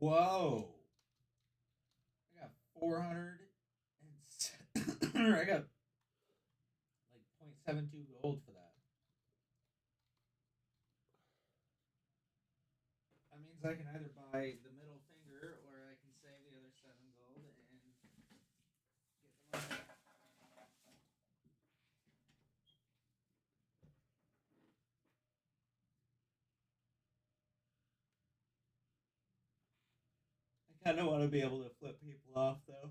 Whoa. I got 400 and I got like 0.72 gold for that. That means I can either buy the middle finger or I can save the other 7 gold and get the money. I kind of want to be able to flip people off though.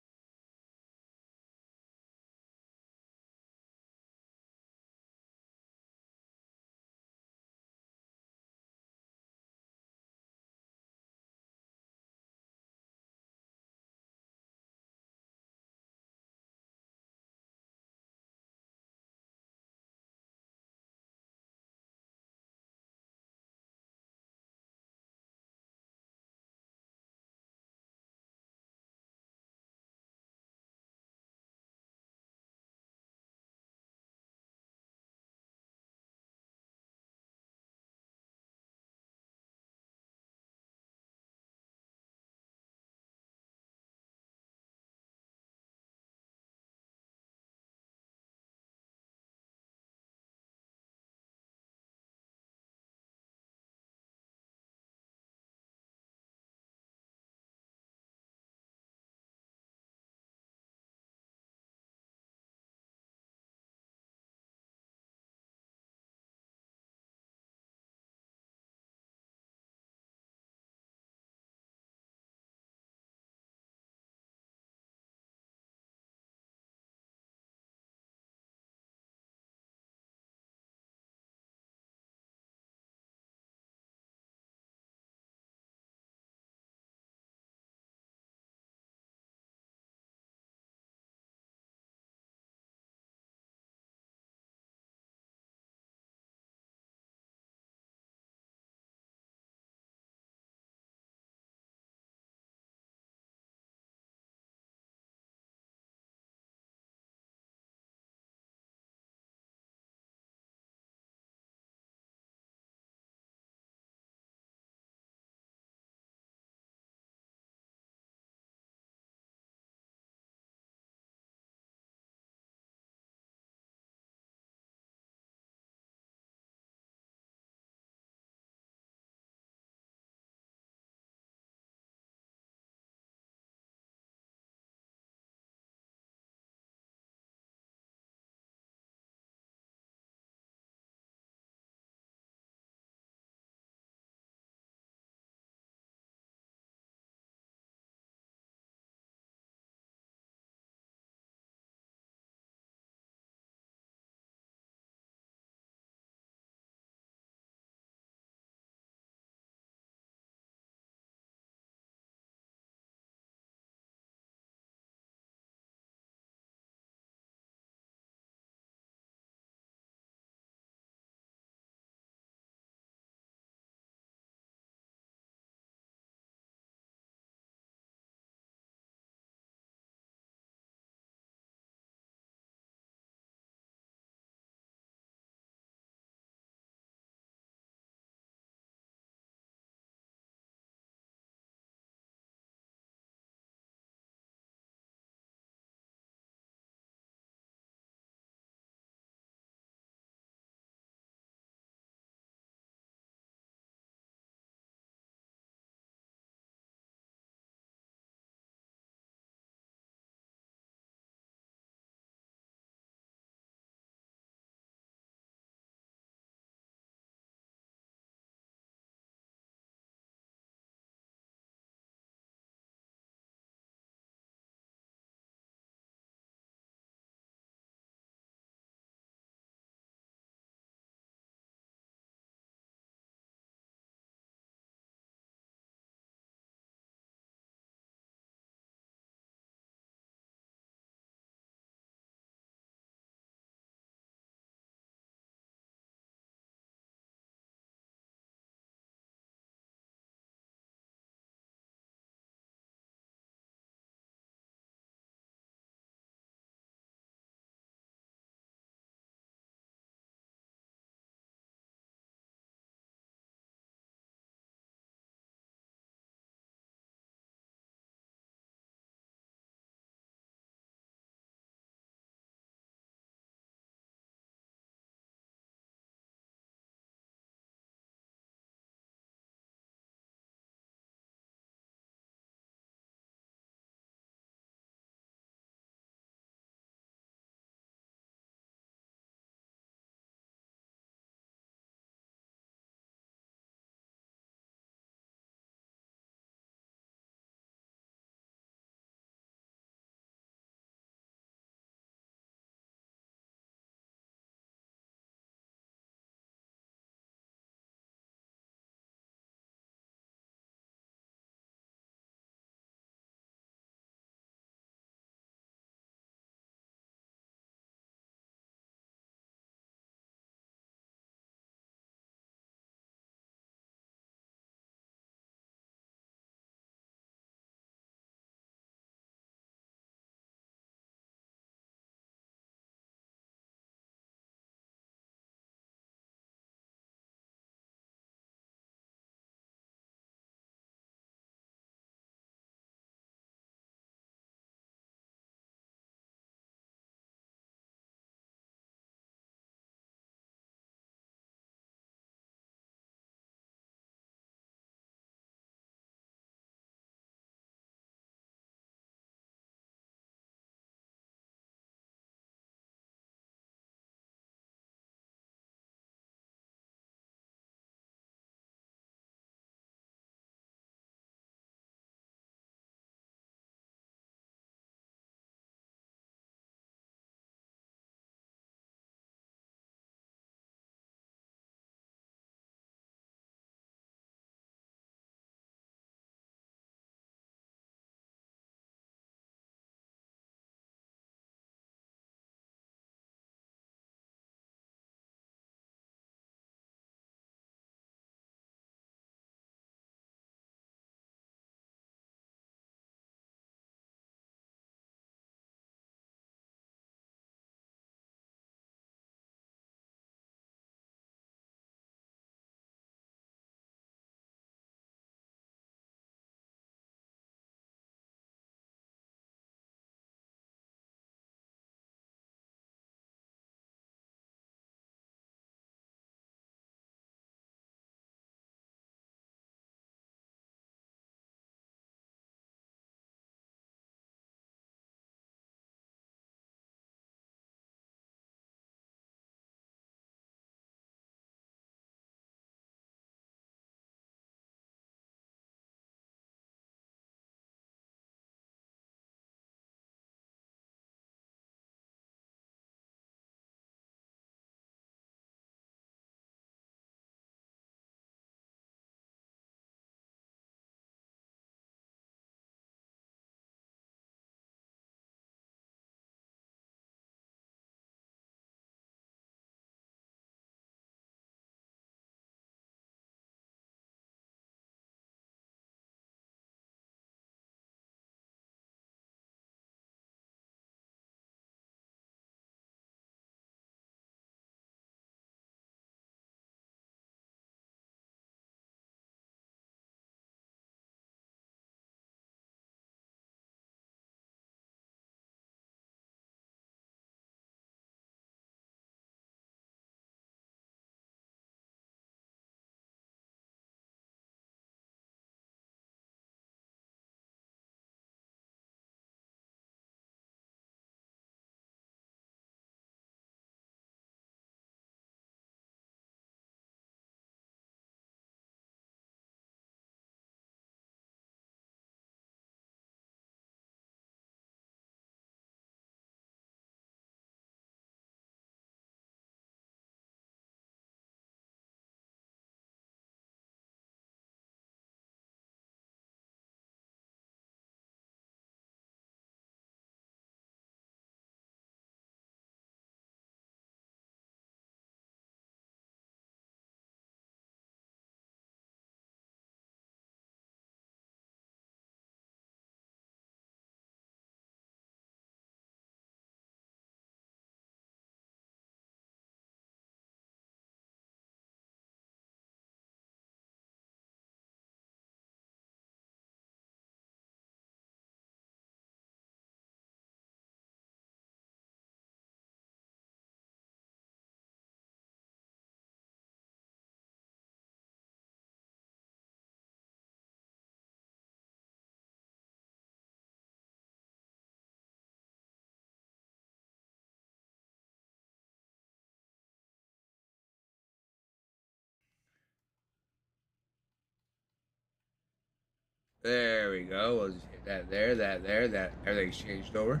There we go. We'll just hit that there, that there, that. Everything's changed over.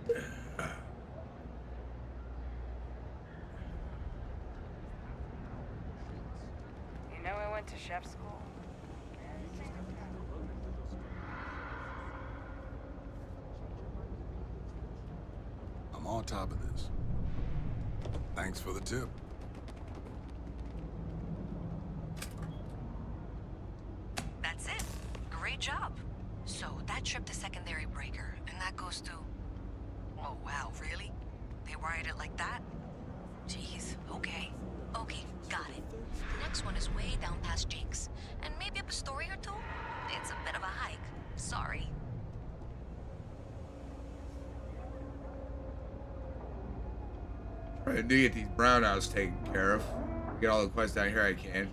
You know, I went to chef school. I'm on top of this. Thanks for the tip. That's it. Great job. So, that trip to secondary breaker, and that goes to... Oh, wow, really? They wired it like that? Jeez, okay. Okay, got it. The next one is way down past Jake's, and maybe up a story or two? It's a bit of a hike. Sorry. I do get these brownouts taken care of. Get all the quests down here I can.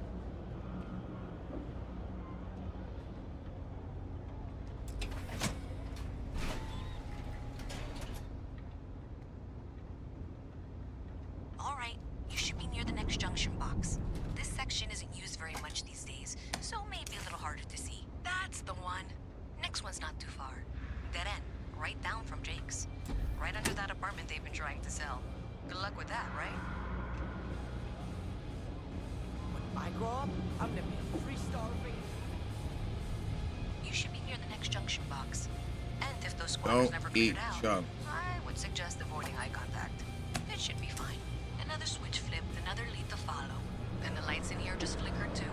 Alright, you should be near the next junction box. This section isn't used very much these days, so maybe a little harder to see. That's the one. Next one's not too far. Dead end, right down from Jake's. Right under that apartment they've been trying to sell. Good luck with that, right? When I grow up, I'm gonna be a free Starfield. You should be near the next junction box. And if those squatters never Don't cleared eat out, chunks. I would suggest avoiding eye contact. It should be fine. Another switch flipped, another lead to follow. And the lights in here just flickered too.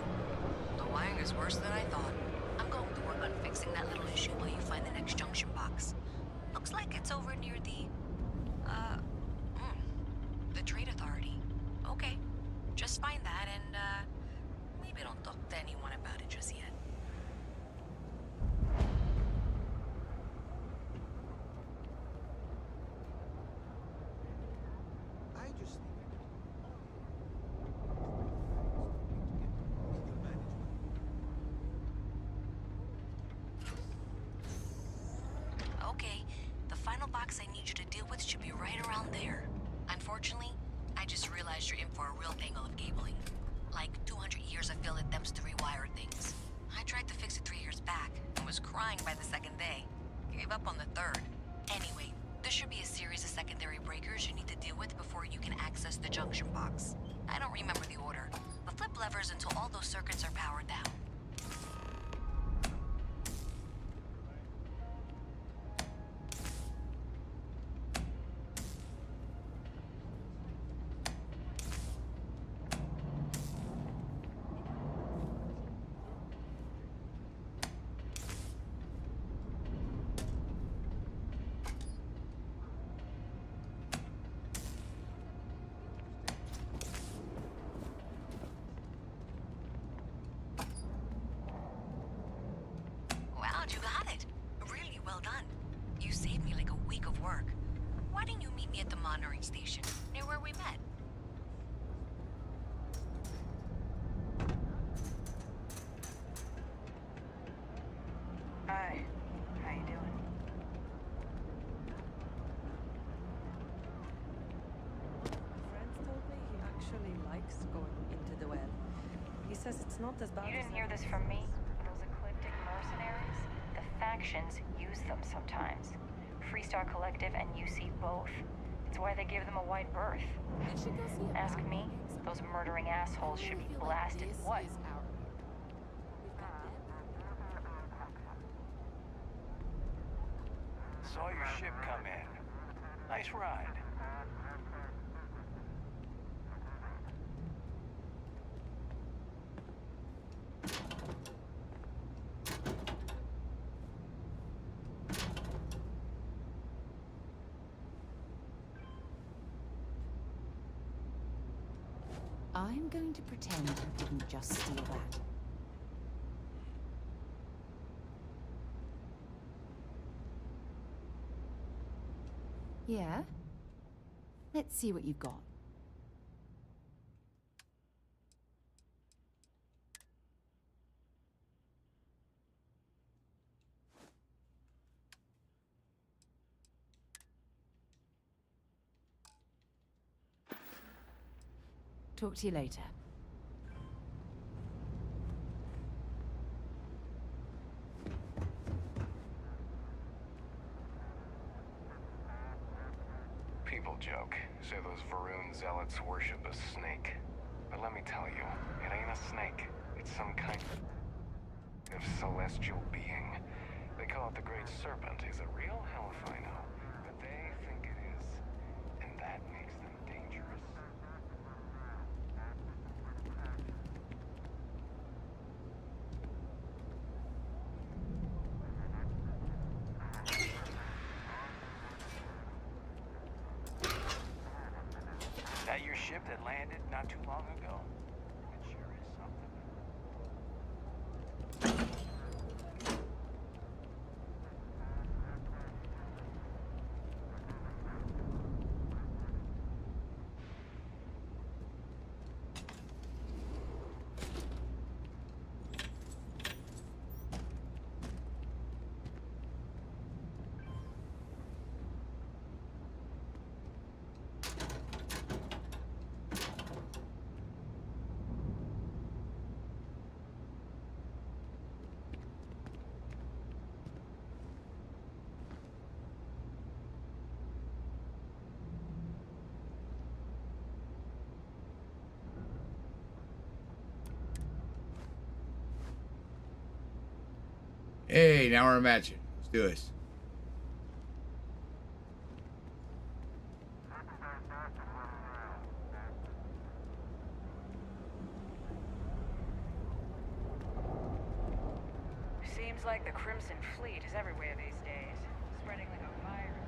The wiring is worse than I thought. I'm going to work on fixing that little issue while you find the next junction box. Looks like it's over near the Trade Authority. Okay, just find that and, maybe don't talk to anyone about it just yet. I just think Okay, the final box I need you to deal with should be right around there. Unfortunately, I just realized you're in for a real tangle of cabling. Like 200 years of field attempts to rewire things. I tried to fix it 3 years back and was crying by the second day. Gave up on the third. Anyway, there should be a series of secondary breakers you need to deal with before you can access the junction box. I don't remember the order, but flip levers until all those circuits are powered down. Wow, you got it. Really well done. You saved me like a week of work. Why didn't you meet me at the monitoring station, near where we met? Hi. How you doing? Friends told me he actually likes going into the well. He says it's not as bad You as didn't hear this from me? Those eclectic mercenaries? The factions use them sometimes. Freestar Collective and UC both. It's why they give them a wide berth. Ask me, those murdering assholes should be blasted. What? Saw your ship come in. Nice ride. I'm going to pretend you didn't just steal that. Yeah? Let's see what you've got. Talk to you later. joke. Say those Varun zealots worship a snake. But let me tell you, it ain't a snake. It's some kind of celestial being. They call it the Great Serpent. He's a real hell if I know. But they think it is. And that makes them dangerous. That your ship that landed not too long ago? It sure is something. Hey, now we're matching. Let's do this. Seems like the Crimson Fleet is everywhere these days, spreading like a virus.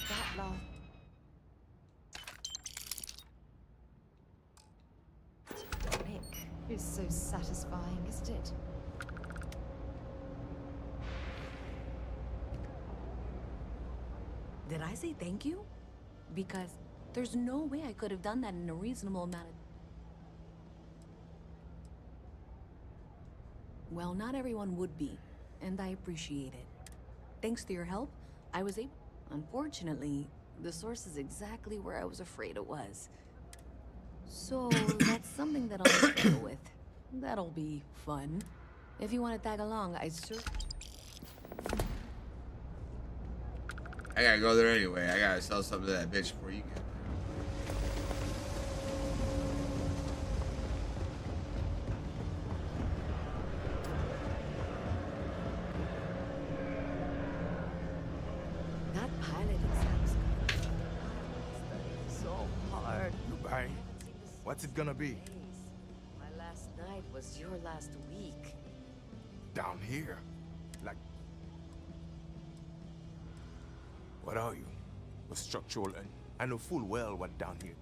That love. Nick is so satisfying, isn't it? Did I say thank you? Because there's no way I could have done that in a reasonable amount of... Well, not everyone would be, and I appreciate it. Thanks to your help, I was able... Unfortunately, the source is exactly where I was afraid it was. So, that's something that I'll have to deal with. That'll be fun. If you want to tag along, I gotta go there anyway. I gotta sell something to that bitch before you get there. That pilot exam's so hard. Goodbye. What's it gonna be? My last night was your last week. Down here? Like... What are you? A structural... I know full well what down here.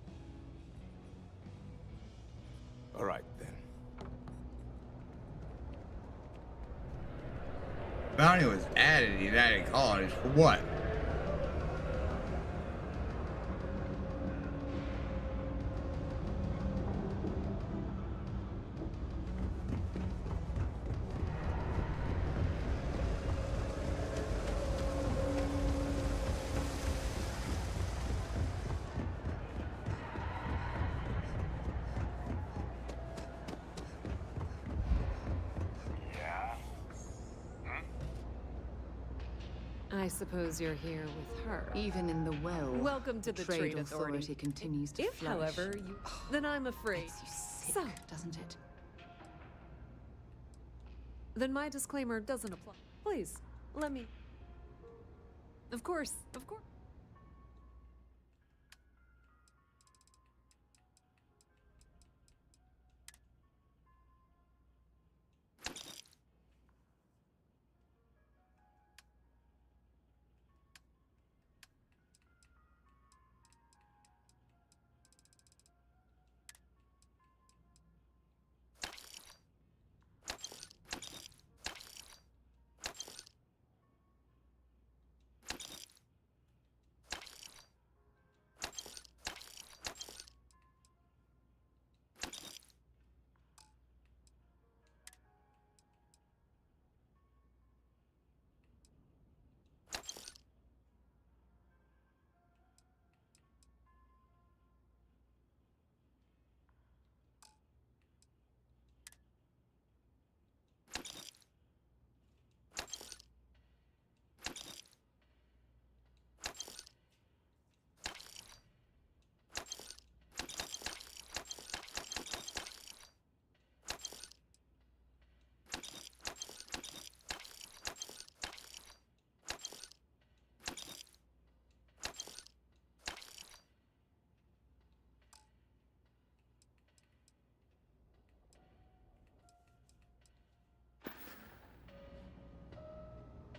Alright then. Bounty was added to United Colonies for what? I suppose you're here with her. Even in the well. Welcome to the Trade Authority continues to If, flourish. however, you... Then I'm afraid. Makes you sick, So, doesn't it? then my disclaimer doesn't apply. Please, let me... Of course, of course.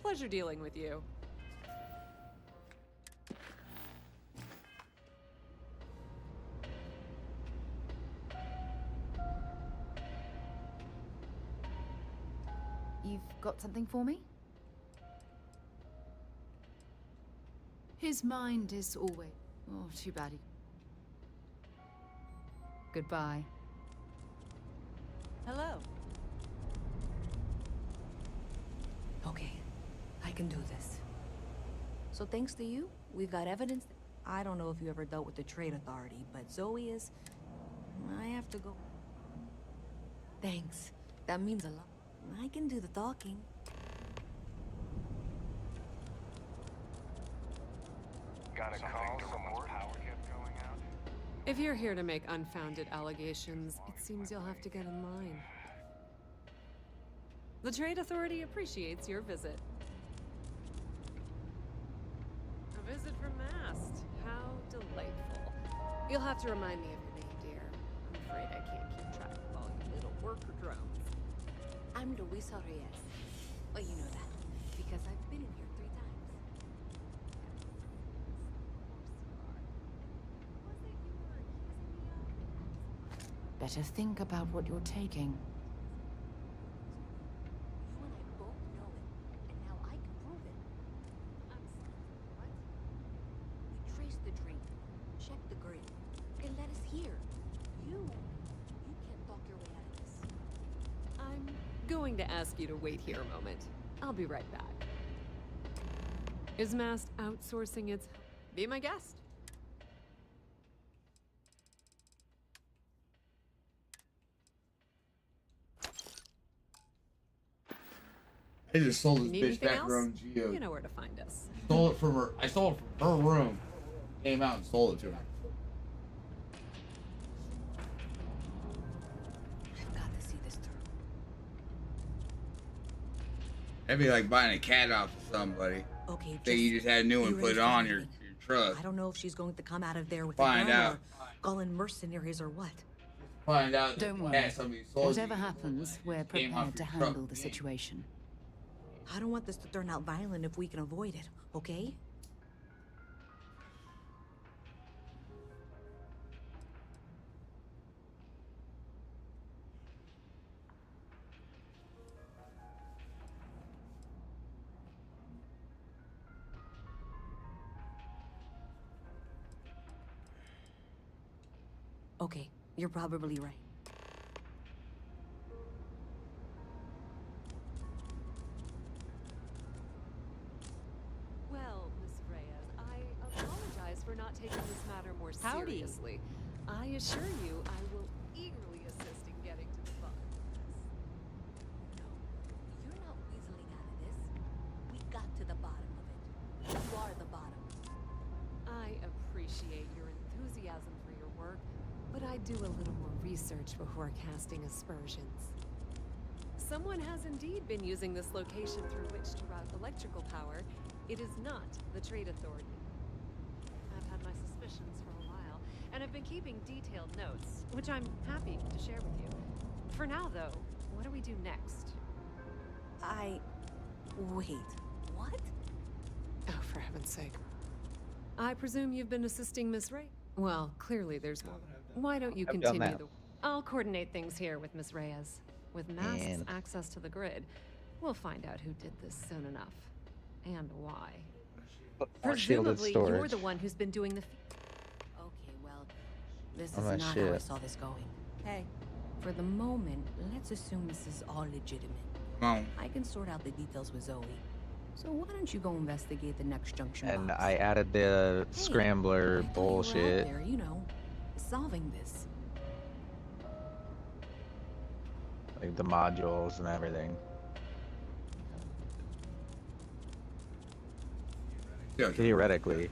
Pleasure dealing with you. You've got something for me? His mind is always... Oh, too bad. Goodbye. Hello. Okay, I can do this. So thanks to you, we've got evidence. I don't know if you ever dealt with the Trade Authority, but Zoe is... I have to go. Thanks. That means a lot. I can do the talking. Got a call? Someone's power kept going out? If you're here to make unfounded allegations, it seems you'll have to get in line. The Trade Authority appreciates your visit. A visit from Mast. How delightful. You'll have to remind me of your name, dear. I'm afraid I can't keep track of all your little worker drones. I'm Luisa Reyes. Oh, you know that, because I've been in here 3 times. Better think about what you're taking. You and I both know it, and now I can prove it. I'm sorry, what? We traced the drink, checked the grid, and let us here. You can't talk your way out of this. I'm going to ask you to wait here a moment. I'll be right back. Is Mast outsourcing its... Be my guest. I just sold this Need bitch anything back else? her own geo. You know where to find us. Stole it from her. I stole it from her room. Came out and stole it to her. I've got to see this through. That'd be like buying a cat off of somebody. Okay, Say you just had a new one, be put it ready for on your anything. truck. I don't know if she's going to come out of there with Find a gun out. or calling mercenaries or what. Find out that Don't the worry. cat somebody sold Whatever you happens, we're came off prepared to your handle truck. the situation. I don't want this to turn out violent if we can avoid it, okay? Okay, you're probably right. Well, Miss Reyes, I apologize for not taking this matter more Howdy. seriously. I assure you I will eagerly assist in getting to the bottom of this. No, you're not weaseling out of this. We got to the bottom of it. You are the bottom. I appreciate your enthusiasm for your work, but I do a little more research before casting aspersions. Someone has indeed been using this location through which to route electrical power. It is not the Trade Authority. I've had my suspicions for a while, and I've been keeping detailed notes, which I'm happy to share with you. For now, though, what do we do next? Wait, what? Oh, for heaven's sake. I presume you've been assisting Miss Reyes? Well, clearly there's more. Why don't you I've done continue that. I'll coordinate things here with Miss Reyes. With Mast's And- access to the grid, we'll find out who did this soon enough. And why. More shielded Presumably, you're storage. the one who's been doing the... Okay, well, this Oh, is my not how I shit. saw this going. Hey, for the moment, let's assume this is all legitimate. Come on. I can sort out the details with Zoe. So why don't you go investigate the next junction And box? I added the Hey, scrambler I thought you were out bullshit. there, you know, solving this. Like the modules and everything. Yeah, Theoretically.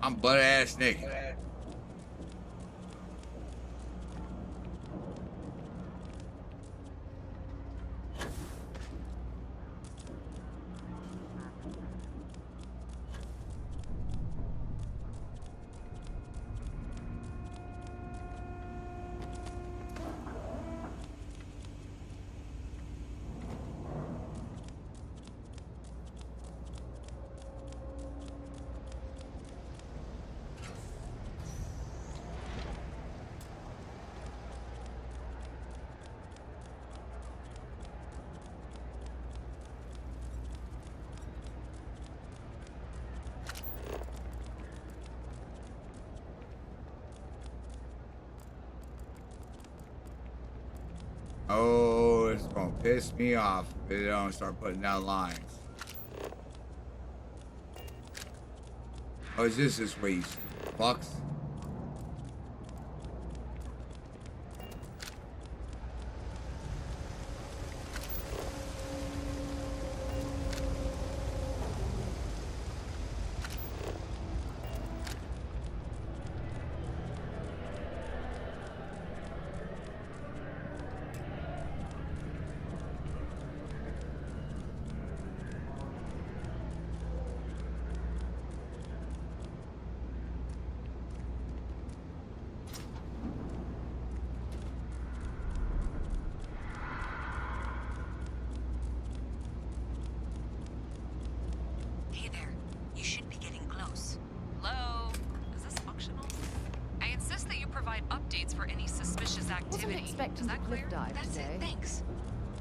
I'm butt ass naked. piss me off if they don't start putting down lines. Oh, is this way you fucks? Hey there. You should be getting close. Hello? Is this functional? I insist that you provide updates for any suspicious activity. Wasn't expecting Is that the cliff clear? dive That's today. it, thanks.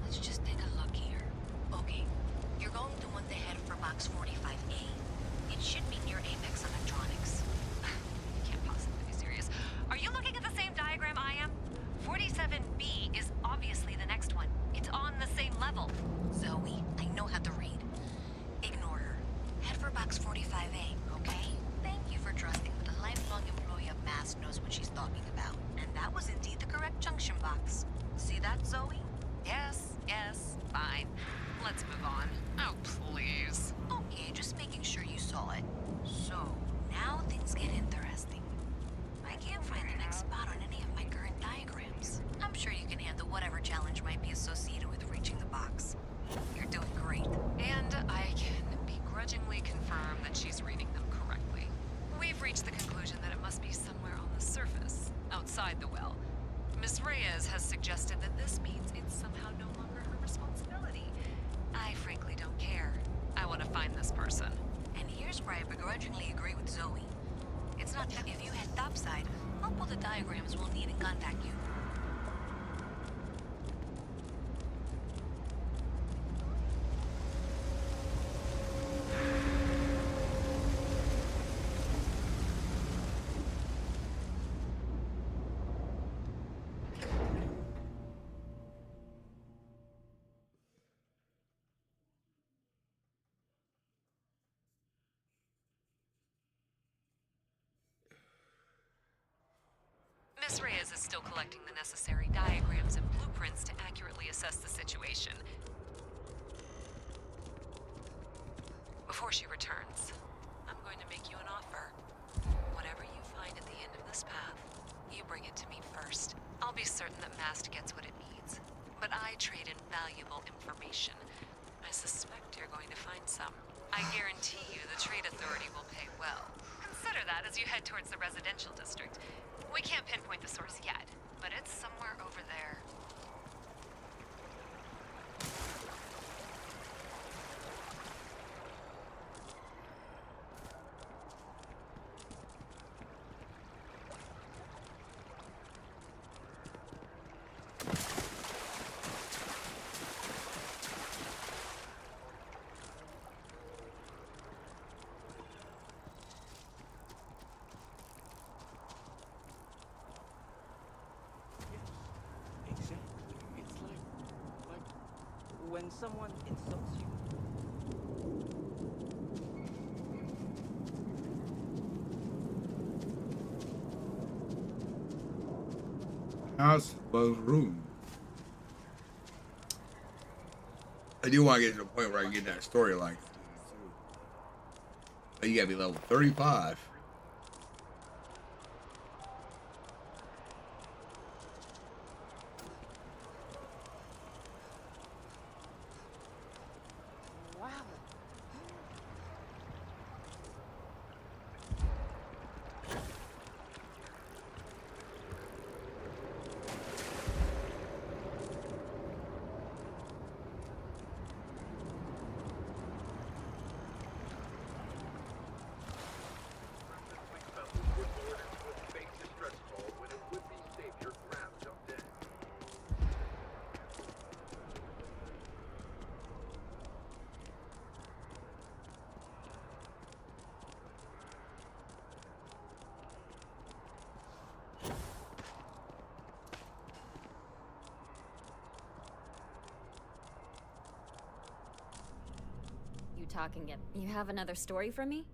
Let's just take a look here. Okay, you're going to want to head for box 45A. It should be near Apex Electronics. You can't possibly be serious. Are you looking at the same diagram I am? 47B is obviously the next one. It's on the same level. Zoe, I know how to read. Ignore her. Head for box 45A, okay? Thank you for trusting that a lifelong employee of MAST knows what she's talking about. And that was indeed the correct junction box. See that, Zoe? Yes, fine. Let's move on. Oh, please. Okay, just making sure you saw it. So, now things get interesting. I can't find the next spot on any of my current diagrams. I'm sure you can handle whatever challenge might be associated with reaching the box. You're doing great. And I can begrudgingly confirm that she's reading them correctly. We've reached the conclusion that it must be somewhere on the surface, outside the well. Miss Reyes has suggested that this means it's somehow no longer her responsibility. I frankly don't care. I want to find this person. And here's where I begrudgingly agree with Zoe. It's not that if you head topside, I'll pull the diagrams we'll need and contact you. Miss Reyes is still collecting the necessary diagrams and blueprints to accurately assess the situation. Before she returns, I'm going to make you an offer. Whatever you find at the end of this path, you bring it to me first. I'll be certain that MAST gets what it needs, but I trade in valuable information. I suspect you're going to find some. I guarantee you the Trade Authority will pay well. Consider that as you head towards the residential district. We can't pinpoint the source yet, but it's somewhere over there. When someone insults you. House was room. I do want to get to the point where I can get that storyline. But you gotta be level 35. talking it. You have another story for me?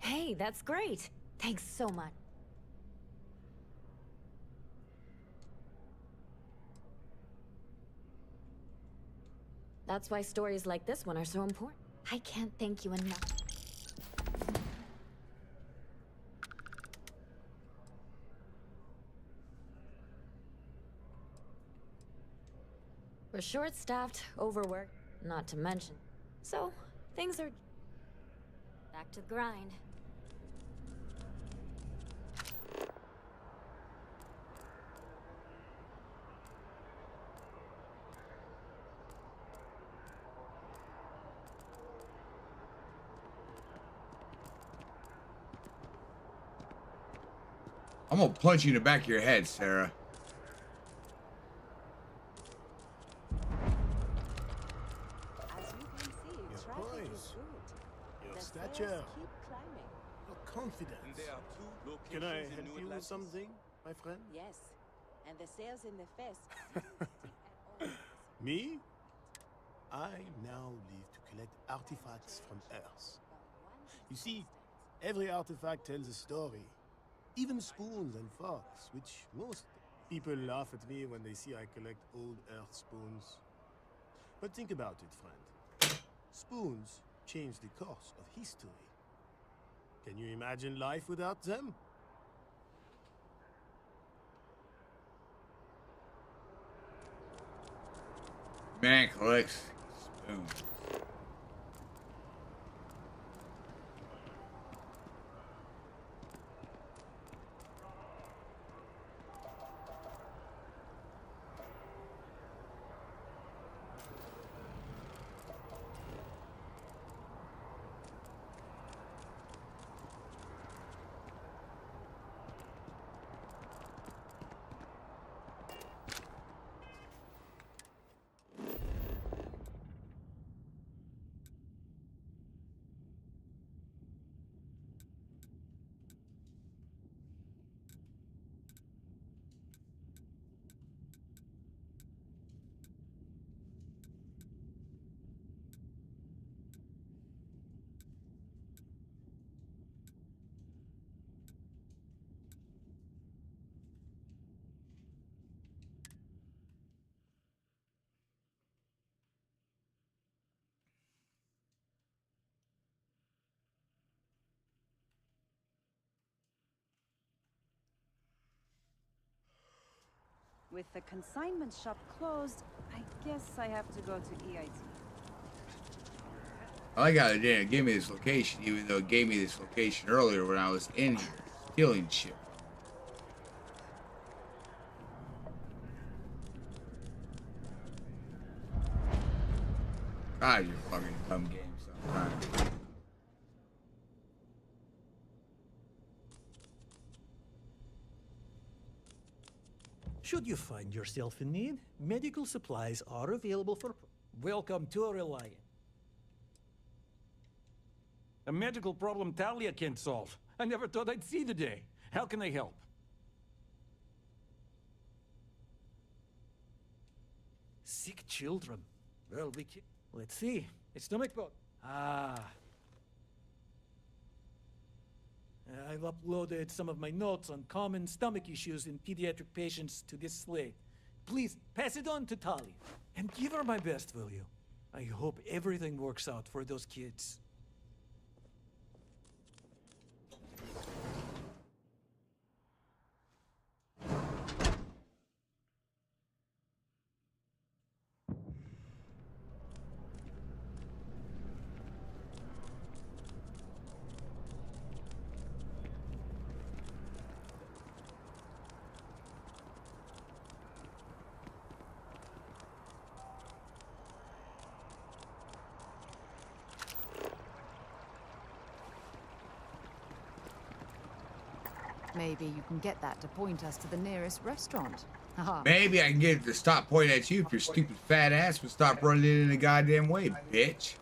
Hey, that's great. Thanks so much. That's why stories like this one are so important. I can't thank you enough. We're short-staffed, overworked, not to mention. So, things are back to the grind. I'm gonna punch you in the back of your head, Sarah. Stature, your confidence. Can I help you with something, my friend? Yes, and the sales in the fest. Me? I now live to collect artifacts from Earth. You see, every artifact tells a story. Even spoons and forks, which most people laugh at me when they see I collect old Earth spoons. But think about it, friend. Spoons change the course of history. Can you imagine life without them? Man collects spoons. With the consignment shop closed, I guess I have to go to EIT. I got it. It gave me this location, even though it gave me this location earlier when I was in here stealing shit. God, you're a fucking dumb game sometimes. Should you find yourself in need, medical supplies are available for... Welcome to Reliant. A medical problem Talia can't solve. I never thought I'd see the day. How can I help? Sick children. Well, we can... Let's see. A stomach bug. Ah. I've uploaded some of my notes on common stomach issues in pediatric patients to this slate. Please, pass it on to Talia. And give her my best, will you? I hope everything works out for those kids. Maybe you can get that to point us to the nearest restaurant. Maybe I can get it to stop pointing at you if your stupid fat ass would stop running it in the goddamn way, bitch.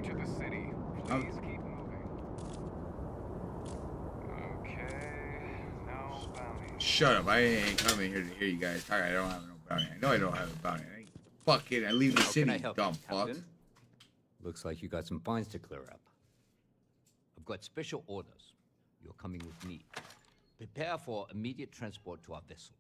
enter the city. Please keep moving. Okay, no bounty. Shut up! I ain't coming here to hear you guys talk. I don't have no bounty. I know I don't have a bounty. Fuck it! I leave the city, dumb fuck. Looks like you got some fines to clear up. I've got special orders. You're coming with me. Prepare for immediate transport to our vessel.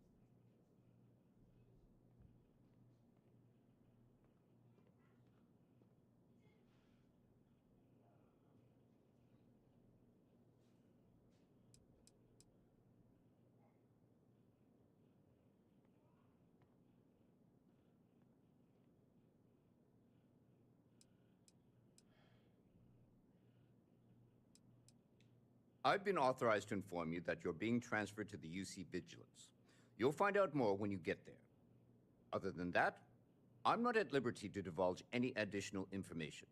I've been authorized to inform you that you're being transferred to the UC Vigilance. You'll find out more when you get there. Other than that, I'm not at liberty to divulge any additional information.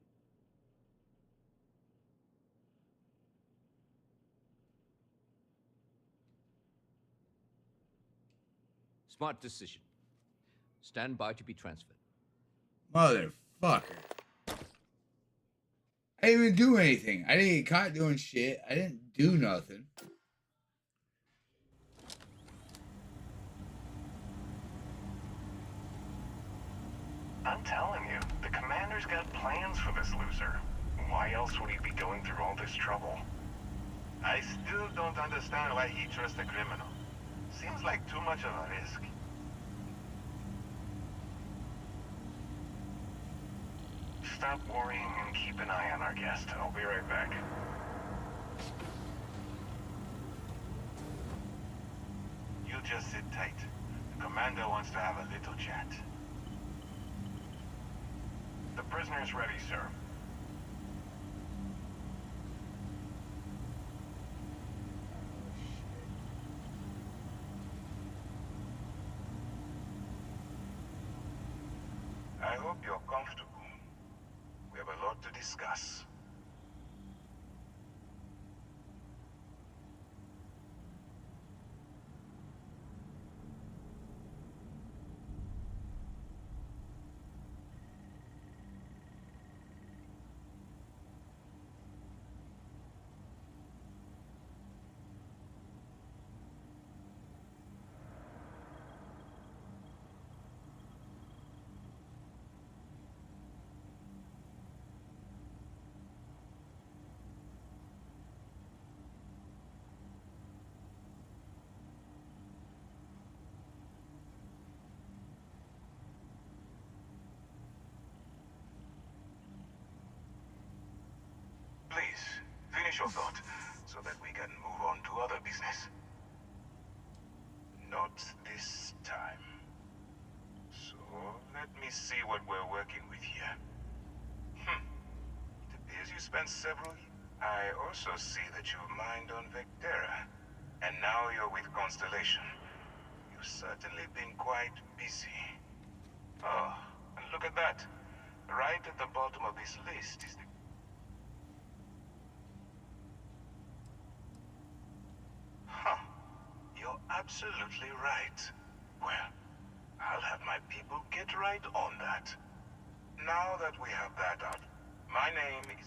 Smart decision. Stand by to be transferred. Motherfucker. I didn't even do anything. I didn't get caught doing shit. I didn't do nothing. I'm telling you, the commander's got plans for this loser. Why else would he be going through all this trouble? I still don't understand why he trusts a criminal. Seems like too much of a risk. Stop worrying and keep an eye on our guest. I'll be right back. You just sit tight. The commander wants to have a little chat. The prisoner's ready, sir. I hope you're comfortable. We have a lot to discuss. Please, finish your thought, so that we can move on to other business. Not this time. So, let me see what we're working with here. It appears you spent several years. I also see that you've mined on Vectera, and now you're with Constellation. You've certainly been quite busy. Oh, and look at that. Right at the bottom of this list is the... Huh. You're absolutely right. Well, I'll have my people get right on that. Now that we have that out, my name is...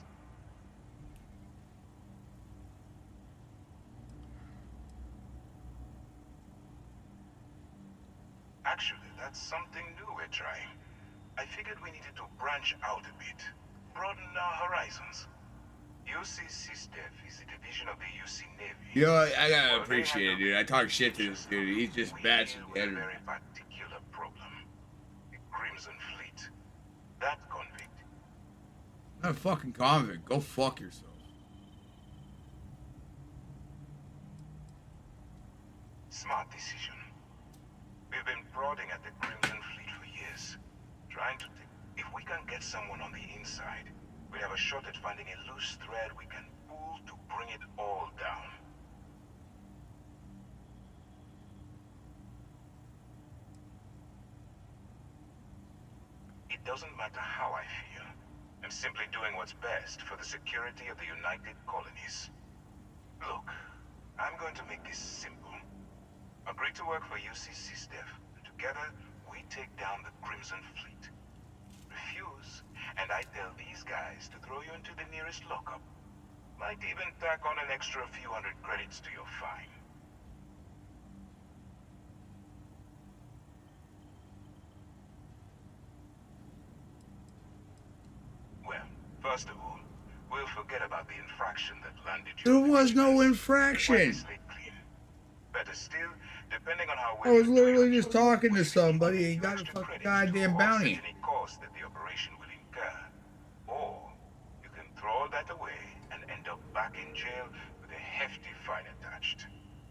Actually, that's something new we're trying. I figured we needed to branch out a bit, broaden our horizons. UC SysDef is a division of the UC Navy. You know what? I gotta appreciate it, dude. I talk shit to this dude. He's just batshit a very particular problem. The Crimson Fleet. That convict. Not a fucking convict. Go fuck yourself. Smart decision. We've been prodding at the Crimson Fleet for years. Trying to think if we can get someone on the inside, we have a shot at finding a loose thread we can pull to bring it all down. It doesn't matter how I feel. I'm simply doing what's best for the security of the United Colonies. Look, I'm going to make this simple. Agree to work for UC SysDef, and together we take down the Crimson Fleet. Refuse, and I tell these these guys to throw you into the nearest lockup. Might even tack on an extra few hundred credits to your fine. Well, first of all, we'll forget about the infraction that landed you. There was no infraction. Better still, depending on how I was literally just talking to somebody and got a fucking goddamn bounty. any cost that the operation will incur. Or you can throw all that away and end up back in jail with a hefty fine attached.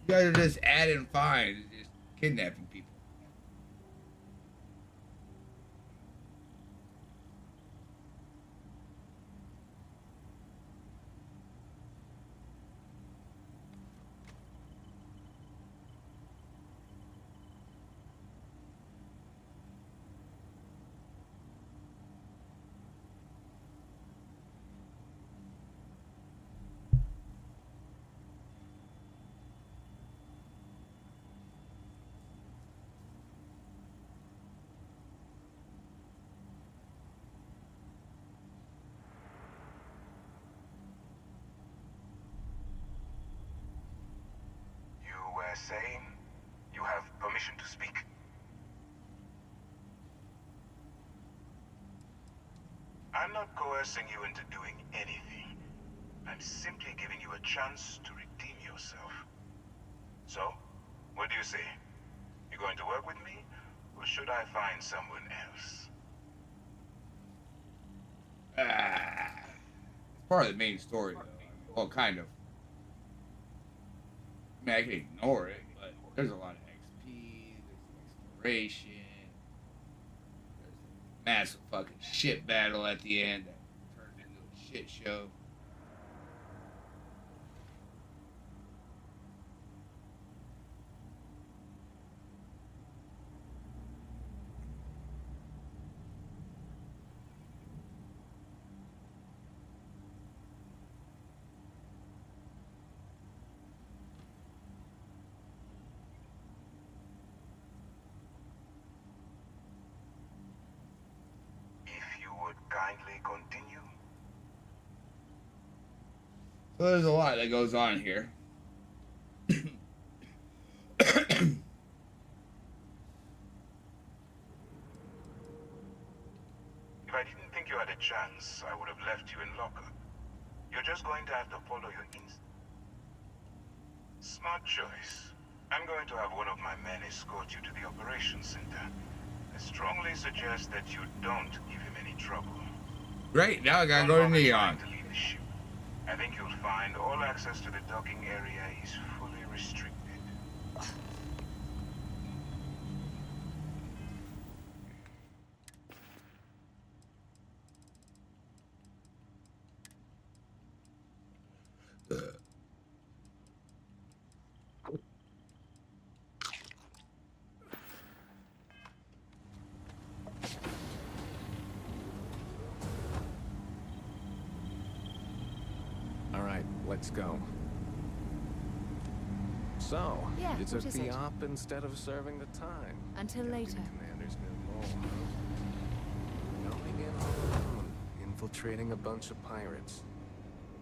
You guys are just adding fines, just kidnapping people. Saying you have permission to speak. I'm not coercing you into doing anything. I'm simply giving you a chance to redeem yourself. So, what do you say? You going to work with me, or should I find someone else? It's part of the main story, though. Well, kind of. I mean, I can ignore it, but there's a lot of XP, there's exploration, there's a massive fucking shit battle at the end that turned into a shit show. Kindly continue. So there's a lot that goes on here. If I didn't think you had a chance, I would have left you in lockup. You're just going to have to follow your instincts. Smart choice. I'm going to have one of my men escort you to the operations center. I strongly suggest that you don't give him any trouble. Great, now I gotta go to Neon. I think you'll find all access to the docking area is fully restricted. Let's go. So, Yeah, you took what is the it? op instead of serving the time. Until later. Commander's new role, huh? Going in all alone, infiltrating a bunch of pirates.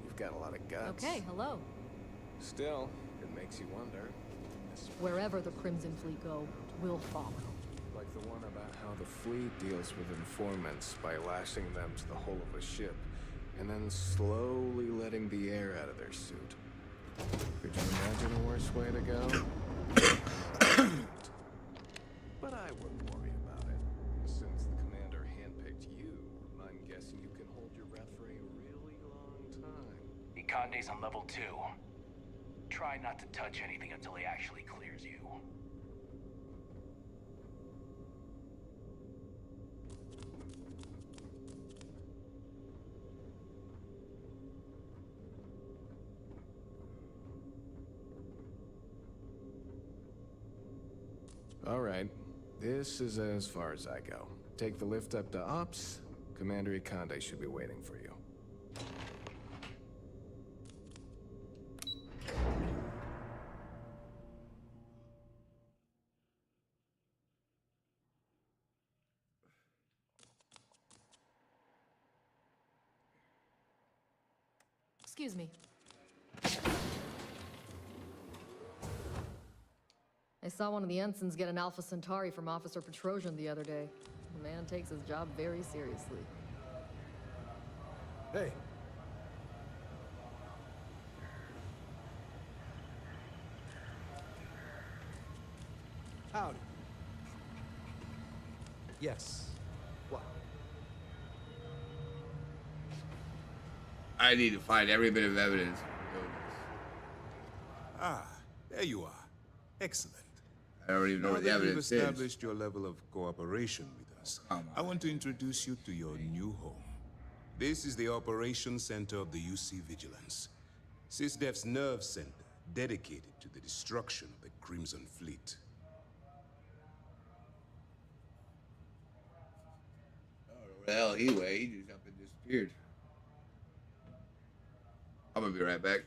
You've got a lot of guts. Okay, hello. Still, it makes you wonder. Wherever the Crimson Fleet go, we'll follow. Like the one about how the fleet deals with informants by lashing them to the hull of a ship, and then slowly letting the air out of their suit. Could you imagine a worse way to go? But I wouldn't worry about it. Since the commander handpicked you, I'm guessing you can hold your breath for a really long time. Ikande's on level 2. Try not to touch anything until he actually clears you. All right, this is as far as I go. Take the lift up to Ops. Commander Ikande should be waiting for you. Excuse me. I saw one of the ensigns get an Alpha Centauri from Officer Petrosian the other day. The man takes his job very seriously. Hey. Howdy. Yes. What? I need to find every bit of evidence. Ah, there you are. Excellent. I don't even know Now what the that you've evidence is. established your level of cooperation with us, I want to introduce you to your new home. This is the Operations Center of the UC Vigilance. SysDef's nerve center, dedicated to the destruction of the Crimson Fleet. Where the hell he went? He just up and disappeared. I'm gonna be right back.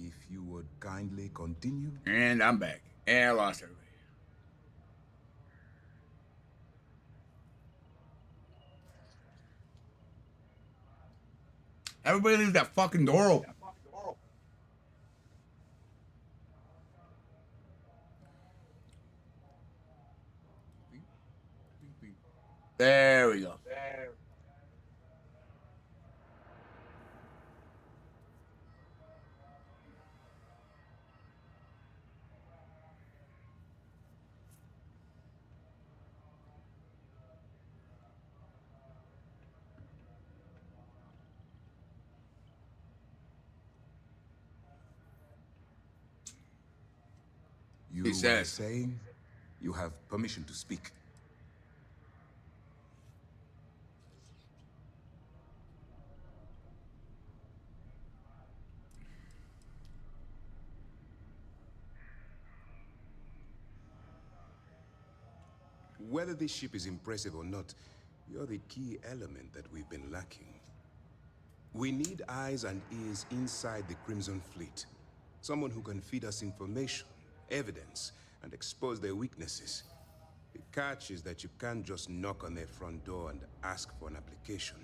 If you would kindly continue. And I'm back. And I lost everybody. Everybody leaves that fucking door open. There we go. You He were says. saying you have permission to speak. Whether this ship is impressive or not, you're the key element that we've been lacking. We need eyes and ears inside the Crimson Fleet. Someone who can feed us information, evidence, and expose their weaknesses. The catch is that you can't just knock on their front door and ask for an application.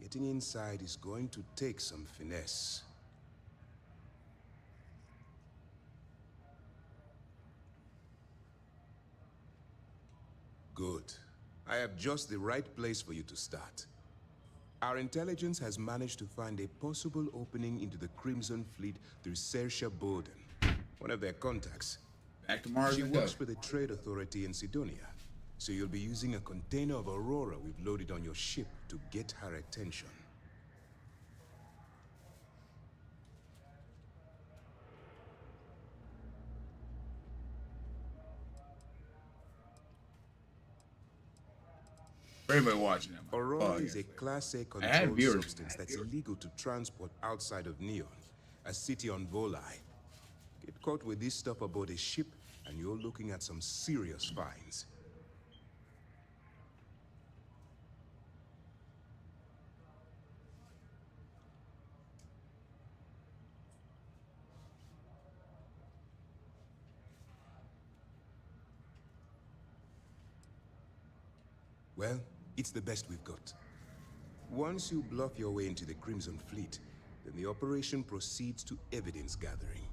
Getting inside is going to take some finesse. Good. I have just the right place for you to start. Our intelligence has managed to find a possible opening into the Crimson Fleet through Saoirse Bowden, one of their contacts. Back to Mars. She works for the Trade Authority in Sidonia, so you'll be using a container of Aurora we've loaded on your ship to get her attention. Everybody watching them. Aurora is a Class A controlled substance that's illegal to transport outside of Neon, a city on Volai. Get caught with this stuff aboard a ship, and you're looking at some serious fines. Well, it's the best we've got. Once you bluff your way into the Crimson Fleet, then the operation proceeds to evidence gathering.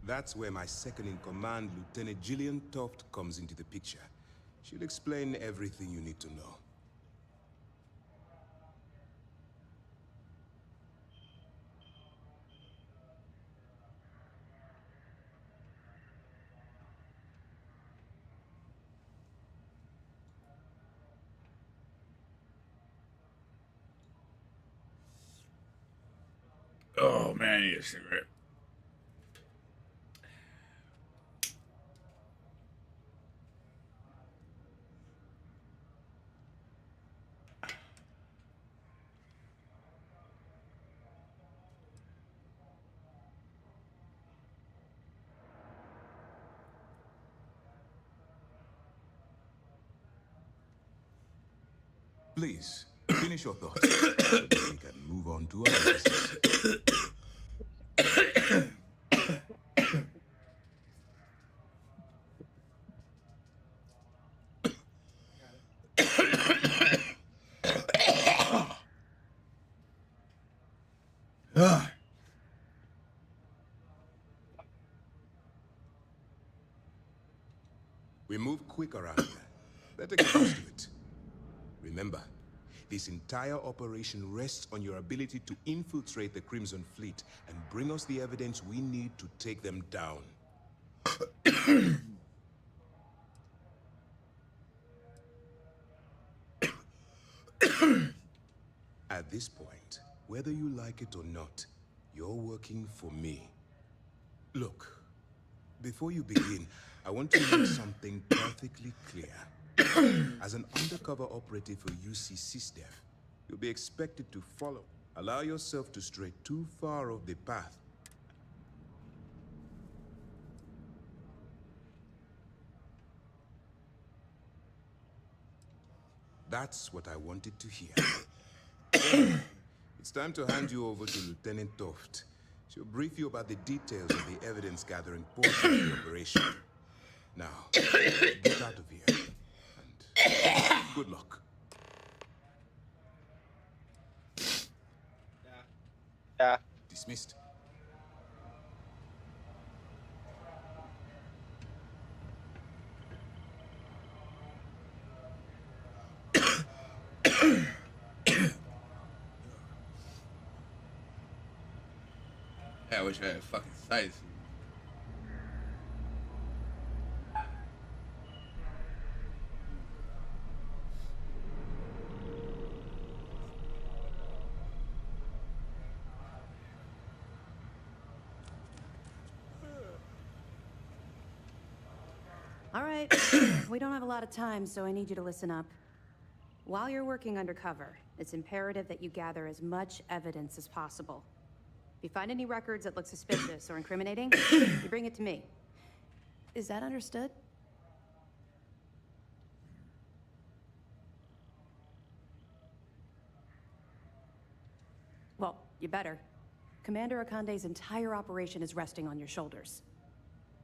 That's where my second-in-command, Lieutenant Gillian Toft, comes into the picture. She'll explain everything you need to know. Oh man, I need a cigarette. Please, finish your thoughts. So that we can move on to our business. We move quick around here. Better get used to it. Remember, this entire operation rests on your ability to infiltrate the Crimson Fleet and bring us the evidence we need to take them down. At this point, whether you like it or not, you're working for me. Look, before you begin, I want to make something perfectly clear. As an undercover operative for UC SysDef, you'll be expected to follow. Allow yourself to stray too far off the path. That's what I wanted to hear. It's time to hand you over to Lieutenant Toft. She'll brief you about the details of the evidence-gathering portion of the operation. Now, get out of here. And good luck. Yeah. Dismissed. I wish I had fucking sights. All right, we don't have a lot of time, so I need you to listen up. While you're working undercover, it's imperative that you gather as much evidence as possible. If you find any records that look suspicious or incriminating, you bring it to me. Is that understood? Well, you better. Commander Akande's entire operation is resting on your shoulders.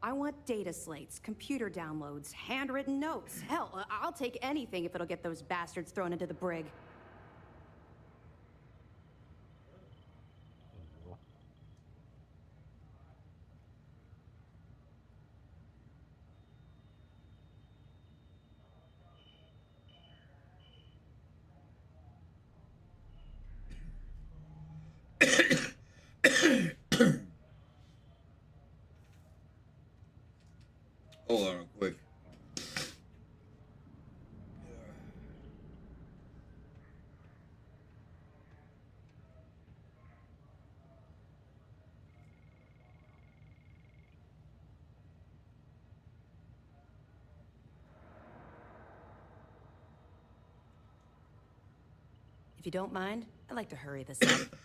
I want data slates, computer downloads, handwritten notes. Hell, I'll take anything if it'll get those bastards thrown into the brig. Hold on real quick. If you don't mind, I'd like to hurry this up.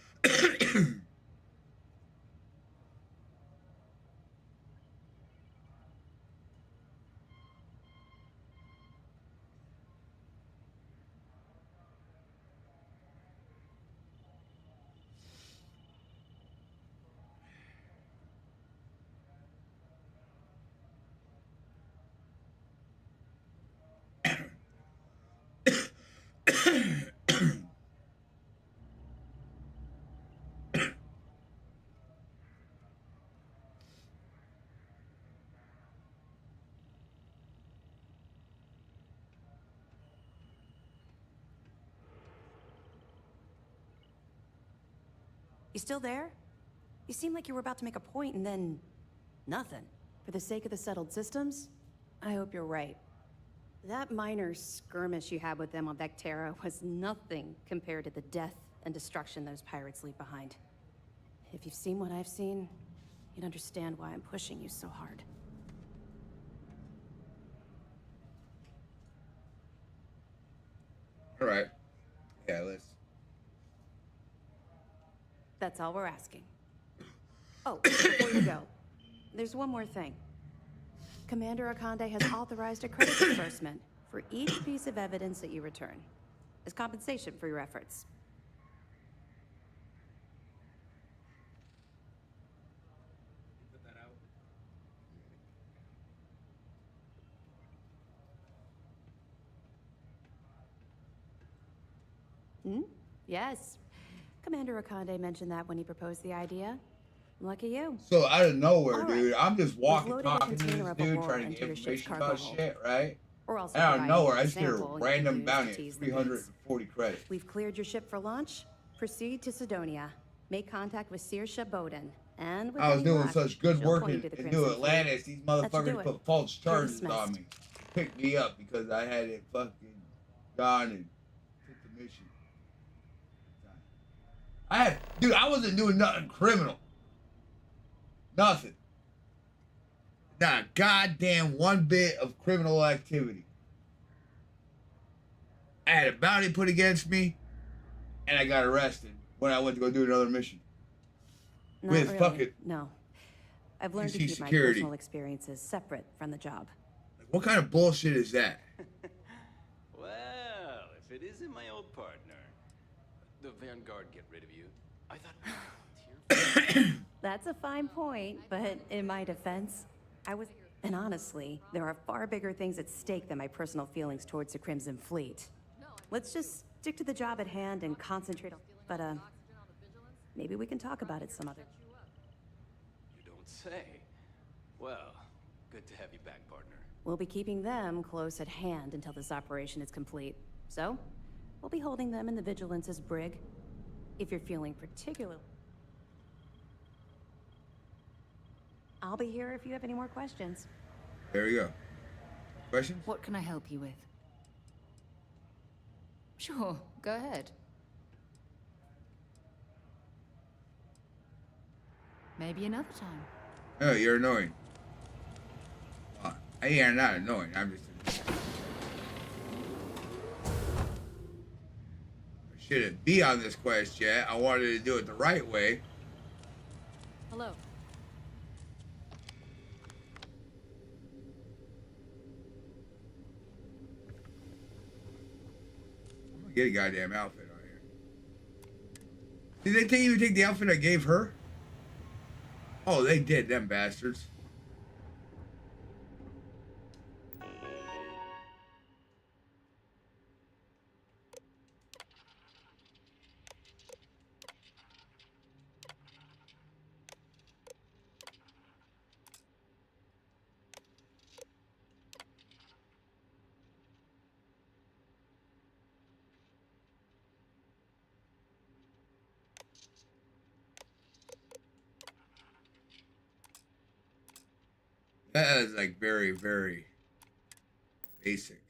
You still there? You seemed like you were about to make a point and then... nothing. For the sake of the settled systems, I hope you're right. That minor skirmish you had with them on Vectera was nothing compared to the death and destruction those pirates leave behind. If you've seen what I've seen, you'd understand why I'm pushing you so hard. All right. Yeah, let's. That's all we're asking. Oh, before you go, there's one more thing. Commander Akande has authorized a credit disbursement for each piece of evidence that you return, as compensation for your efforts. Hmm? Yes. Commander Akande mentioned that when he proposed the idea. Lucky you. So out of nowhere, All dude, right. I'm just walking, We've loaded a talking to container this of dude, Aurora trying to into get your ship's information cargo about hold. shit, right? We're also Out of providing nowhere, you I a just get a sample you can random use to bounty tease at the 340 credits. We've cleared your ship for launch. Proceed to Sidonia. Make contact with Saoirse Bowden. And with I was any doing luck, such good she'll work point in you to the New Crimson Atlantis. Fleet. These That should do motherfuckers it. put false You're charges on dismissed. me. Picked me up because I had it fucking gone and took the mission. I wasn't doing nothing criminal. Nothing. Not a goddamn one bit of criminal activity. I had a bounty put against me, and I got arrested when I went to go do another mission. Not With really. fucking No. I've learned to UC keep my security. personal experiences separate from the job. What kind of bullshit is that? Well, if it isn't my old partner, the Vanguard get rid of you. I thought we were here. That's a fine point, but in my defense, I was... And honestly, there are far bigger things at stake than my personal feelings towards the Crimson Fleet. Let's just stick to the job at hand and concentrate on... But, maybe we can talk about it some other... You don't say. Well, good to have you back, partner. We'll be keeping them close at hand until this operation is complete. So, we'll be holding them in the Vigilance's brig. If you're feeling particularly... I'll be here if you have any more questions. There you go. Questions? What can I help you with? Sure, go ahead. Maybe another time. Oh, you're annoying. Well, you're not annoying. I'm just. I shouldn't be on this quest yet. I wanted to do it the right way. Hello. I'm gonna get a goddamn outfit on here. Did they even take the outfit I gave her? Oh, they did, them bastards. That is like very, very basic.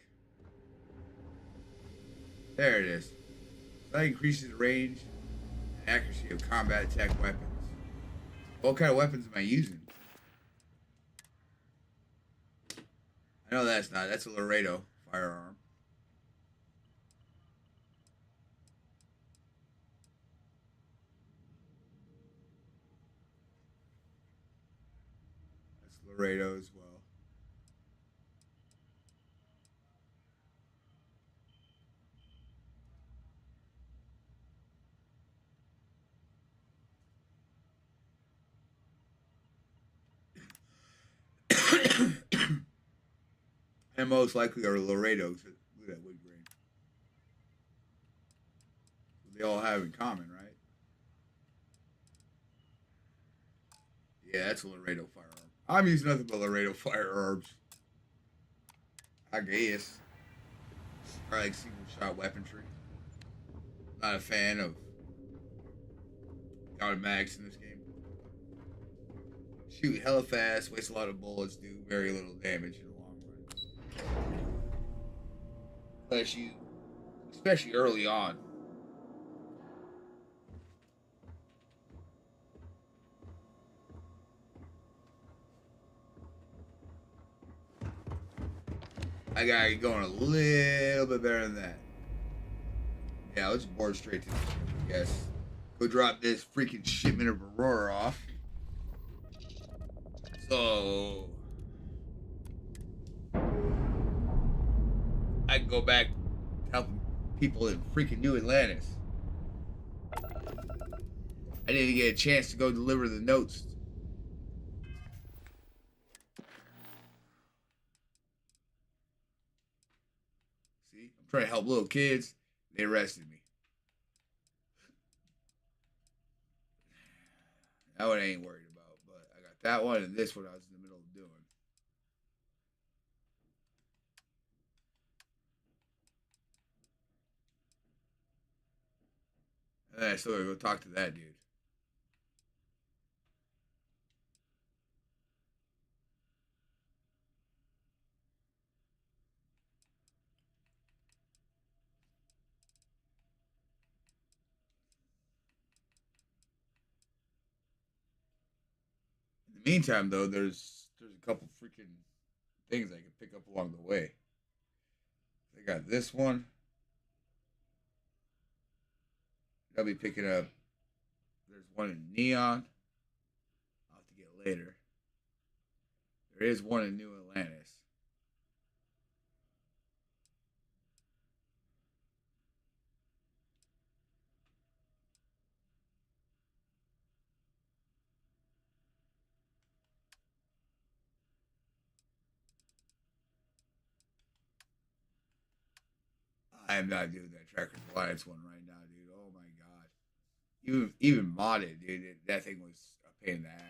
There it is. That increases the range and accuracy of combat attack weapons. What kind of weapons am I using? I know that's not. That's a Laredo firearm. Laredo as well. And most likely are Laredos. Look at that wood grain. They all have in common, right? Yeah, that's a Laredo firearm. I'm using nothing but Laredo firearms. I guess. I like single shot weaponry. Not a fan of automatics in this game. Shoot hella fast, waste a lot of bullets, do very little damage in the long run. Unless you, especially early on. I gotta get going a little bit better than that. Yeah, let's board straight to this ship, I guess. Go drop this freaking shipment of Aurora off. So I can go back helping people in freaking New Atlantis. I didn't get a chance to go deliver the notes. See, I'm trying to help little kids. They arrested me. That one I ain't worried about, but I got that one and this one I was in the middle of doing. And then I still gotta go talk to that dude. In the meantime, though, there's a couple freaking things I can pick up along the way. I got this one. I'll be picking up. There's one in Neon. I'll have to get later. There is one in New Atlantis. I am not doing that Tracker Alliance one right now, dude. Oh my god. Even modded, dude. That thing was a pain in the ass.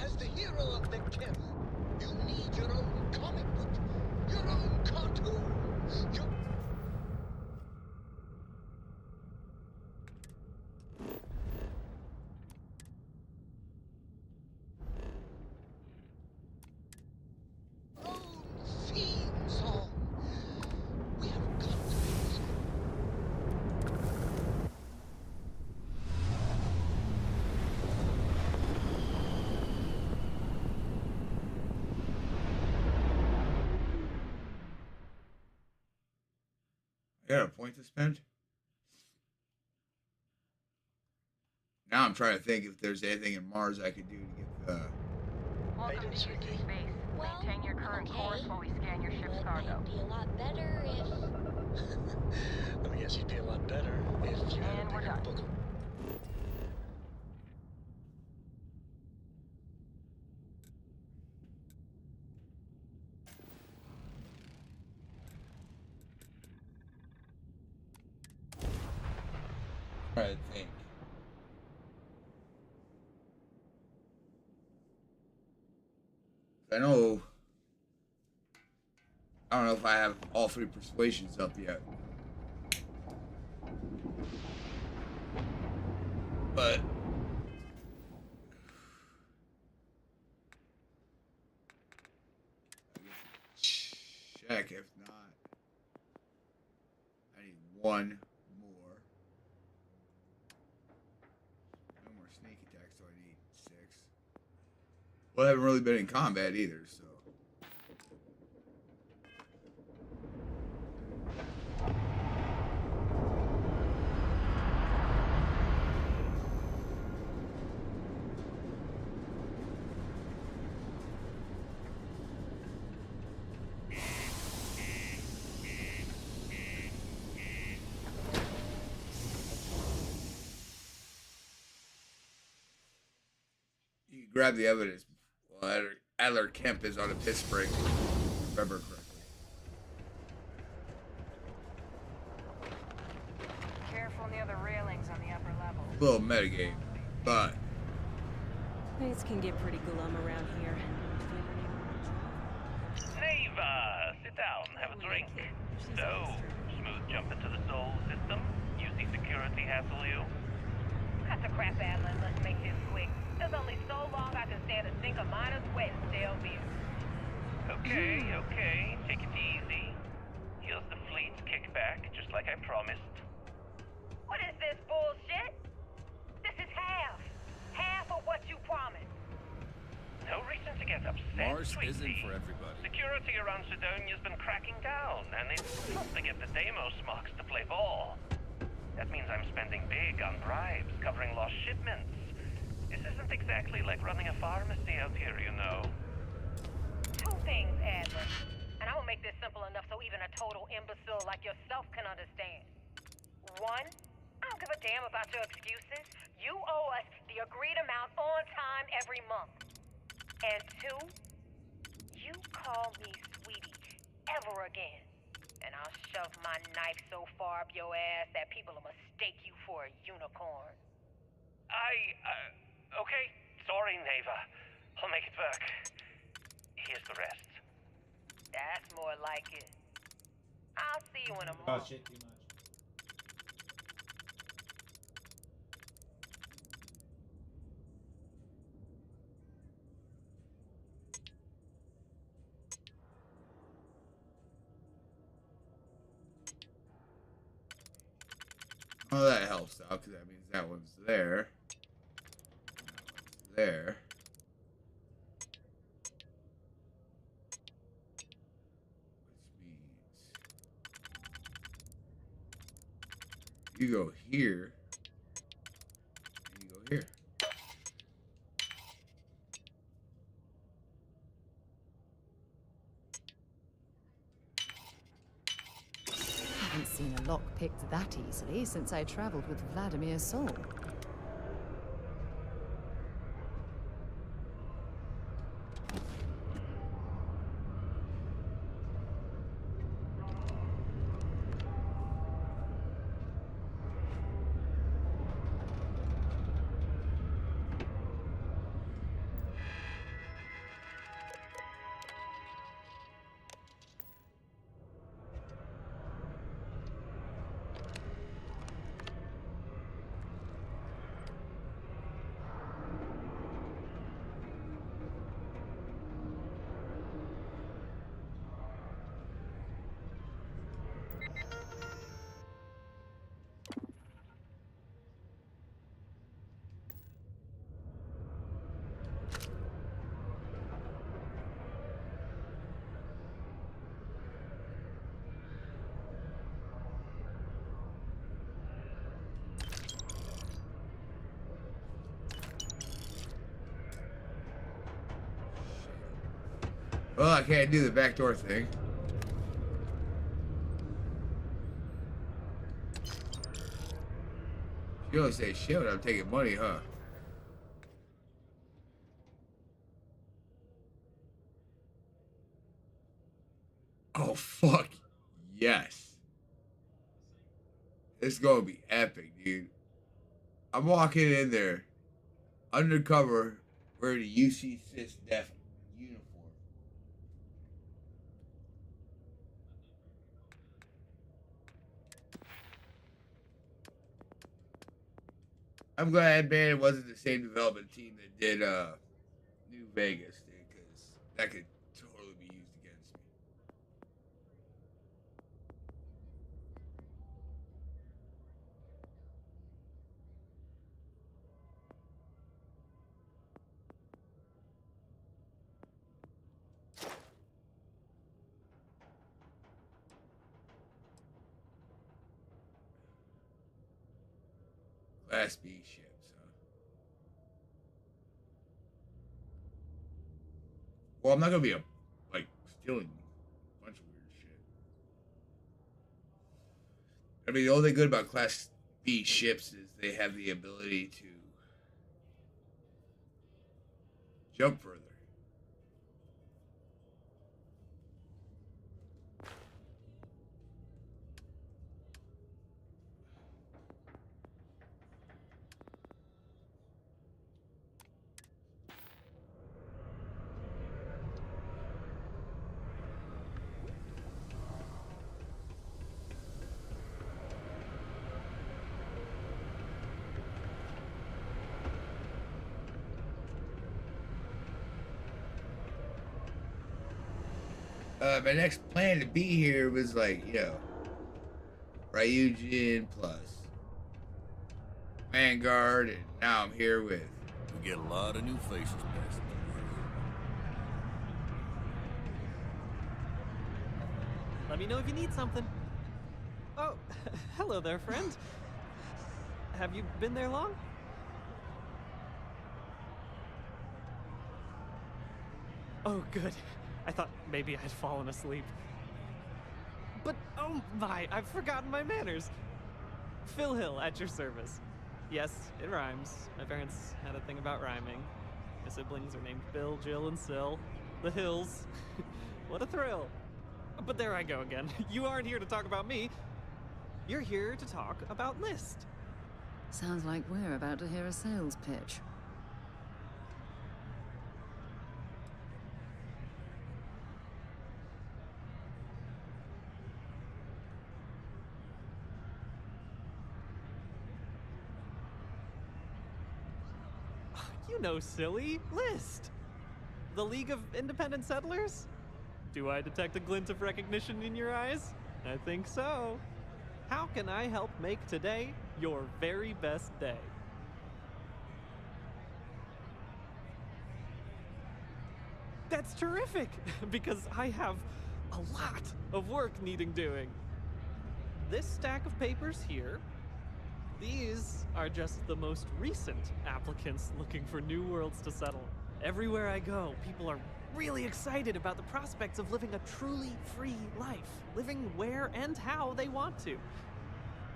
As the hero of the camp, you need your own comic book, your own cartoon, your... own theme song. We have got to do this. I got a point to spend. Now I'm trying to think if there's anything in Mars I could do to get the. Welcome to UC Space. Maintain your current course while we scan your ship's cargo. It'd be a lot better if... Let me guess, you'd be a lot better if you had a bigger book. Try to think. I know. I don't know if I have all 3 persuasions up yet. But check. If not, I need 1 more. No more sneak attacks, so I need 6. Well, I haven't really been in combat either, so. You can grab the evidence. Well, Adler Kemp is on a piss break, if I remember correctly. Careful near the railings on the upper level. A little metagame, but Things can get pretty glum around here. Neva, sit down, have a drink. So, smooth jump into the Soul system? UC security hassle you? Cut the crap, Adler, and let's make this quick. There's only so long I can stand a sink of miner's wet in Starfield. Okay, take it easy. Here's the fleet's kickback, just like I promised. What is this bullshit? This is half. Half of what you promised. No reason to get upset, Mars sweetie. isn't for everybody. Security around Sidonia's been cracking down, and it's tough to get the Deimos smocks to play ball. That means I'm spending big on bribes, covering lost shipments. This isn't exactly like running a pharmacy out here, you know. 2 things, Adler. And I will make this simple enough so even a total imbecile like yourself can understand. 1, I don't give a damn about your excuses. You owe us the agreed amount on time every month. And 2, you call me sweetie ever again, and I'll shove my knife so far up your ass that people will mistake you for a unicorn. Okay, sorry, Neva. I'll make it work. Here's the rest. That's more like it. I'll see you in a Oh, month. shit, too much. Oh, that helps out because that means that one's there. That one's there. Which means you go here. And you go here. I haven't seen a lock picked that easily since I traveled with Vladimir's soul. Well, I can't do the backdoor thing. You don't say shit when I'm taking money, huh? Oh, fuck. Yes. It's gonna be epic, dude. I'm walking in there, undercover, wearing a UC Sis Def uniform. I'm glad, man, it wasn't the same development team that did New Vegas, dude, because that could totally be used against me. Class B ships, huh? Well, I'm not gonna be stealing a bunch of weird shit. I mean, the only thing good about Class B ships is they have the ability to jump further. My next plan to be here was Ryujin plus Vanguard, and now I'm here with. We get a lot of new faces passing through. Let me know if you need something. Oh, hello there, friend. Have you been there long? Oh, good. I thought maybe I'd fallen asleep. But, oh my, I've forgotten my manners. Phil Hill, at your service. Yes, it rhymes. My parents had a thing about rhyming. My siblings are named Bill, Jill, and Sil. The Hills. What a thrill. But there I go again. You aren't here to talk about me. You're here to talk about List. Sounds like we're about to hear a sales pitch. You know, silly. List. The League of Independent Settlers? Do I detect a glint of recognition in your eyes? I think so. How can I help make today your very best day? That's terrific, because I have a lot of work needing doing. This stack of papers here, these are just the most recent applicants looking for new worlds to settle. Everywhere I go, people are really excited about the prospects of living a truly free life, living where and how they want to.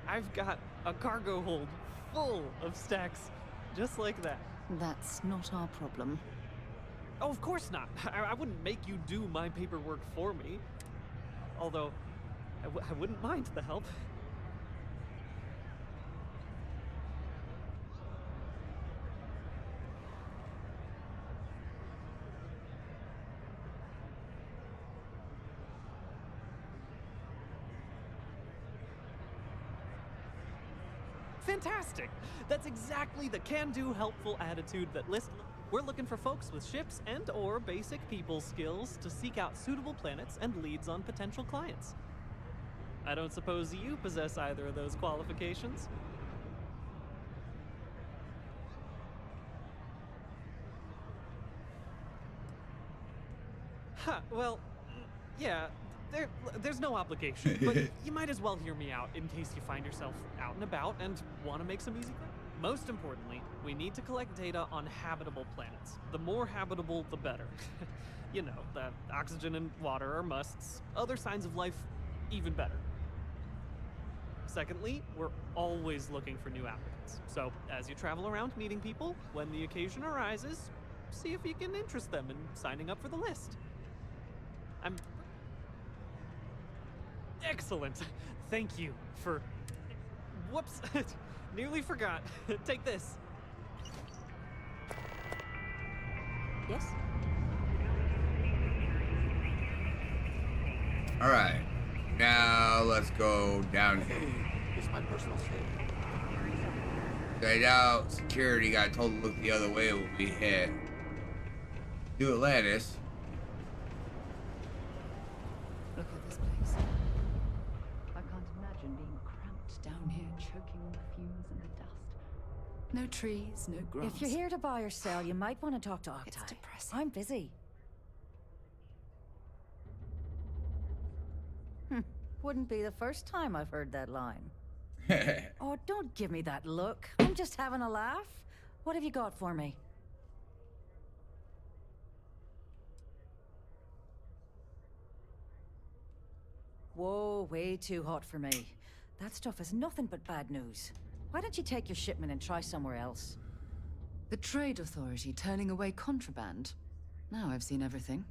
I've got a cargo hold full of stacks just like that. That's not our problem. Oh, of course not. I wouldn't make you do my paperwork for me. Although, I wouldn't mind the help. Fantastic! That's exactly the can-do, helpful attitude that we're looking for folks with ships and/or basic people skills to seek out suitable planets and leads on potential clients. I don't suppose you possess either of those qualifications? Huh, well, yeah, there's no obligation, but you might as well hear me out in case you find yourself out and about and want to make some easy friends. Most importantly, we need to collect data on habitable planets. The more habitable, the better. You know, the oxygen and water are musts. Other signs of life, even better. Secondly, we're always looking for new applicants. So, as you travel around meeting people, when the occasion arises, see if you can interest them in signing up for the list. Excellent. Thank you for... Whoops. Nearly forgot. Take this. Yes? All right. Now let's go down here. It's my personal statement. Okay, now security got told to look the other way when we hit New Atlantis. Look at this place. I can't imagine being cramped down here, choking on the fumes and the dust. No trees, no grass. If you're here to buy or sell, you might want to talk to Octai. It's depressing. I'm busy. Wouldn't be the first time I've heard that line. Oh, don't give me that look. I'm just having a laugh. What have you got for me? Whoa, way too hot for me. That stuff is nothing but bad news. Why don't you take your shipment and try somewhere else? The Trade Authority turning away contraband. Now I've seen everything.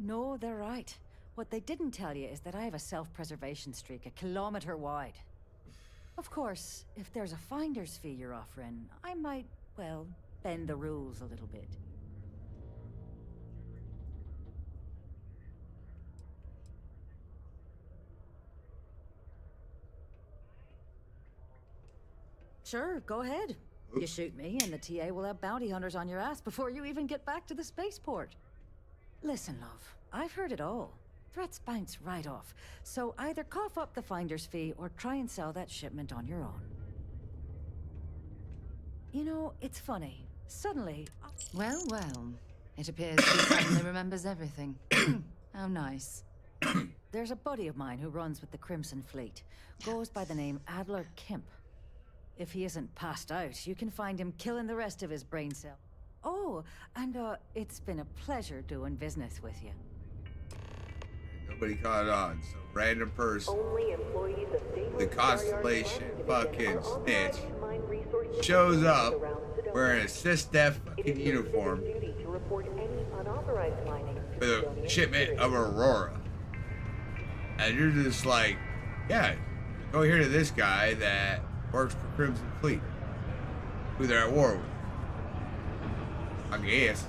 No, they're right. What they didn't tell you is that I have a self-preservation streak a kilometer wide. Of course, if there's a finder's fee you're offering, I might, well, bend the rules a little bit. Sure, go ahead. You shoot me, and the TA will have bounty hunters on your ass before you even get back to the spaceport. Listen, love, I've heard it all. Threats bounce right off. So either cough up the finder's fee or try and sell that shipment on your own. You know, it's funny. Suddenly... Well, well. It appears he suddenly remembers everything. How nice. There's a buddy of mine who runs with the Crimson Fleet. Goes by the name Adler Kemp. If he isn't passed out, you can find him killing the rest of his brain cell. Oh, and it's been a pleasure doing business with you. Nobody caught on. Some random person. The Constellation fucking snitch shows up wearing a sysdef fucking uniform with a shipment of Aurora. And you're just like, yeah, go here to this guy that works for Crimson Fleet, who they're at war with. I guess.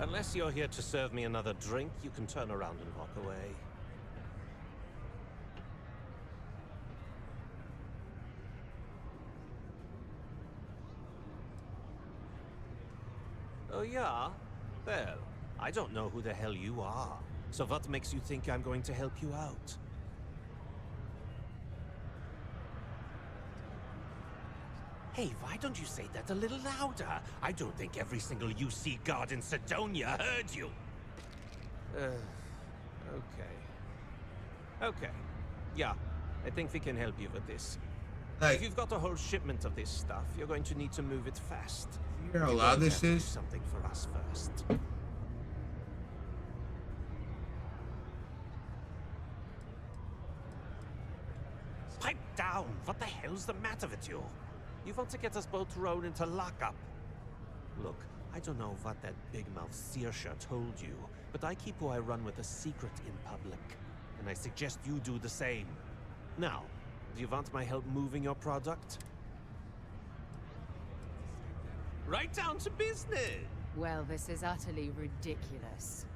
Unless you're here to serve me another drink, you can turn around and walk away. Oh, yeah? Well, I don't know who the hell you are. So what makes you think I'm going to help you out? Hey, why don't you say that a little louder? I don't think every single UC guard in Sidonia heard you. Okay. Okay. Yeah, I think we can help you with this. Hey. If you've got a whole shipment of this stuff, you're going to need to move it fast. You hear how loud this is? Do something for us first. Pipe down! What the hell's the matter with you? You want to get us both thrown into lockup? Look, I don't know what that big-mouth Saoirse told you, but I keep who I run with a secret in public, and I suggest you do the same. Now, do you want my help moving your product? Right down to business! Well, this is utterly ridiculous.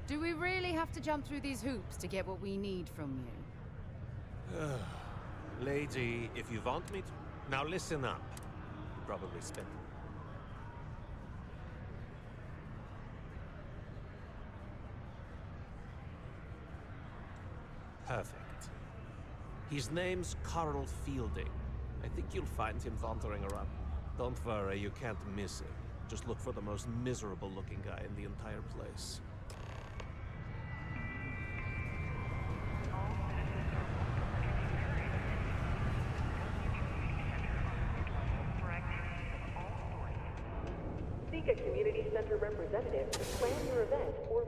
Do we really have to jump through these hoops to get what we need from you? Lady, if you want me to... Now listen up. You probably spent... Perfect. His name's Carl Fielding. I think you'll find him wandering around. Don't worry, you can't miss him. Just look for the most miserable-looking guy in the entire place. Seek a community center representative to plan your event or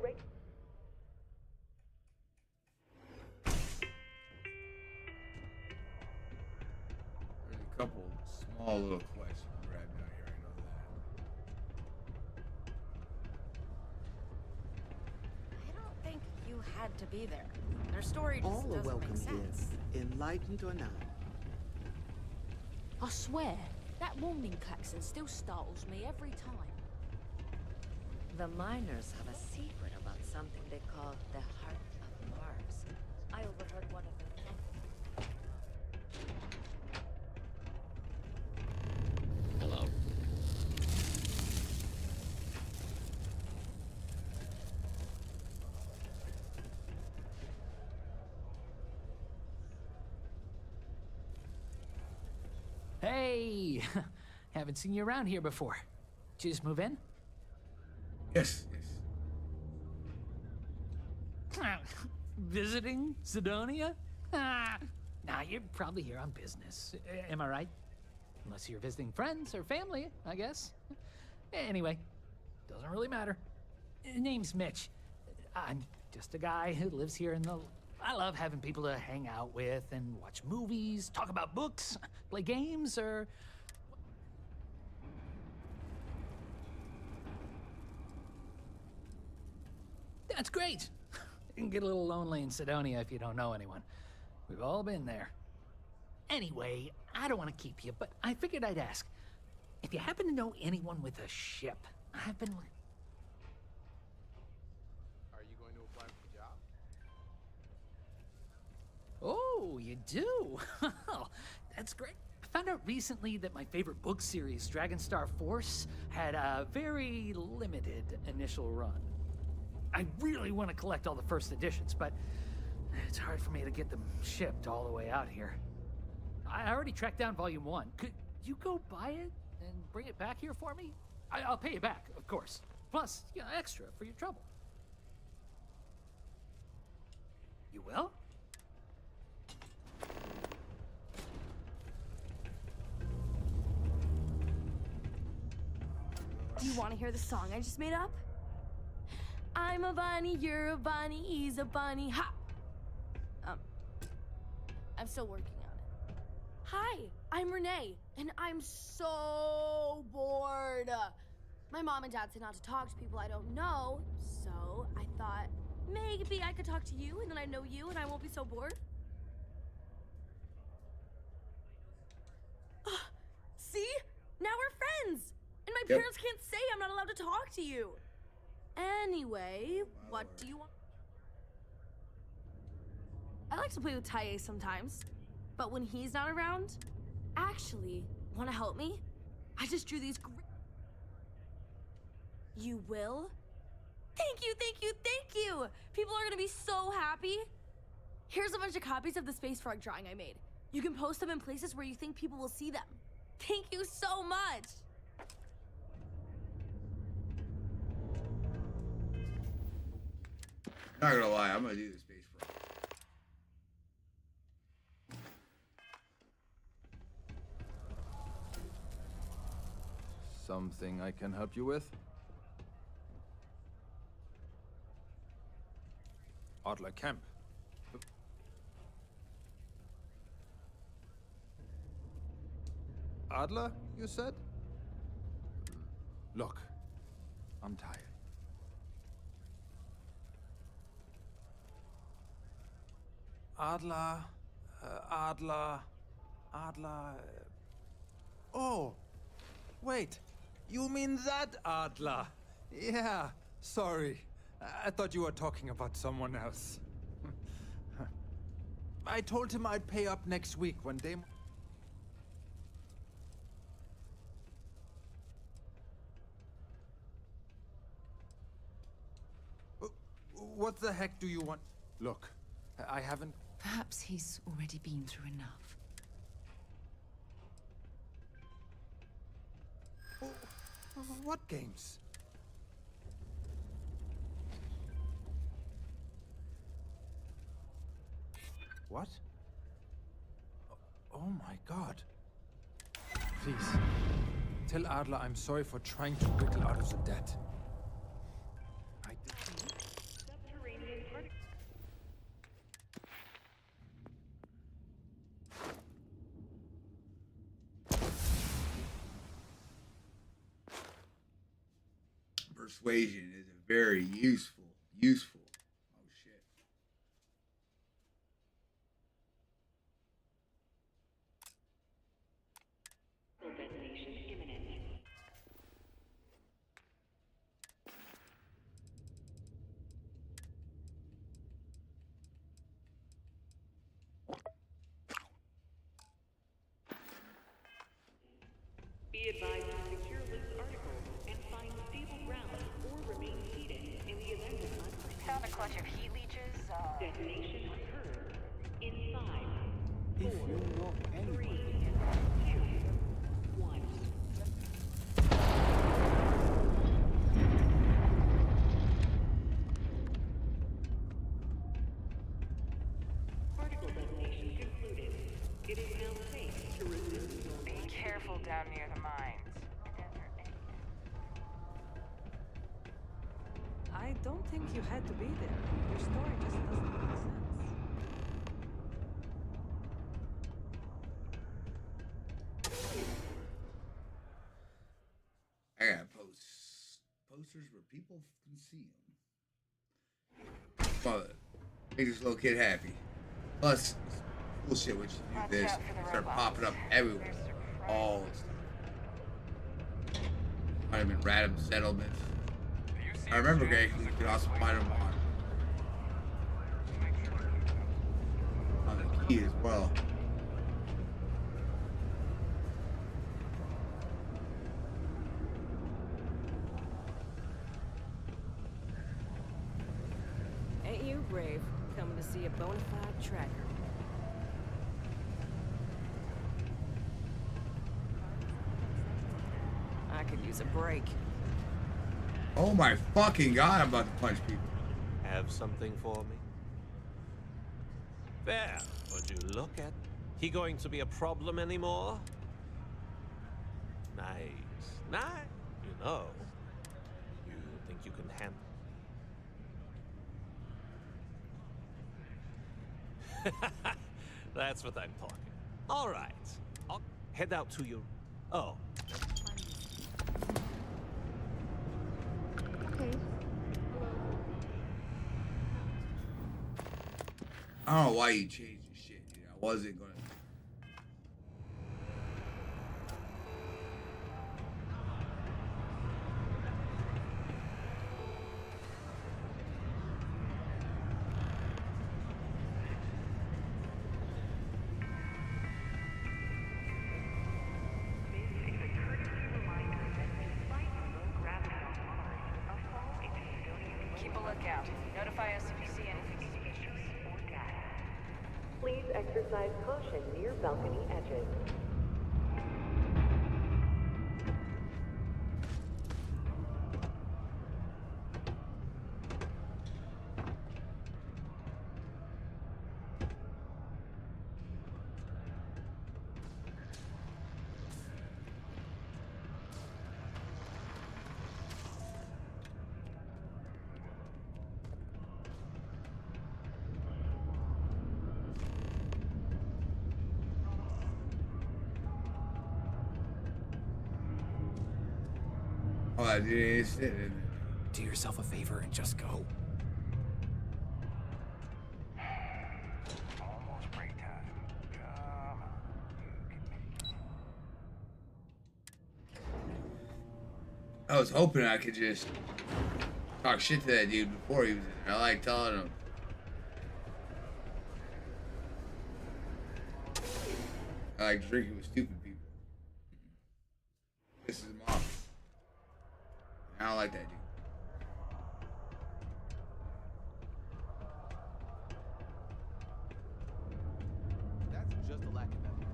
There's a couple small little quests you can grab down here. I know that. I don't think you had to be there. Their story just All are doesn't welcome make sense. here, enlightened or not. I swear, that warning klaxon still startles me every time. The miners have a secret about something they call the Heart of Mars. I overheard one of them. Hello. Hey! Haven't seen you around here before. Did you just move in? Yes, Visiting Sidonia? Nah, you're probably here on business. Am I right? Unless you're visiting friends or family, I guess. Anyway, doesn't really matter. Name's Mitch. I'm just a guy who lives here in the... I love having people to hang out with and watch movies, talk about books, play games, or... That's great. You can get a little lonely in Sidonia if you don't know anyone. We've all been there. Anyway, I don't want to keep you, but I figured I'd ask. If you happen to know anyone with a ship, I've been... Are you going to apply for the job? Oh, you do? That's great. I found out recently that my favorite book series, Dragonstar Force, had a very limited initial run. I really want to collect all the first editions, but it's hard for me to get them shipped all the way out here. I already tracked down Volume 1. Could you go buy it and bring it back here for me? I'll pay you back, of course. Plus, you know, extra for your trouble. You will? Do you want to hear the song I just made up? I'm a bunny, you're a bunny, he's a bunny, ha! I'm still working on it. Hi, I'm Renee, and I'm so bored. My mom and dad said not to talk to people I don't know, so I thought maybe I could talk to you, and then I know you, and I won't be so bored. See? Now we're friends! And my parents can't say I'm not allowed to talk to you. Anyway, what do you want? I like to play with Taye sometimes, but when he's not around, actually, want to help me? I just drew these You will? Thank you, thank you, thank you! People are gonna be so happy. Here's a bunch of copies of the space frog drawing I made. You can post them in places where you think people will see them. Thank you so much! Not gonna lie, I'm gonna do the space frog. Something I can help you with? Adler Camp. Adler, you said? Look, I'm tired. Adler. Oh, wait. You mean that Adler? Yeah, sorry. I thought you were talking about someone else. I told him I'd pay up next week when Damon... What the heck do you want? Look, I haven't... Perhaps he's already been through enough. What games? What? Oh my god. Please, tell Adler I'm sorry for trying to wiggle out of the debt. I did... Persuasion is a very useful. Oh shit. Detonation imminent. Be advised to secure loose articles and find stable ground or remain seated in the event of unforeseen. Found a clutch of heat leeches. Detonation occurs in 5, If 4, you know 3, 2, anyone... 1. Particle detonation concluded. It is now safe to resume normal. Be careful down near the mines. I don't think you had to be there. Your story just doesn't make sense. I gotta post posters where people can see them. But make this little kid happy. Plus, bullshit when you do this, start popping up everywhere. All the time. Might have been random settlements. I remember, Greg, you could also find them on the key as well. Ain't you brave, coming to see a bona fide tracker? I could use a break. Oh my fucking god, I'm about to punch people. Have something for me? There, would you look at? He going to be a problem anymore? Nice. You know. You think you can handle? That's what I'm talking. All right. I'll head out to your... Oh. Okay. I don't know why you changed your shit, dude. I wasn't gonna. keep a lookout. Notify us if you see anything suspicious or data. Please exercise caution near balcony edges. Oh, I did sit in it. Do yourself a favor and just go. Almost break time. Come on. I was hoping I could just talk shit to that dude before he was in there. I like telling him. I like drinking with stupid people. This is mom. I don't like that dude. That's just a lack of effort.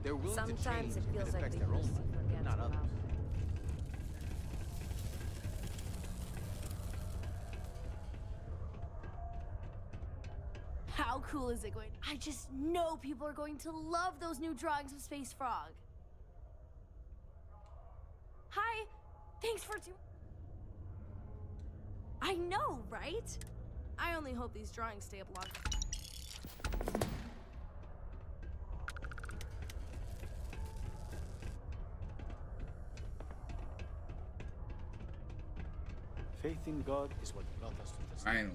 They're willing to Sometimes change it feels if it like affects the their own UC life, forgets not about others. How cool is it going? I just know people are going to love those new drawings of Space Frog. Hi, thanks for I know, right? I only hope these drawings stay up long. Faith in God is what brought us to this. Finally.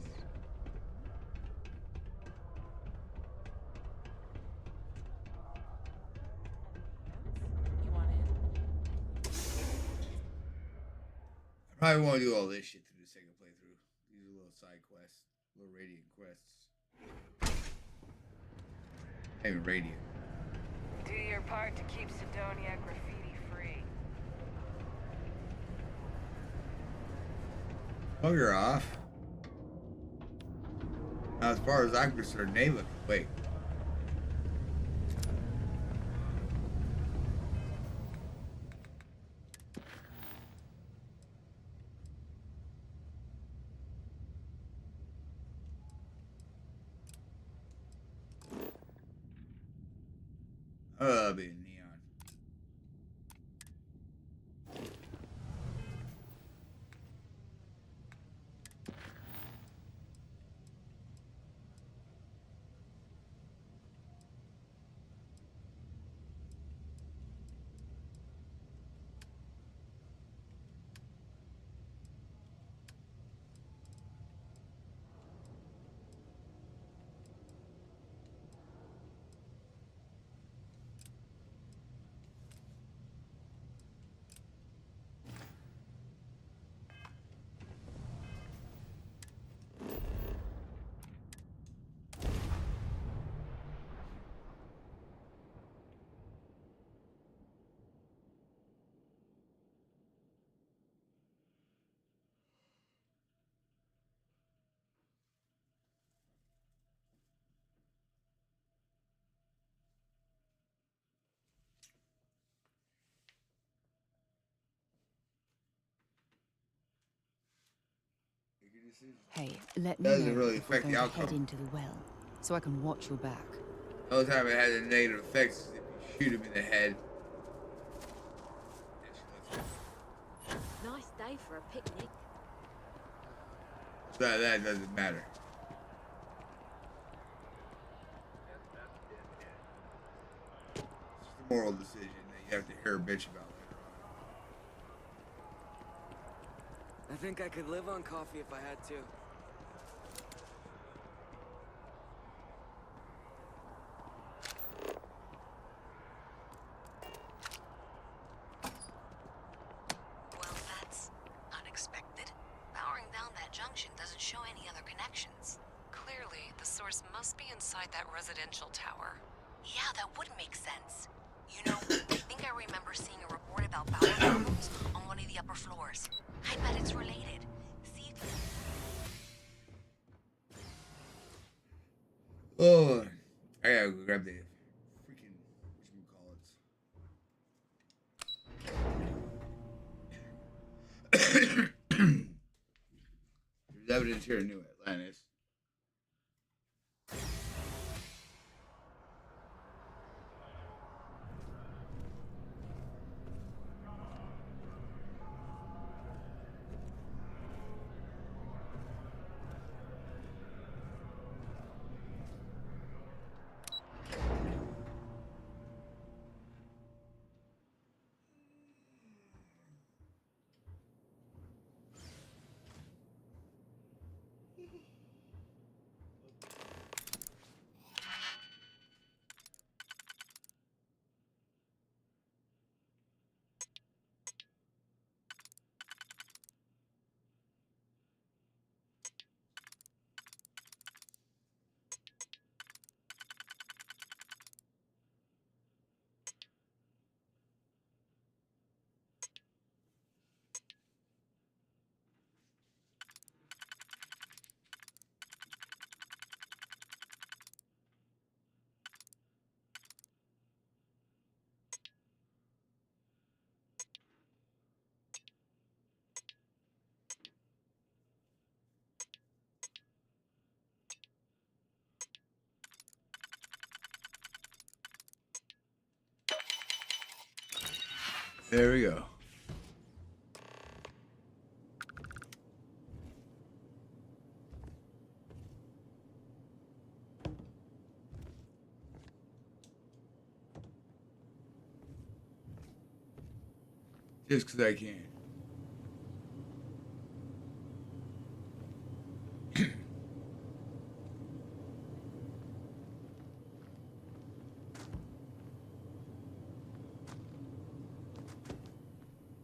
I probably won't do all this shit to the second playthrough. These are little side quests, little radiant quests. Not even radiant. Do your part to keep Sidonia graffiti free. Bugger off. Now, as far as I'm concerned, Nayla, wait. Be neon. Hey, let me Doesn't know really if we're affect the going to head outcome. into the well, so I can watch your back. The only time it has a negative effect is if you shoot him in the head. Nice day for a picnic. So that doesn't matter. It's just a moral decision that you have to hear a bitch about later on. I think I could live on coffee if I had to. Well, that's unexpected. Powering down that junction doesn't show any other connections. Clearly, the source must be inside that residential tower. Yeah, that would make sense. You know, I think I remember seeing a report about power problems on one of the upper floors. I bet it's related. See if... gotta go grab the freaking whatchamacallits. There's evidence here in New Atlantis. There we go. Just because I can.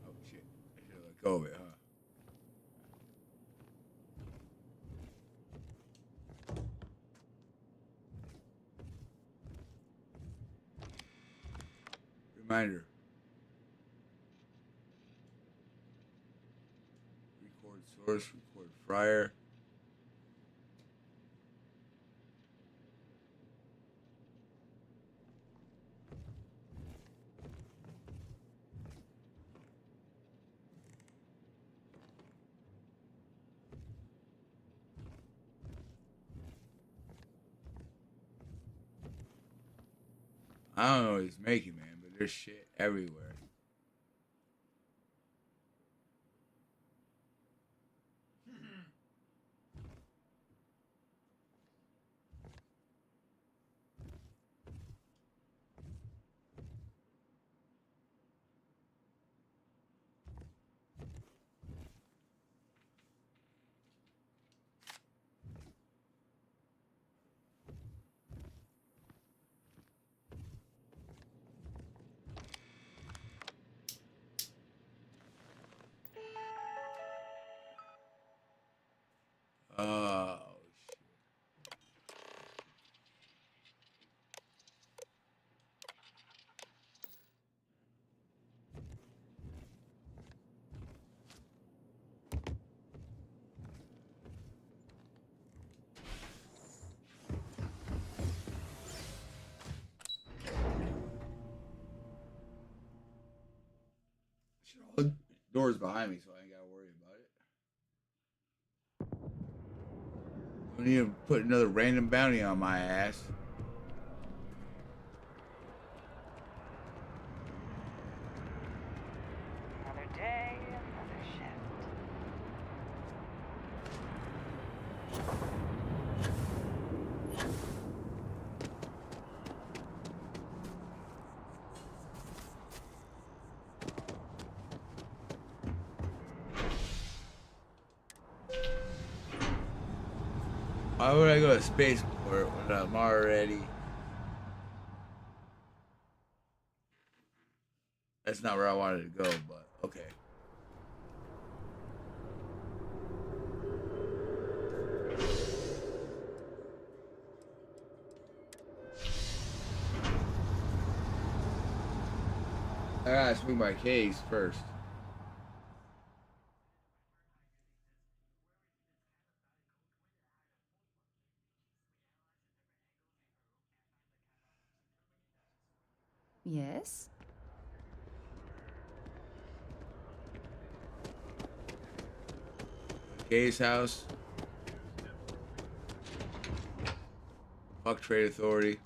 Oh shit. I should have let go of it, huh? Reminder. Record source, record fryer. I don't know what he's making, man, but there's shit everywhere. Oh, shit. All the doors behind me, so I ain't gotta worry about it. Don't need to put another random bounty on my ass. Another day, another shift. Why would I go to spaceport when I'm already... That's not where I wanted to go, but okay. I gotta swing my case first. Yes? Gay's house. Fuck Trade Authority.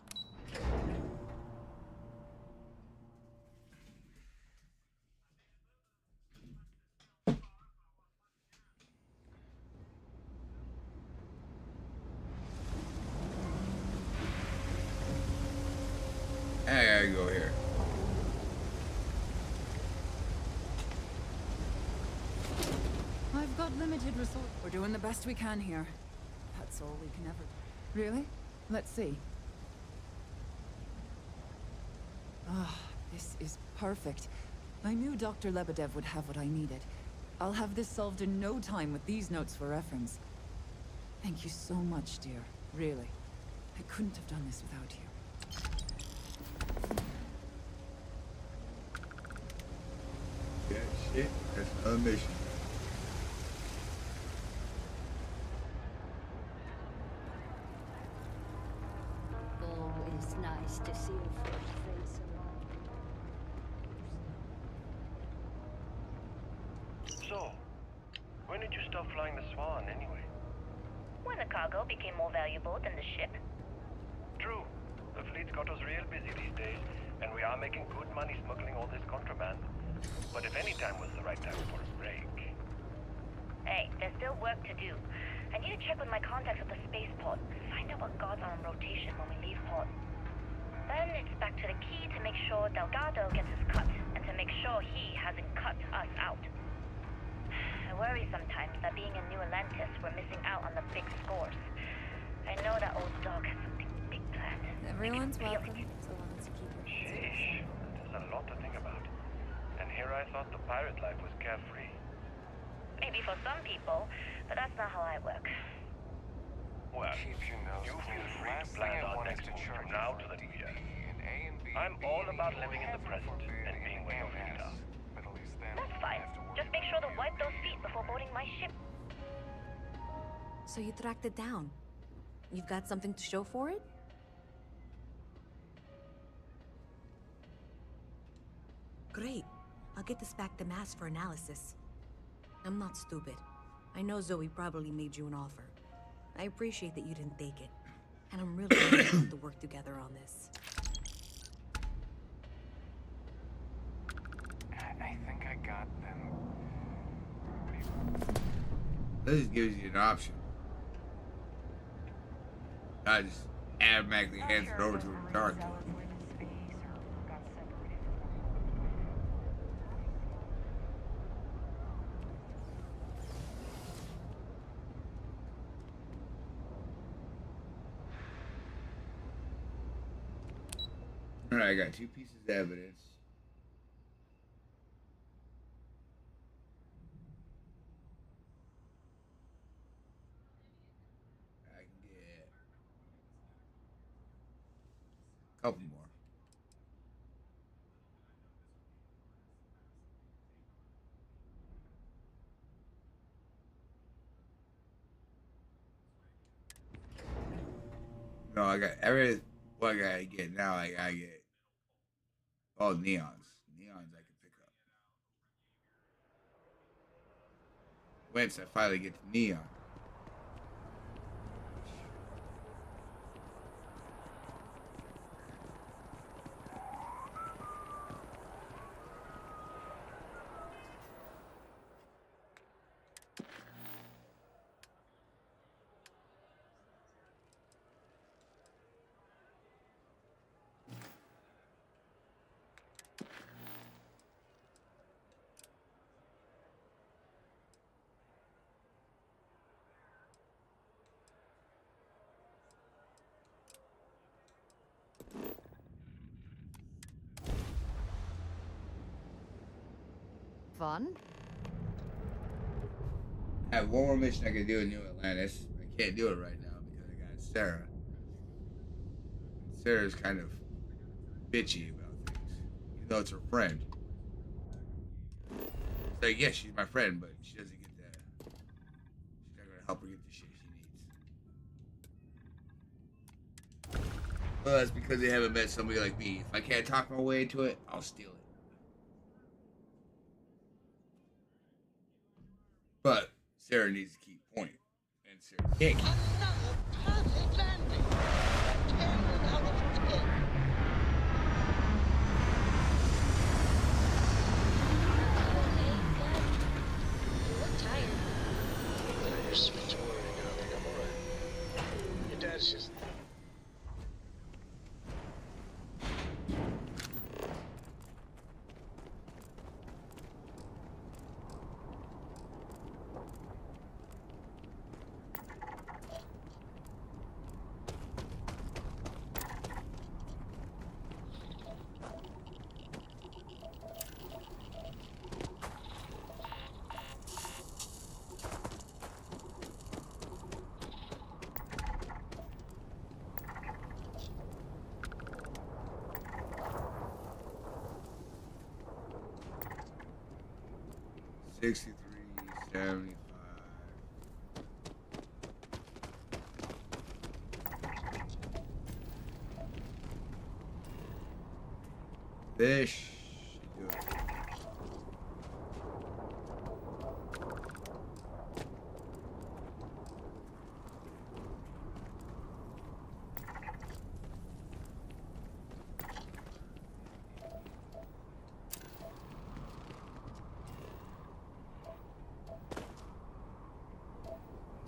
I gotta go here. I've got limited resource. We're doing the best we can here. That's all we can ever do. Really? Let's see. Ah, this is perfect. I knew Dr. Lebedev would have what I needed. I'll have this solved in no time with these notes for reference. Thank you so much, dear. Really. I couldn't have done this without you. Yeah, shit. That's another mission. Always nice to see a fresh face around. So, when did you stop flying the Swan, anyway? When the cargo became more valuable than the ship. True. The fleet's got us real busy these days, and we are making good money smuggling all this contraband. But if any time was the right time for a break... Hey, there's still work to do. I need to check with my contacts at the spaceport. Find out what guards are on rotation when we leave port. Then it's back to the key to make sure Delgado gets his cut, and to make sure he hasn't cut us out. I worry sometimes that being in New Atlantis, we're missing out on the big scores. I know that old dog has something big planned. Everyone's welcome, so long as you keep your Sheesh, there's a lot to think about. And here I thought the pirate life was carefree. Maybe for some people, but that's not how I work. Well, you feel free to plan our next move from now to the new year. I'm all about living in the present and being where your feet are. That's fine. Just make sure to wipe those feet before boarding my ship. So you tracked it down. You've got something to show for it? Great. I'll get this back to Mass for analysis. I'm not stupid. I know Zoe probably made you an offer. I appreciate that you didn't take it. And I'm really glad to work together on this. I think I got them. This gives you an option. I just automatically hands it over to him and talk to him. Alright, I got 2 pieces of evidence. I can get a couple more. No, I got what I gotta get now. I gotta get all neons. Neons I can pick up. Once I finally get to neon. Fun? I have one more mission I can do in New Atlantis. I can't do it right now because I got Sarah. Sarah's kind of bitchy about things, even though it's her friend. It's like, yes, she's my friend, but she doesn't get that. She's not gonna help her get the shit she needs. Well, that's because they haven't met somebody like me. If I can't talk my way into it, I'll steal it. But Sarah needs to keep point, and Sarah can't keep. You're switch worrying, darling. I'm alright. Your dad's just. $63.75. Fish. Good.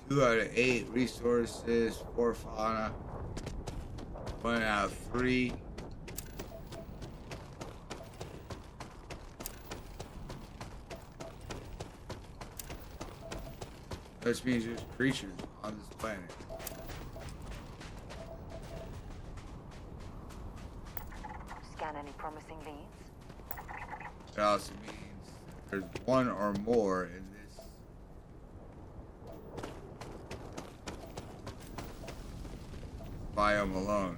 Two out of 8 resources, 4 fauna, 1 out of 3. This means there's creatures on this planet. Scan any promising leads? It also means there's one or more in this biome alone.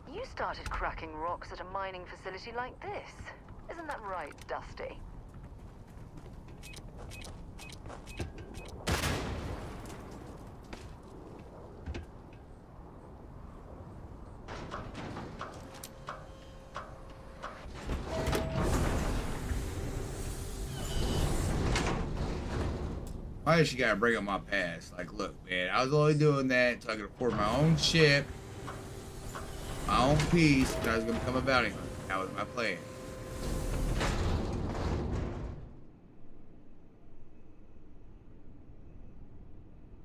You started cracking rocks at a mining facility like this. Isn't that right, Dusty? Why does she gotta bring up my past? Like, look, man, I was only doing that so I could afford my own ship, my own piece, and I was gonna become a bounty hunter. That was my plan.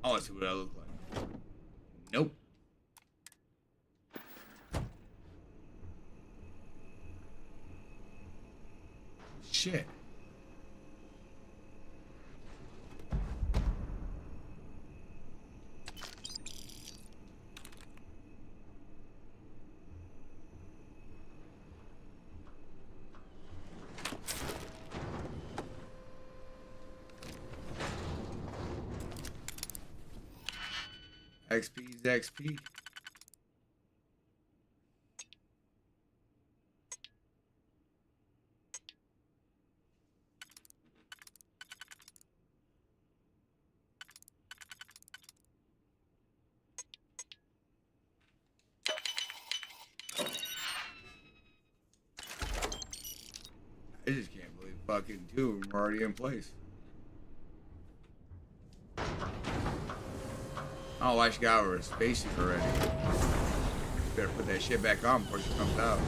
I want to see what I look like. Nope. Shit. XP is XP. I just can't believe fucking 2 of them are already in place. Oh, why she got her a spacesuit already? Better put that shit back on before she comes out.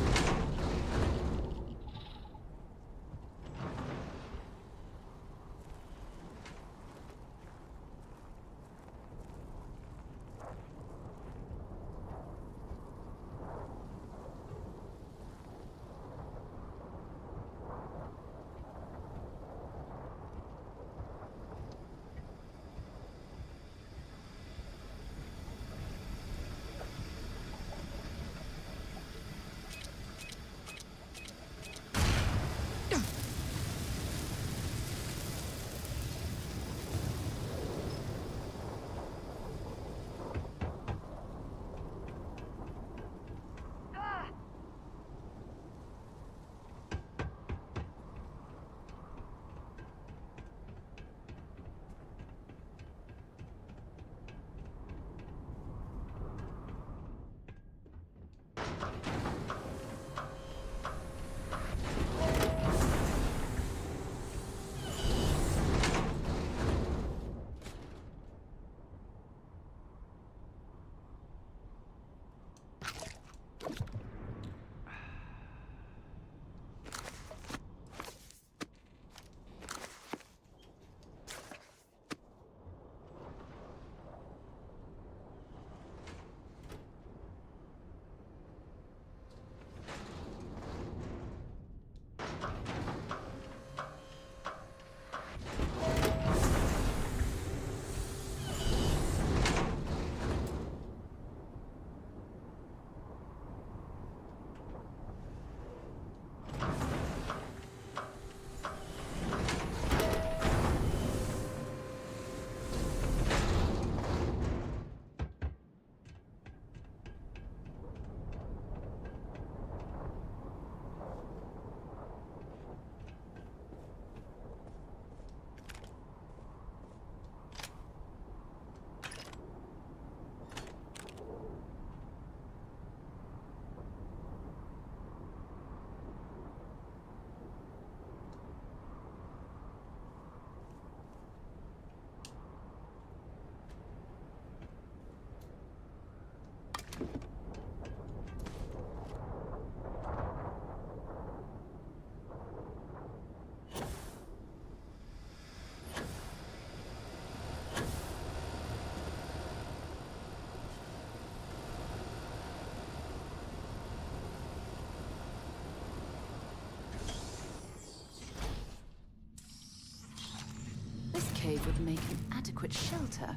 make an adequate shelter.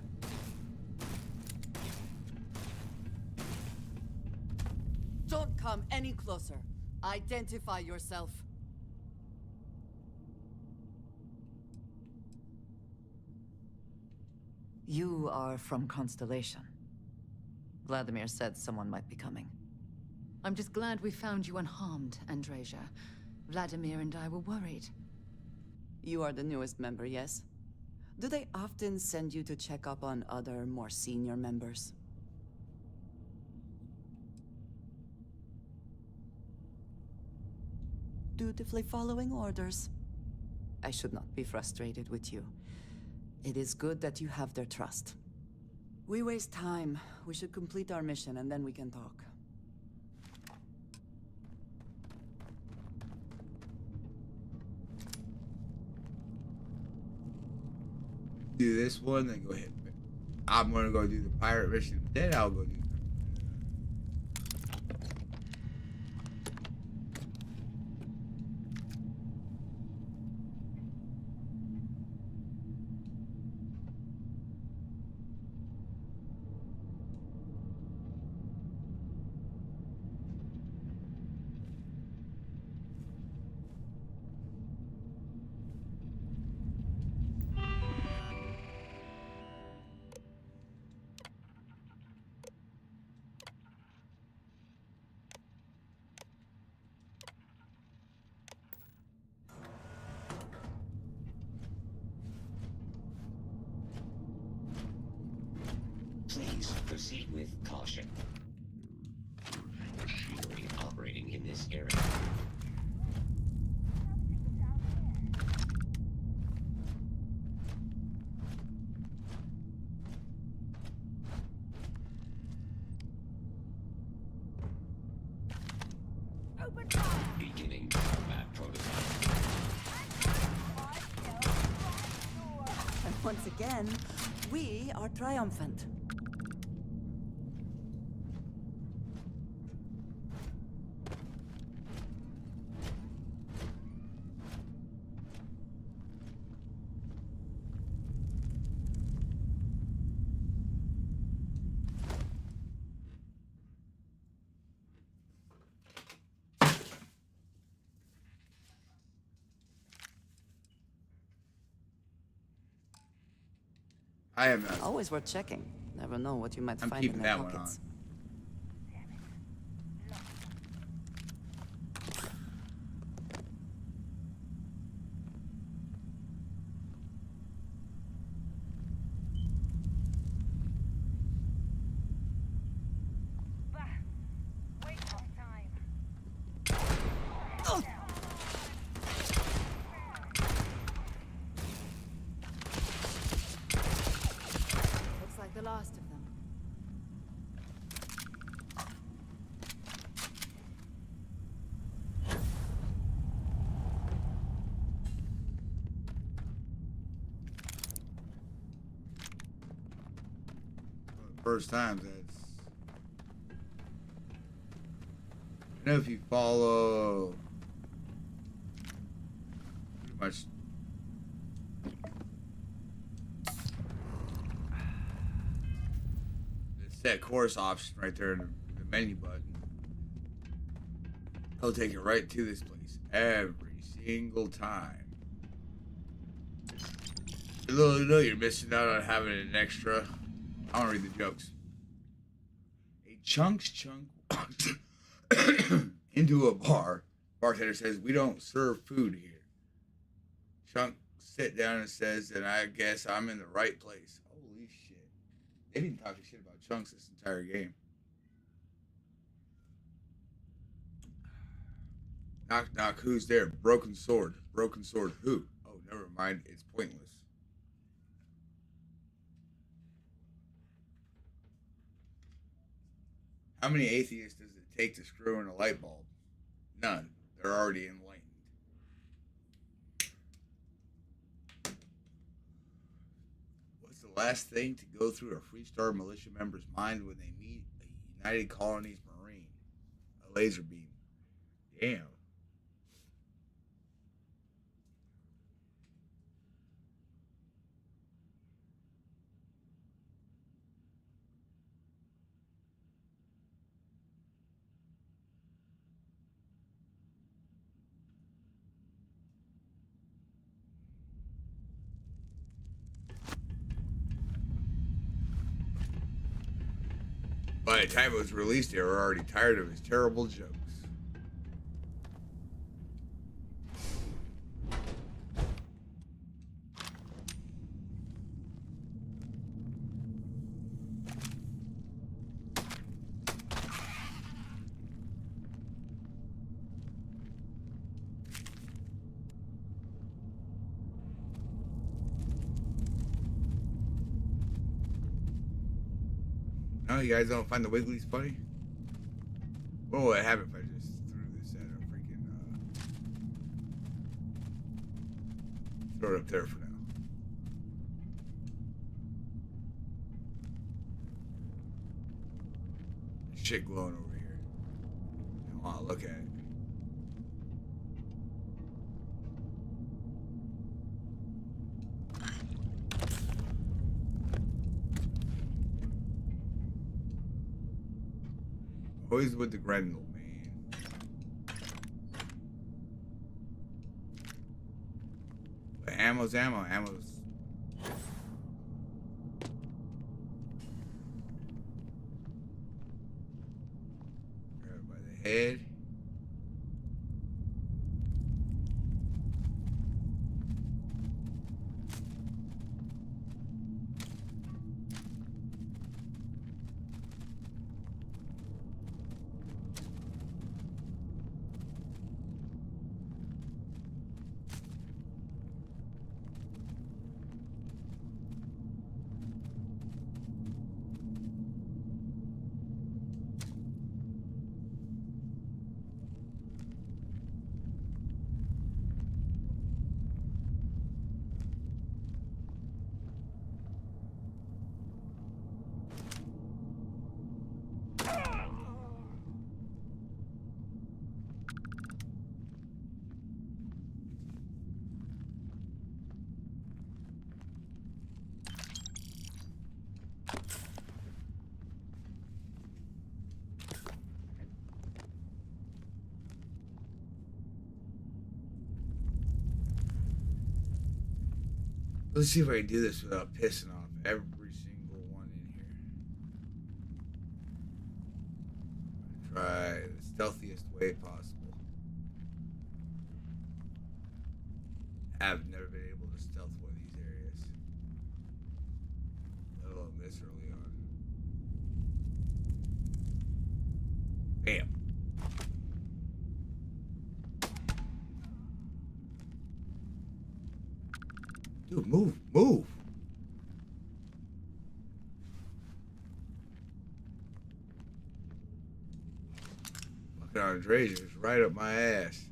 Don't come any closer. Identify yourself. You are from Constellation. Vladimir said someone might be coming. I'm just glad we found you unharmed, Andreja. Vladimir and I were worried. You are the newest member, yes? Do they often send you to check up on other, more senior members? Dutifully following orders. I should not be frustrated with you. It is good that you have their trust. We waste time. We should complete our mission and then we can talk. Do this one, then go ahead. I'm gonna go do the pirate mission, then I'll go do Please proceed with caution. Machinery operating in this area. Beginning combat protocol. And once again, we are triumphant. I am not. Always worth checking. Never know what you might I'm find keeping in their that one pockets. Looks like the last of them. First time that's. I know if you follow pretty much the set course option right there in the menu button, he'll take you right to this place every single time. Little know you're missing out on having an extra. I want to read the jokes. A chunk into a bar. Bartender says, "We don't serve food here." Chunk sit down and says, "And I guess I'm in the right place." Holy shit. They didn't talk shit about Chunks this entire game. Knock, knock, who's there? Broken sword. Broken sword, who? Oh, never mind. It's pointless. How many atheists does it take to screw in a light bulb? None. They're already enlightened. What's the last thing to go through a Freestar militia member's mind when they meet a United Colonies Marine? A laser beam. Damn. By the time it was released, they were already tired of his terrible jokes. No, you guys don't find the Wigglies funny? What would happen if I just threw this at a freaking, throw it up there for now. Shit glowing over here. I want to look at it. Always with the Grendel, man. But ammo's ammo. Ammo's. Grab it by the head. Let's see if I can do this without pissing off every single one in here. Try the stealthiest way possible. I've never been able to stealth one of these areas. Let alone this early on. Bam. Dude, move. Fucking Andre's just right up my ass.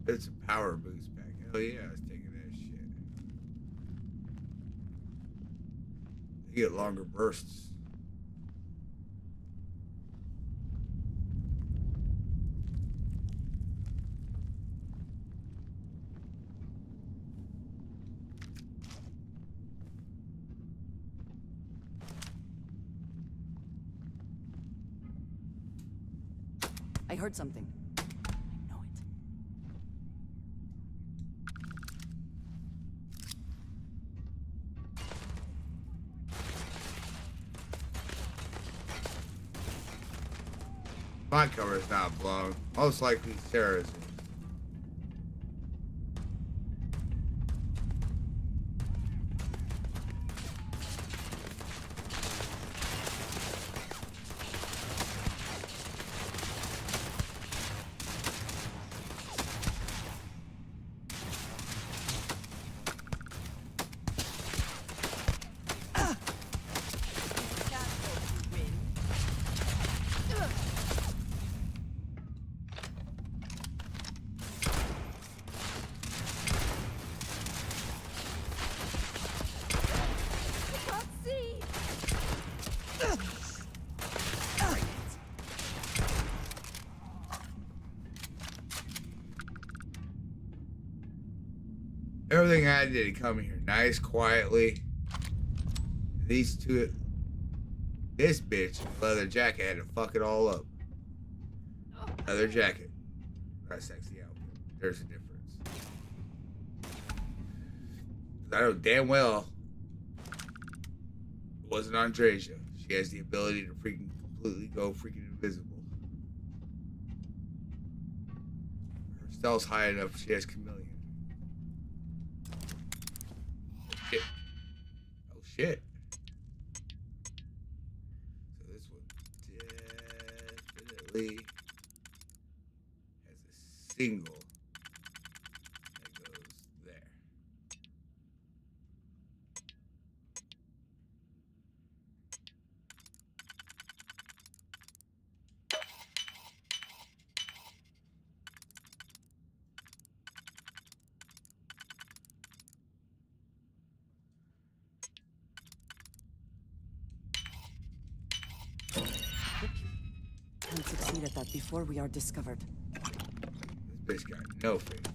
It's a power boost pack. Hell yeah, I was taking that shit. You get longer bursts. I heard something. My cover is not blown. Most likely terrorism. Everything I did to come here nice, quietly. These two, this bitch in a leather jacket had to fuck it all up. Leather jacket, not a sexy outfit. There's a difference. I know damn well it wasn't Andresia. She has the ability to freaking completely go freaking invisible. Her stealth's high enough. She has chameleon. Oh shit. Oh shit. So this one definitely has a single that goes there. Can't succeed at that before we are discovered. This bitch got no faith.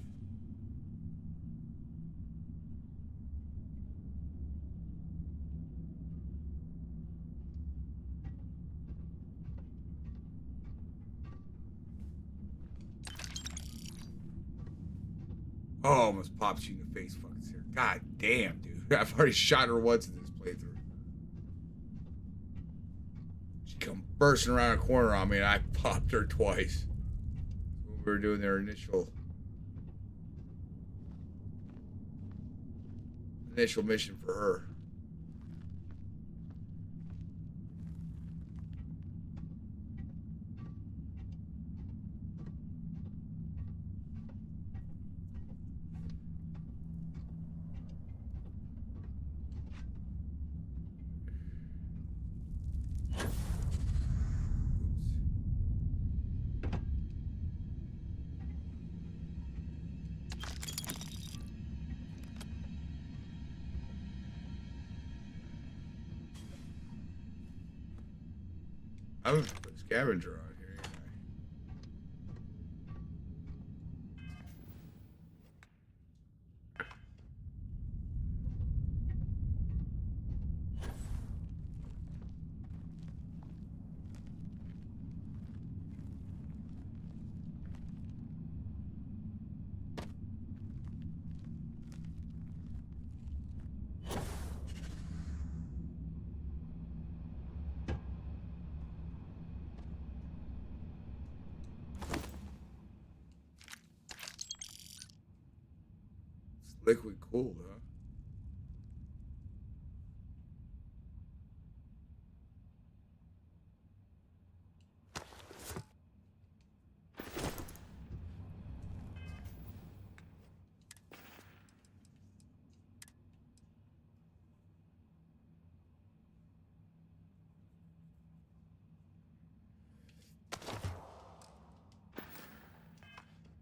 Oh, almost pops you in the face, fucking Sarah. God damn, dude. I've already shot her once in this playthrough. She come bursting around a corner on me and I popped her twice. When we were doing their initial mission for her. I'm gonna put a scavenger on here, ain't liquid cool, huh?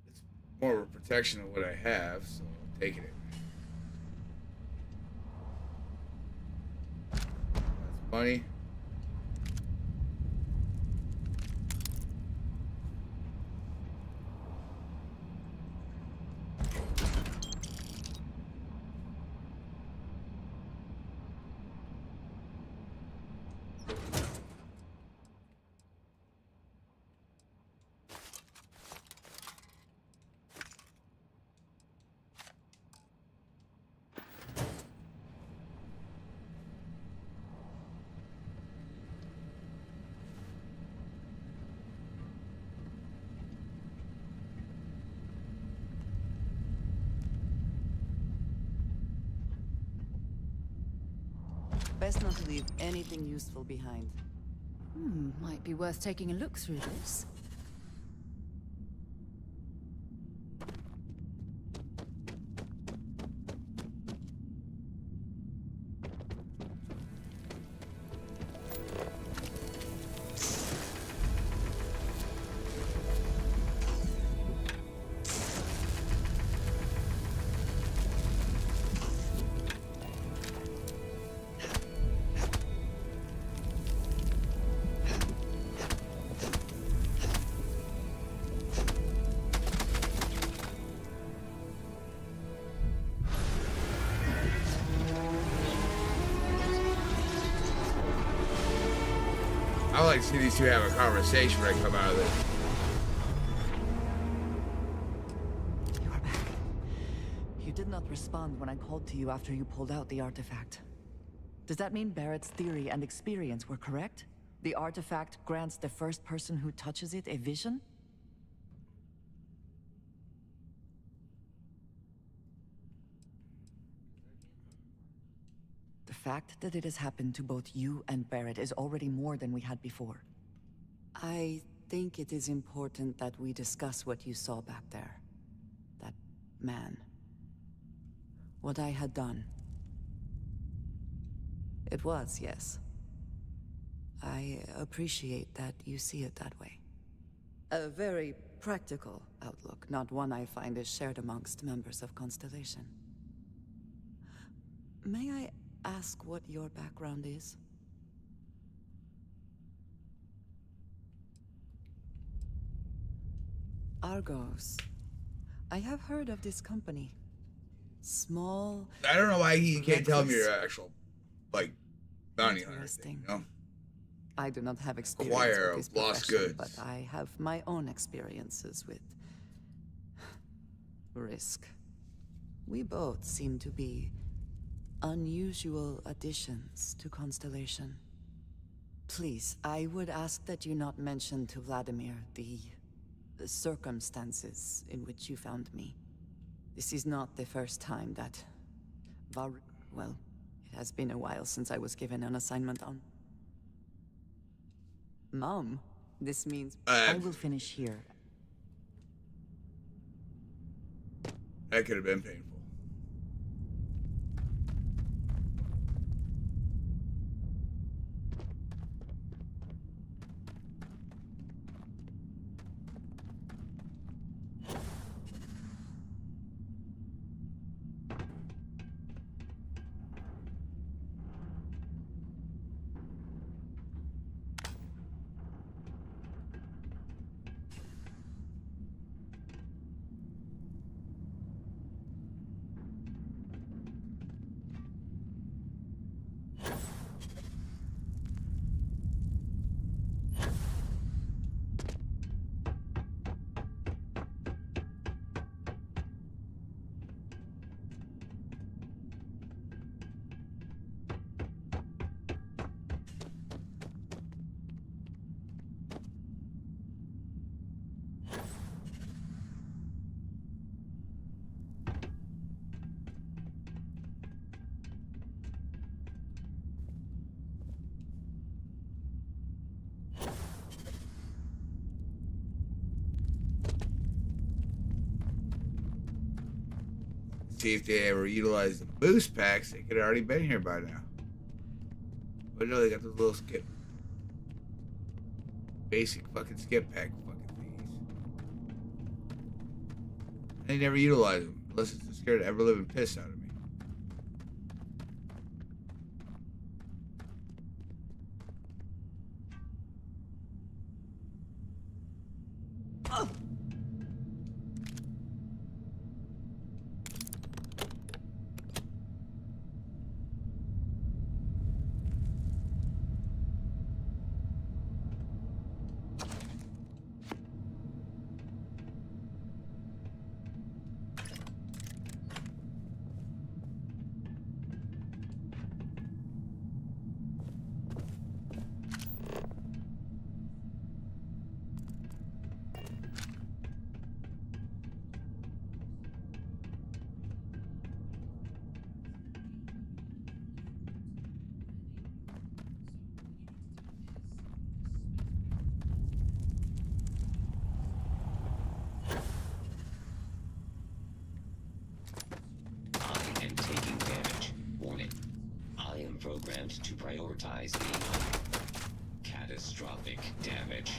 It's more of a protection of what I have, so I'm taking it. That's money. Best not to leave anything useful behind. Might be worth taking a look through this. I like to see these two have a conversation when I come out of this. You are back. You did not respond when I called to you after you pulled out the artifact. Does that mean Barrett's theory and experience were correct? The artifact grants the first person who touches it a vision? The fact that it has happened to both you and Barrett is already more than we had before. I think it is important that we discuss what you saw back there. That man. What I had done. It was, yes. I appreciate that you see it that way. A very practical outlook, not one I find is shared amongst members of Constellation. May I ask what your background is? Argos. I have heard of this company. Small. I don't know why he can't tell me reckless, your actual, like, bounty hunter thing, you know? I do not have experience Acquire with this of lost profession, goods. but I have my own experiences with risk. We both seem to be unusual additions to Constellation. Please, I would ask that you not mention to Vladimir the circumstances in which you found me. This is not the first time that well, it has been a while since I was given an assignment on... Mom, this means I will finish here. That could have been painful. See if they ever utilized the boost packs, they could have already been here by now. But no, they got those little skip. Basic fucking skip pack fucking thingies. They never utilize them, unless it's to scare the ever living piss out of me. Programmed to prioritize the catastrophic damage.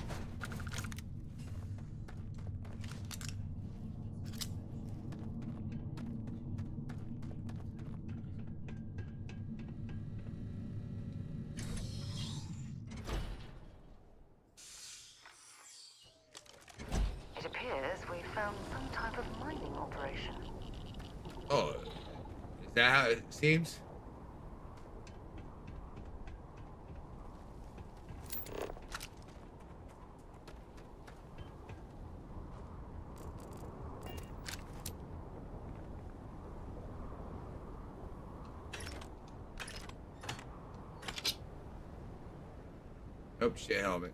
It appears we found some type of mining operation. Oh, is that how it seems? Nope, shit helmet.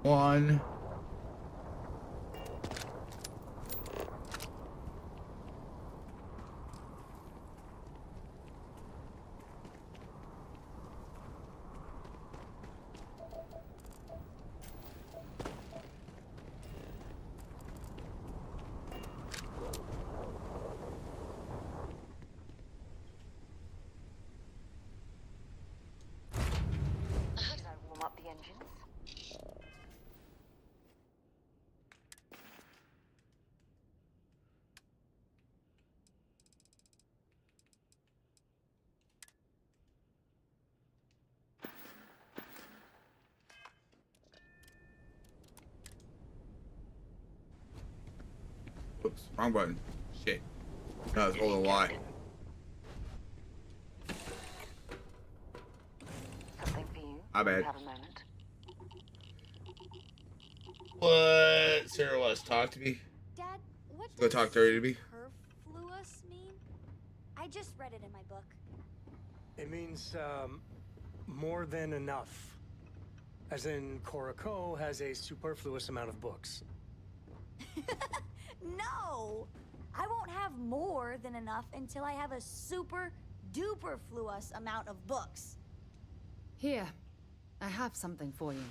One. Should I warm up the engines? Oops, wrong button. Shit. No, it's holding Y. Something for you. My bad. Have a moment. What? Sarah wants to talk to me? Dad, what Go does talk dirty to me? superfluous mean? I just read it in my book. It means, more than enough. As in, Korako has a superfluous amount of books. No! I won't have more than enough until I have a super duper fluous amount of books. Here, I have something for you.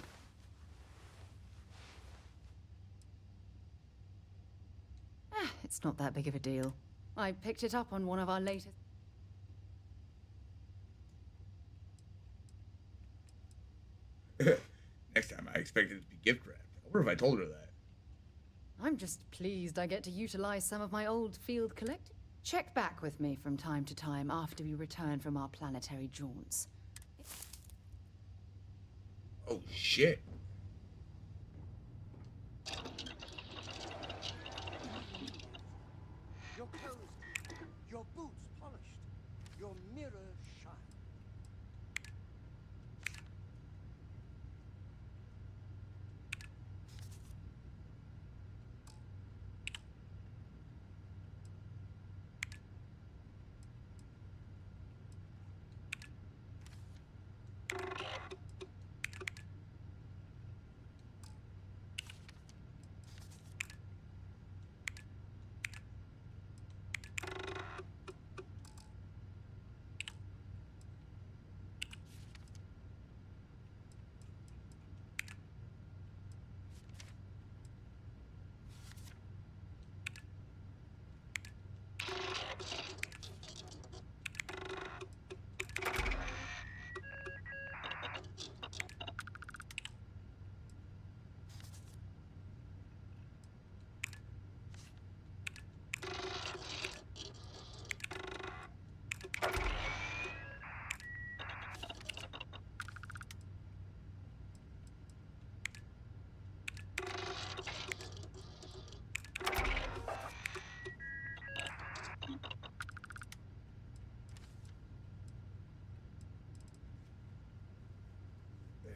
It's not that big of a deal. I picked it up on one of our latest... Next time I expected it to be gift wrapped. I wonder if I told her that. I'm just pleased I get to utilize some of my old field collecting. Check back with me from time to time after we return from our planetary jaunts. Oh, shit. Your clothes clean, your boots polished, your mirror shine.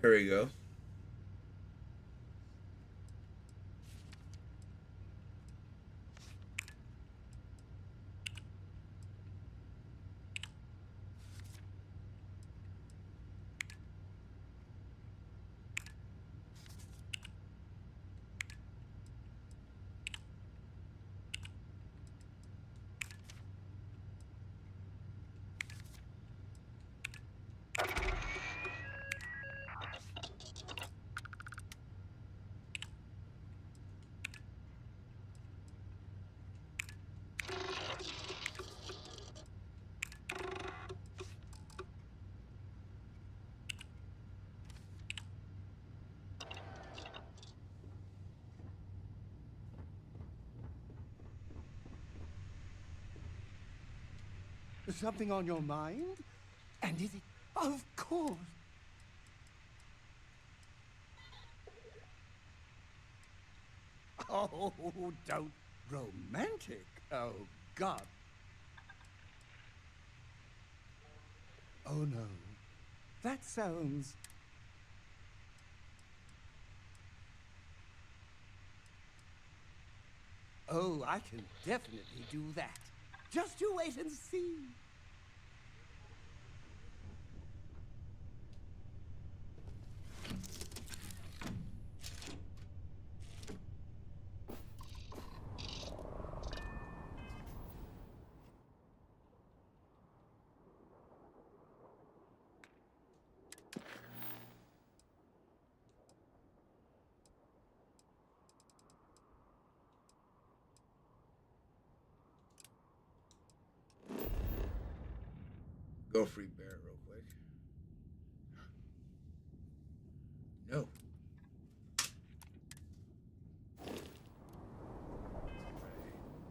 Here we go. Something on your mind? And is it? Of course. Oh, don't romantic. Oh, God. Oh, no. That sounds... Oh, I can definitely do that. Just you wait and see. Go free bear real quick. No.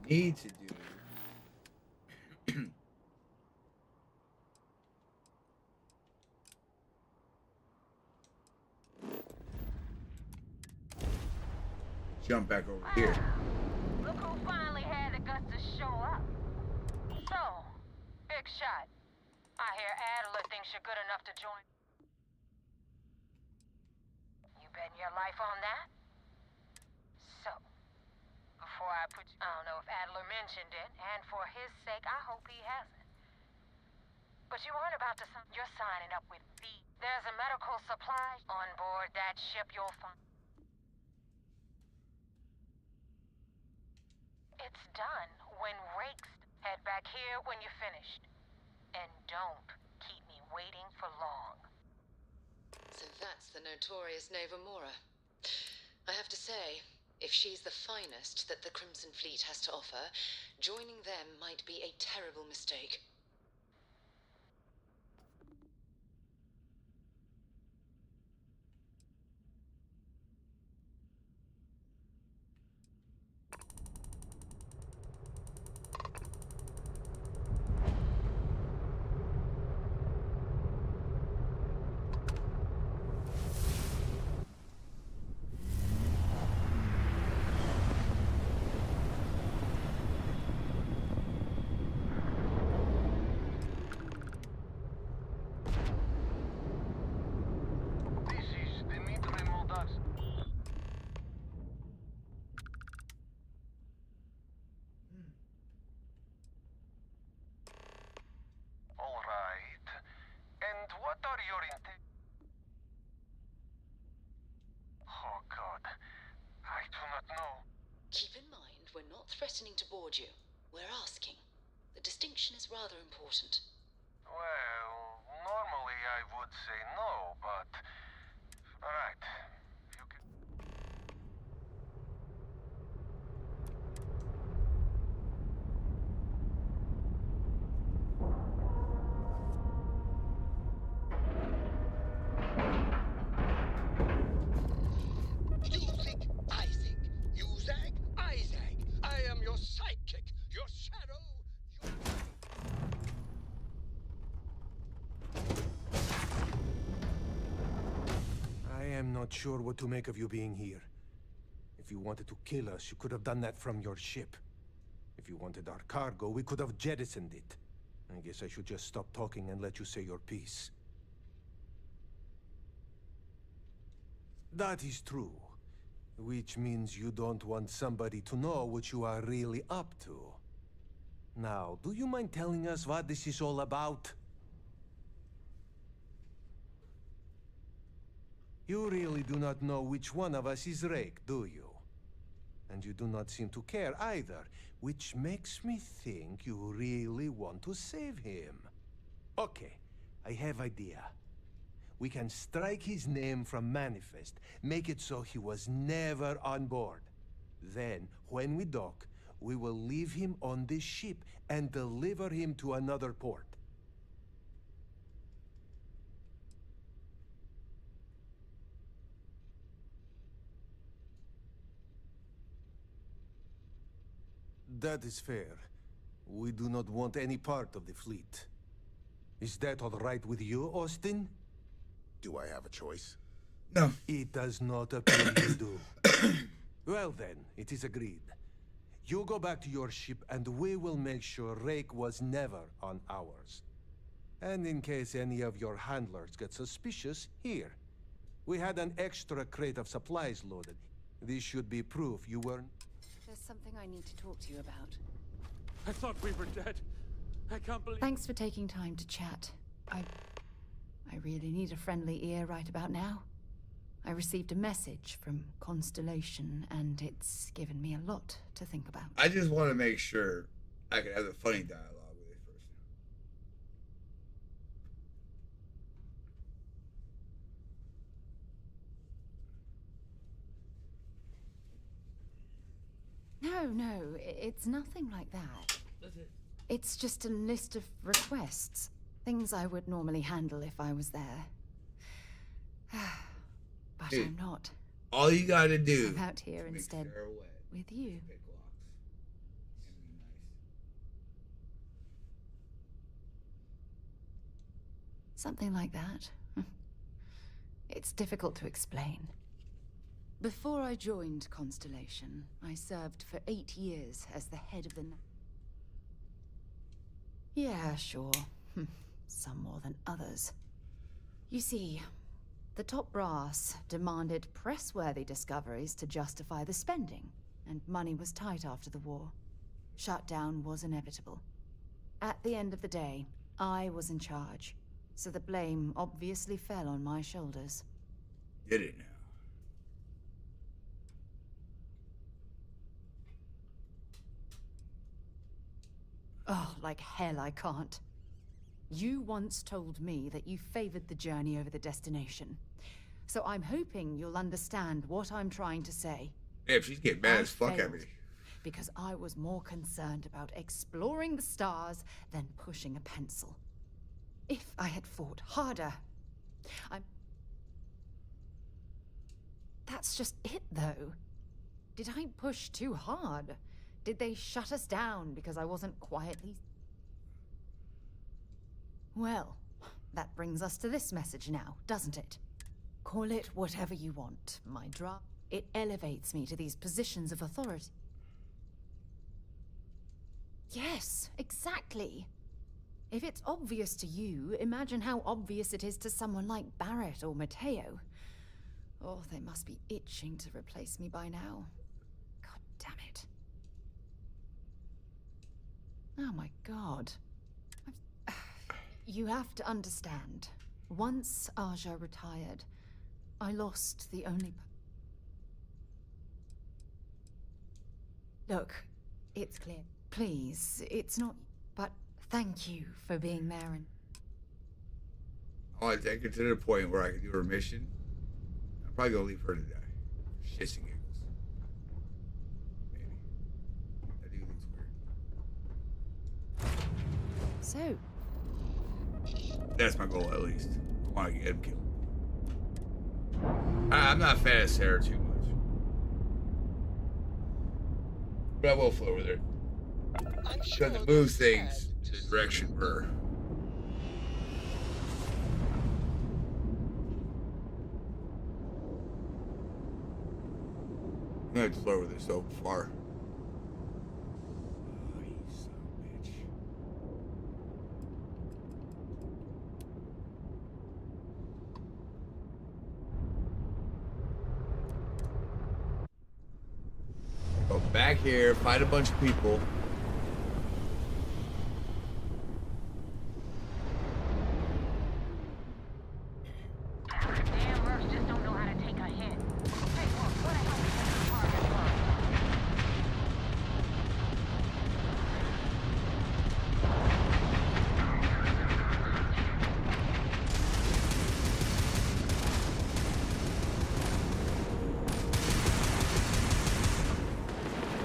Need to do. Jump back over here. Look who finally had the guts to show up. So, big shot. I hear Adler thinks you're good enough to join. You betting your life on that? So, before I put you, I don't know if Adler mentioned it, and for his sake, I hope he hasn't. But you aren't about to sign. You're signing up with V. There's a medical supply on board that ship you'll find. It's done when rakes. Head back here when you're finished. And don't keep me waiting for long. So that's the notorious Nova Mora. I have to say, if she's the finest that the Crimson Fleet has to offer, joining them might be a terrible mistake. What are your intent? Oh God, I do not know. Keep in mind, we're not threatening to board you. We're asking. The distinction is rather important. Well, normally I would say no, but... Alright. You can... Your shadow, I am not sure what to make of you being here. If you wanted to kill us, you could have done that from your ship. If you wanted our cargo, we could have jettisoned it. I guess I should just stop talking and let you say your piece. That is true. Which means you don't want somebody to know what you are really up to. Now, do you mind telling us what this is all about? You really do not know which one of us is Rake, do you? And you do not seem to care either, which makes me think you really want to save him. Okay, I have idea. We can strike his name from Manifest, make it so he was never on board. Then, when we dock, we will leave him on this ship and deliver him to another port. That is fair. We do not want any part of the fleet. Is that all right with you, Austin? Do I have a choice? No. It does not appear you do. Well then, it is agreed. You go back to your ship and we will make sure Rake was never on ours. And in case any of your handlers get suspicious, here. We had an extra crate of supplies loaded. This should be proof you weren't... There's something I need to talk to you about. I thought we were dead. I can't believe... Thanks for taking time to chat. I really need a friendly ear right about now. I received a message from Constellation, and it's given me a lot to think about. I just want to make sure I can have a funny dialogue with it first. No, it's nothing like that. It's just a list of requests. Things I would normally handle if I was there. But Dude, I'm not. All you gotta do I'm out here instead with you. Something like that. It's difficult to explain. Before I joined Constellation, I served for 8 years as the head of the... Yeah, sure. Some more than others. You see, the top brass demanded press-worthy discoveries to justify the spending, and money was tight after the war. Shutdown was inevitable. At the end of the day, I was in charge, so the blame obviously fell on my shoulders. Get it now. Oh, like hell I can't. You once told me that you favored the journey over the destination. So I'm hoping you'll understand what I'm trying to say. Yeah, she's getting mad as fuck at me. Because I was more concerned about exploring the stars than pushing a pencil. If I had fought harder, That's just it, though. Did I push too hard? Did they shut us down because I wasn't quietly... Well, that brings us to this message now, doesn't it? Call it whatever you want, my draft. It elevates me to these positions of authority. Yes, exactly. If it's obvious to you, imagine how obvious it is to someone like Barrett or Mateo. Oh, they must be itching to replace me by now. God damn it. Oh my god. You have to understand. Once Aja retired, I lost the only... Look, it's clear. Please, it's not... But thank you for being there and... I want to take her to the point where I can do her mission. I'm probably going to leave her to die. Shits and giggles. Maybe. That dude looks weird. So... That's my goal, at least. I want to get him killed. I'm not a fan of Sarah too much. But I will flow with her. Because it moves things in the direction of her. I'm going to flow with her so far. Oh, you son of a bitch. Go back here, fight a bunch of people.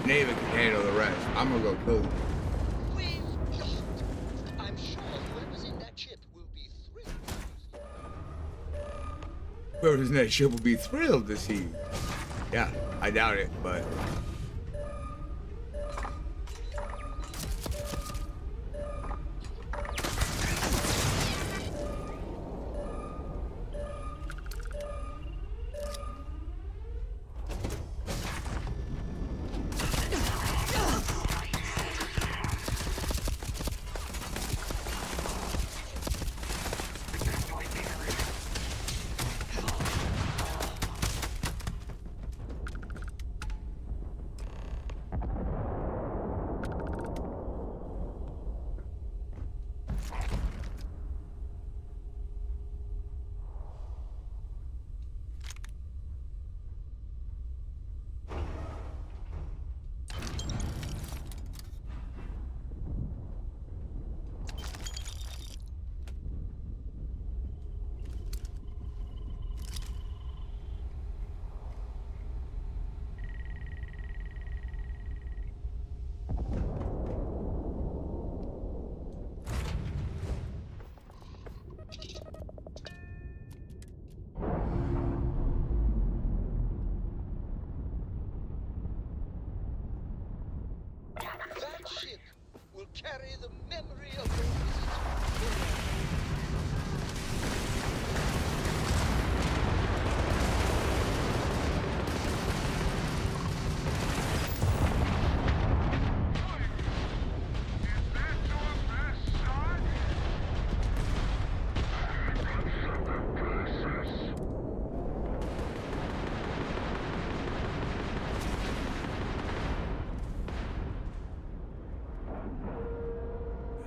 Neva can handle the rest. I'm gonna go kill you. I'm sure whoever's in that ship will be thrilled. Whoever's in that ship will be thrilled to see you. Yeah, I doubt it, but...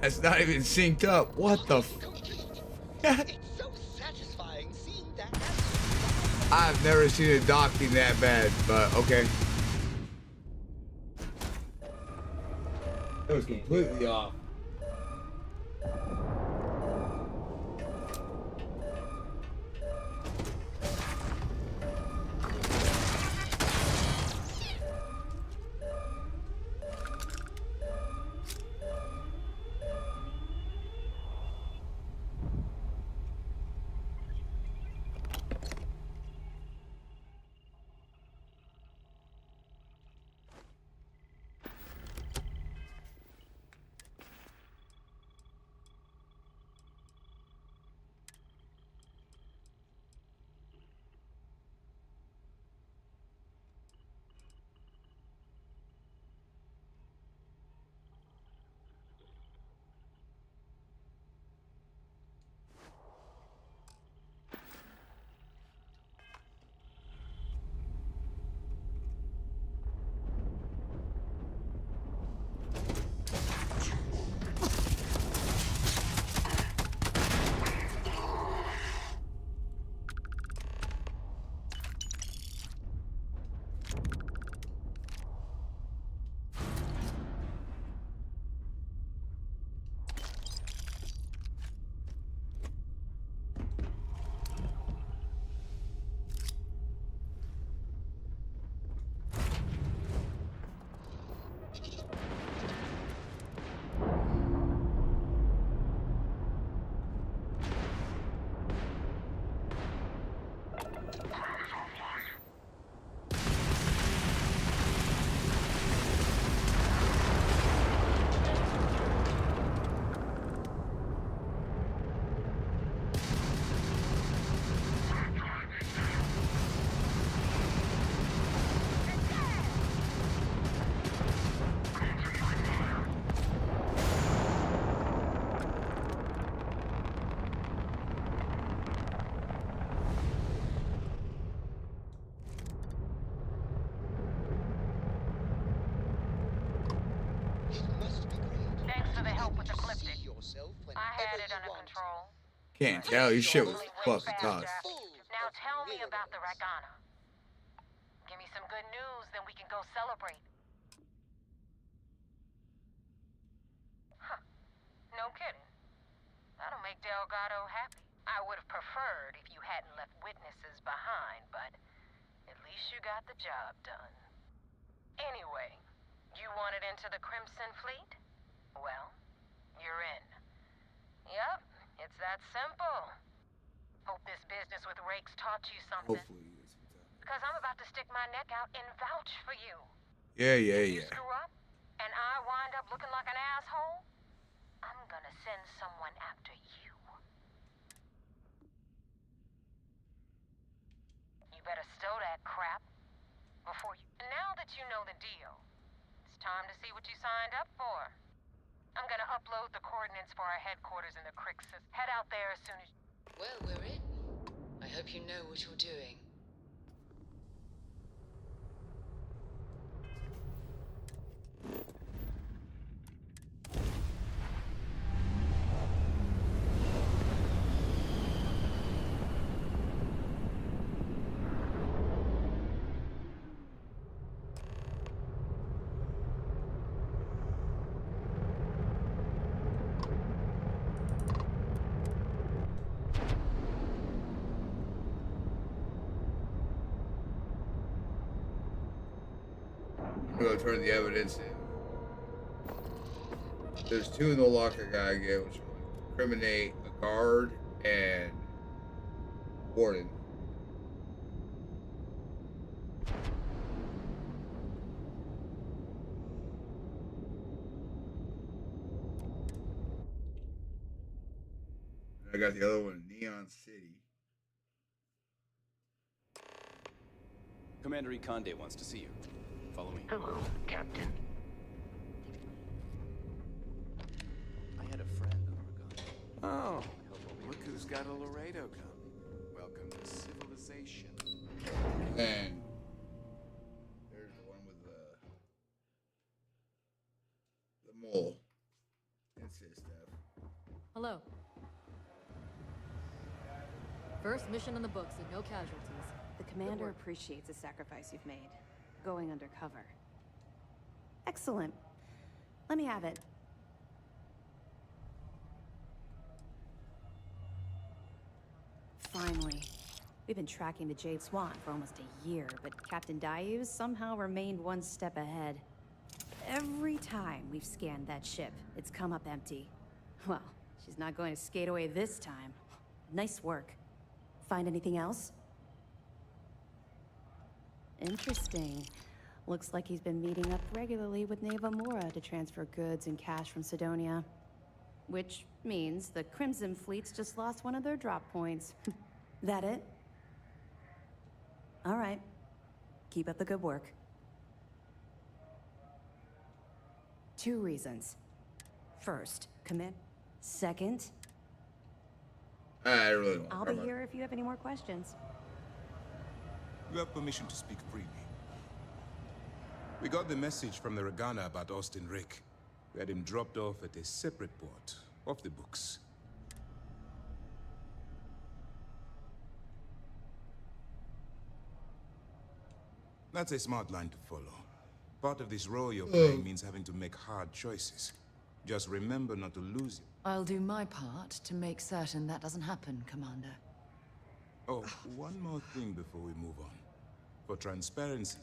That's not even synced up. What the f... It's so satisfying seeing that. I've never seen a docking that bad, but okay. That was completely off. Thanks for the help with the Cliptic. I had it under control. Can't tell. Your shit was fucking tough. Now tell me about the Ragana. Give me some good news, then we can go celebrate. Huh. No kidding. That'll make Delgado happy. I would have preferred if you hadn't left witnesses behind, but at least you got the job done. Anyway, you wanted into the Crimson Fleet? Well, you're in. Yup, it's that simple. Hope this business with Rakes taught you something. Hopefully. Because I'm about to stick my neck out and vouch for you. Yeah. You screw up, and I wind up looking like an asshole, I'm gonna send someone after you. You better stow that crap before you... Now that you know the deal, it's time to see what you signed up for. I'm gonna upload the coordinates for our headquarters in the Crixus. Head out there as soon as... Well, we're in. I hope you know what you're doing. I'm gonna turn the evidence in. There's 2 in the locker I gotta get, which will incriminate a guard and warden. And I got the other one, Neon City. Commander Ikonde wants to see you. Follow me. Hello, Captain. I had a friend in Oregon. Oh, look who's got a Laredo gun. Welcome to civilization. And there's the one with the mole. It's his stuff. Hello. First mission in the books and no casualties. The commander appreciates the sacrifice you've made, going undercover. Excellent. Let me have it. Finally. We've been tracking the Jade Swan for almost a year, but Captain Dayus somehow remained one step ahead. Every time we've scanned that ship, it's come up empty. Well, she's not going to skate away this time. Nice work. Find anything else? Interesting. Looks like he's been meeting up regularly with Neva Mora to transfer goods and cash from Sidonia. Which means the Crimson Fleet's just lost one of their drop points. That it? All right. Keep up the good work. 2 reasons. First, commit. Second, I really don't. I'll be here if you have any more questions. You have permission to speak freely. We got the message from the Regana about Austin Rick. We had him dropped off at a separate port, off the books. That's a smart line to follow. Part of this role you're playing means having to make hard choices. Just remember not to lose it. I'll do my part to make certain that doesn't happen, Commander. Oh, one more thing before we move on. For transparency,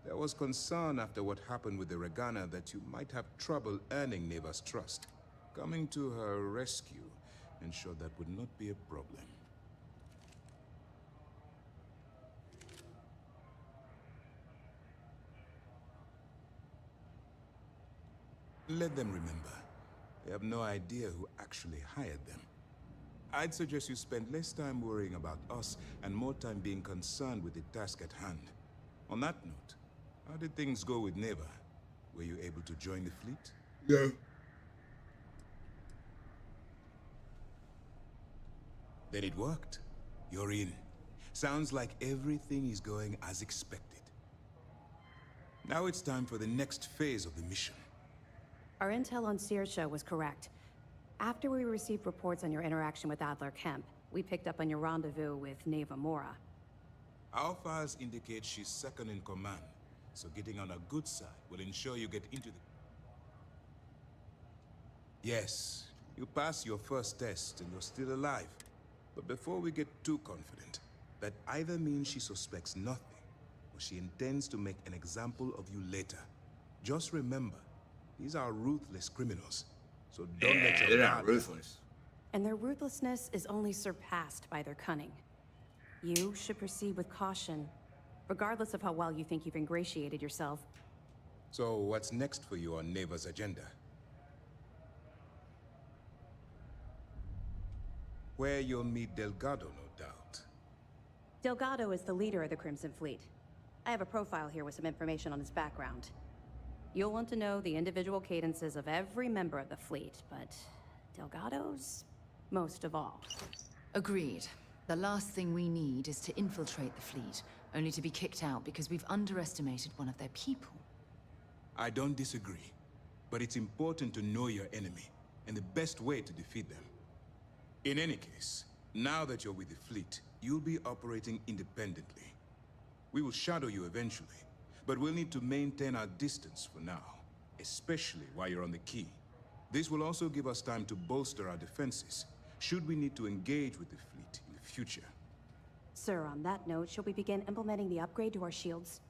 there was concern after what happened with the Regana that you might have trouble earning Neva's trust. Coming to her rescue ensured that would not be a problem. Let them remember. They have no idea who actually hired them. I'd suggest you spend less time worrying about us and more time being concerned with the task at hand. On that note, how did things go with Neva? Were you able to join the fleet? Yeah. Then it worked. You're in. Sounds like everything is going as expected. Now it's time for the next phase of the mission. Our intel on Saoirse was correct. After we received reports on your interaction with Adler Kemp, we picked up on your rendezvous with Neva Mora. Our files indicate she's second in command, so getting on a good side will ensure you get into the... Yes, you passed your first test and you're still alive. But before we get too confident, that either means she suspects nothing, or she intends to make an example of you later. Just remember, these are ruthless criminals, so don't let your they're guard not ruthless. And their ruthlessness is only surpassed by their cunning. You should proceed with caution, regardless of how well you think you've ingratiated yourself. So what's next for you on Neva's agenda? Where you'll meet Delgado, no doubt. Delgado is the leader of the Crimson Fleet. I have a profile here with some information on his background. You'll want to know the individual cadences of every member of the fleet, but Delgado's most of all. Agreed. The last thing we need is to infiltrate the fleet, only to be kicked out because we've underestimated one of their people. I don't disagree, but it's important to know your enemy, and the best way to defeat them. In any case, now that you're with the fleet, you'll be operating independently. We will shadow you eventually, but we'll need to maintain our distance for now, especially while you're on the key. This will also give us time to bolster our defenses, should we need to engage with the fleet in the future. Sir, on that note, shall we begin implementing the upgrade to our shields?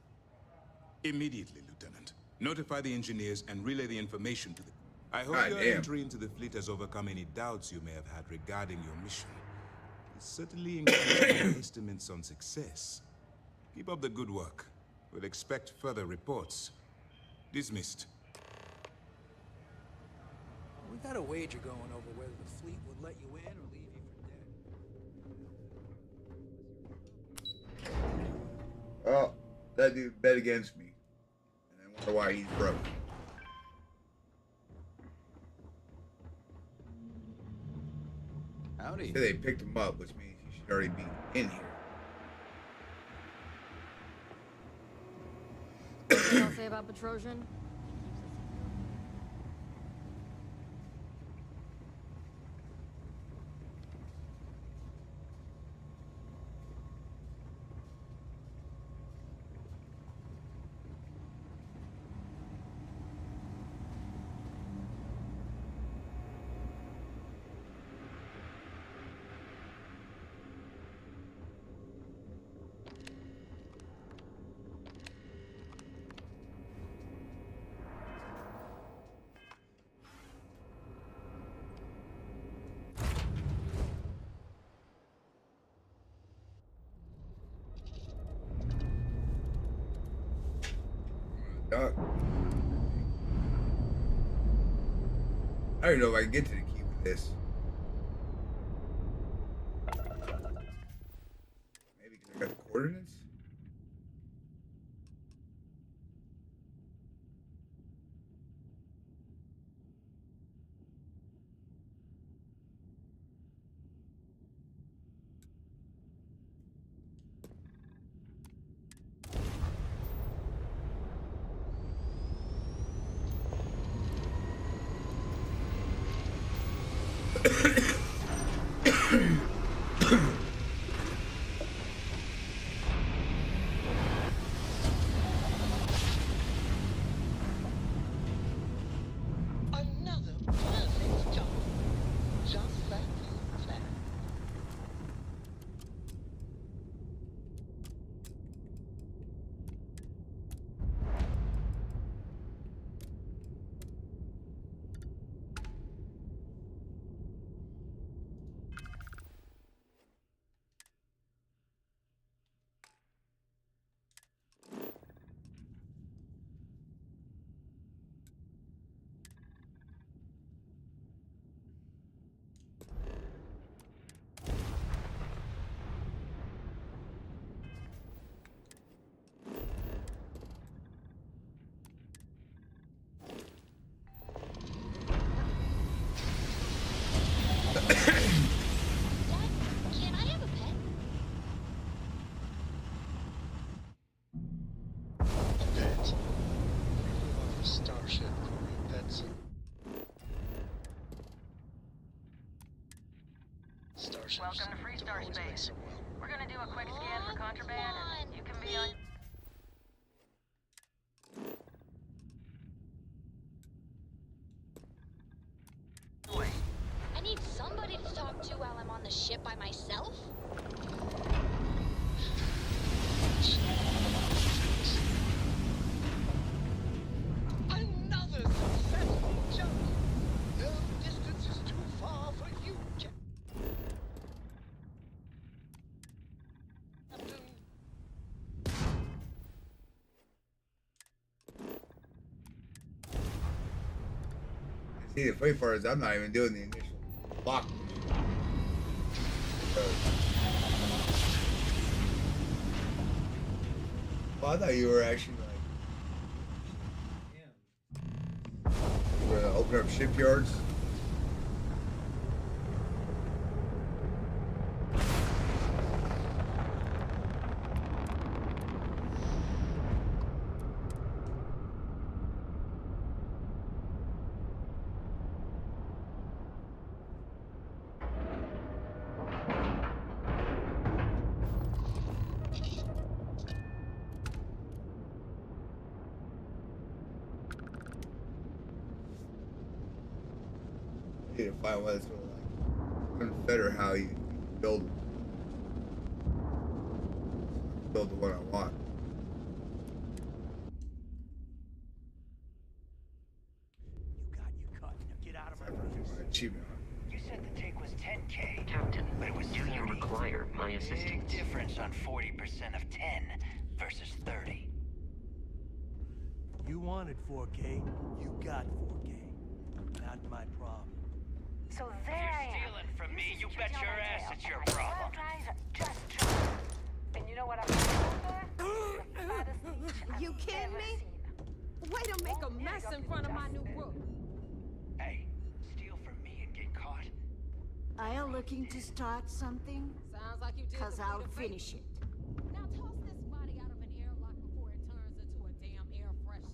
Immediately, Lieutenant. Notify the engineers and relay the information to them. I hope God your damn. entry into the fleet has overcome any doubts you may have had regarding your mission. It certainly increased your estimates on success. Keep up the good work. We'll expect further reports. Dismissed. We got a wager going over whether the fleet would let you in or leave you for dead. Well, that dude bet against me. And I wonder why he's broke. Howdy. Say they picked him up, which means he should already be in here. What y'all say about Petrosian? duck. I don't even know if I can get to the key with this. Maybe because I got the coordinates? Another perfect job. Just like you planned. Can I have a pet? A pet. Our starship crew pets. Starships. Welcome to Free Star don't always make Space. so well. We're gonna do a quick scan for contraband, and you can be on. I need somebody to talk to while I'm on the ship by myself. Another successful jump. No distance is too far for you, Captain. See, the funny part is I'm not even doing the initial block. Well, I thought you were actually like, we're gonna open up shipyards. I need to find one that's really like better how you build the one I want. You got your cut. Now get out of my face. Achievement. You said the take was 10K. Captain, But it was do you 30. require my Big assistance? difference on 40% of 10 versus 30. You wanted 4K. You got 4K. Not my problem. So there I am. Stealing from me, you bet your ass it's your problem. Just true. And you know what I'm You kidding me? Way to make a mess in front of my new roof. Hey, steal from me and get caught. Are you looking to start something? Sounds like you did. Cause I'll finish it. Now toss this body out of an airlock before it turns into a damn air freshener.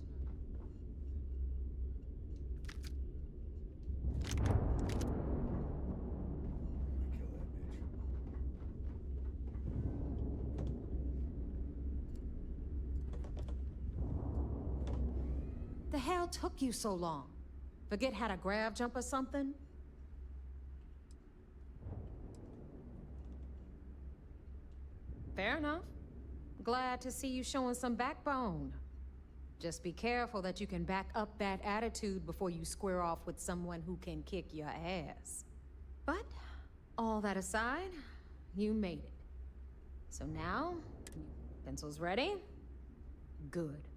The hell took you so long? Forget how to grav jump or something? Fair enough. Glad to see you showing some backbone. Just be careful that you can back up that attitude before you square off with someone who can kick your ass. But, all that aside, you made it. So now, pencils ready? Good.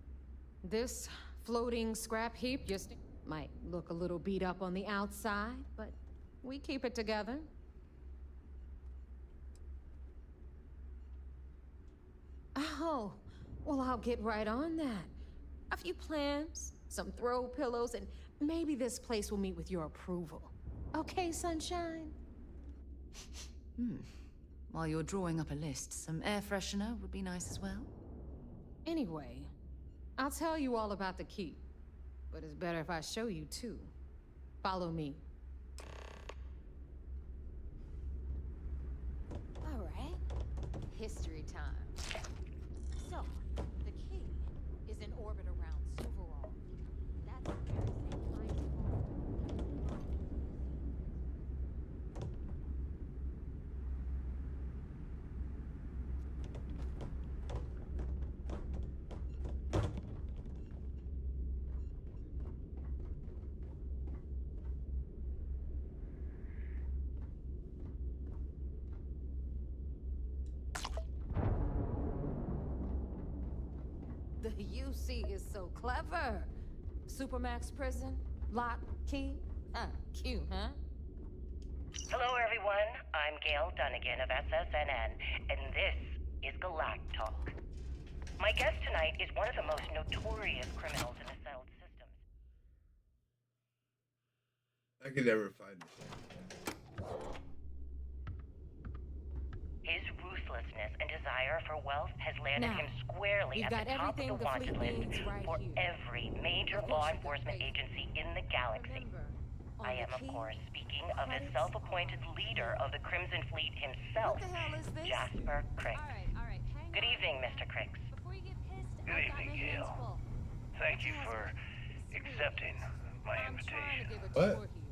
This floating scrap heap just might look a little beat up on the outside, but we keep it together. Oh, well, I'll get right on that. A few plans, some throw pillows, and maybe this place will meet with your approval. Okay, sunshine? While you're drawing up a list, some air freshener would be nice as well. Anyway, I'll tell you all about the key. But it's better if I show you too. Follow me. All right. History time. So, the key is in orbit around Suvorov. That's the very same kind of The UC is so clever. Supermax prison, lock, key. Cute, huh? Hello, everyone. I'm Gail Dunnigan of SSNN, and this is Galactalk. My guest tonight is one of the most notorious criminals in the settled systems. I could never find this. His ruthlessness and desire for wealth has landed Now, him squarely we've at the got top of the everything the wanted fleet list needs right for here. every major Of course law you've got enforcement faith. agency in the galaxy. On I the am, of key, course, speaking of the credits self-appointed are leader of the Crimson Fleet himself, What the hell is this? Jasper Cricks. All right, hang Good on. evening, Mr. Cricks. Before you get pissed, Good I've got evening, my hands Gail. full. Thank you for accepting my I'm trying to invitation. give a What? tour here.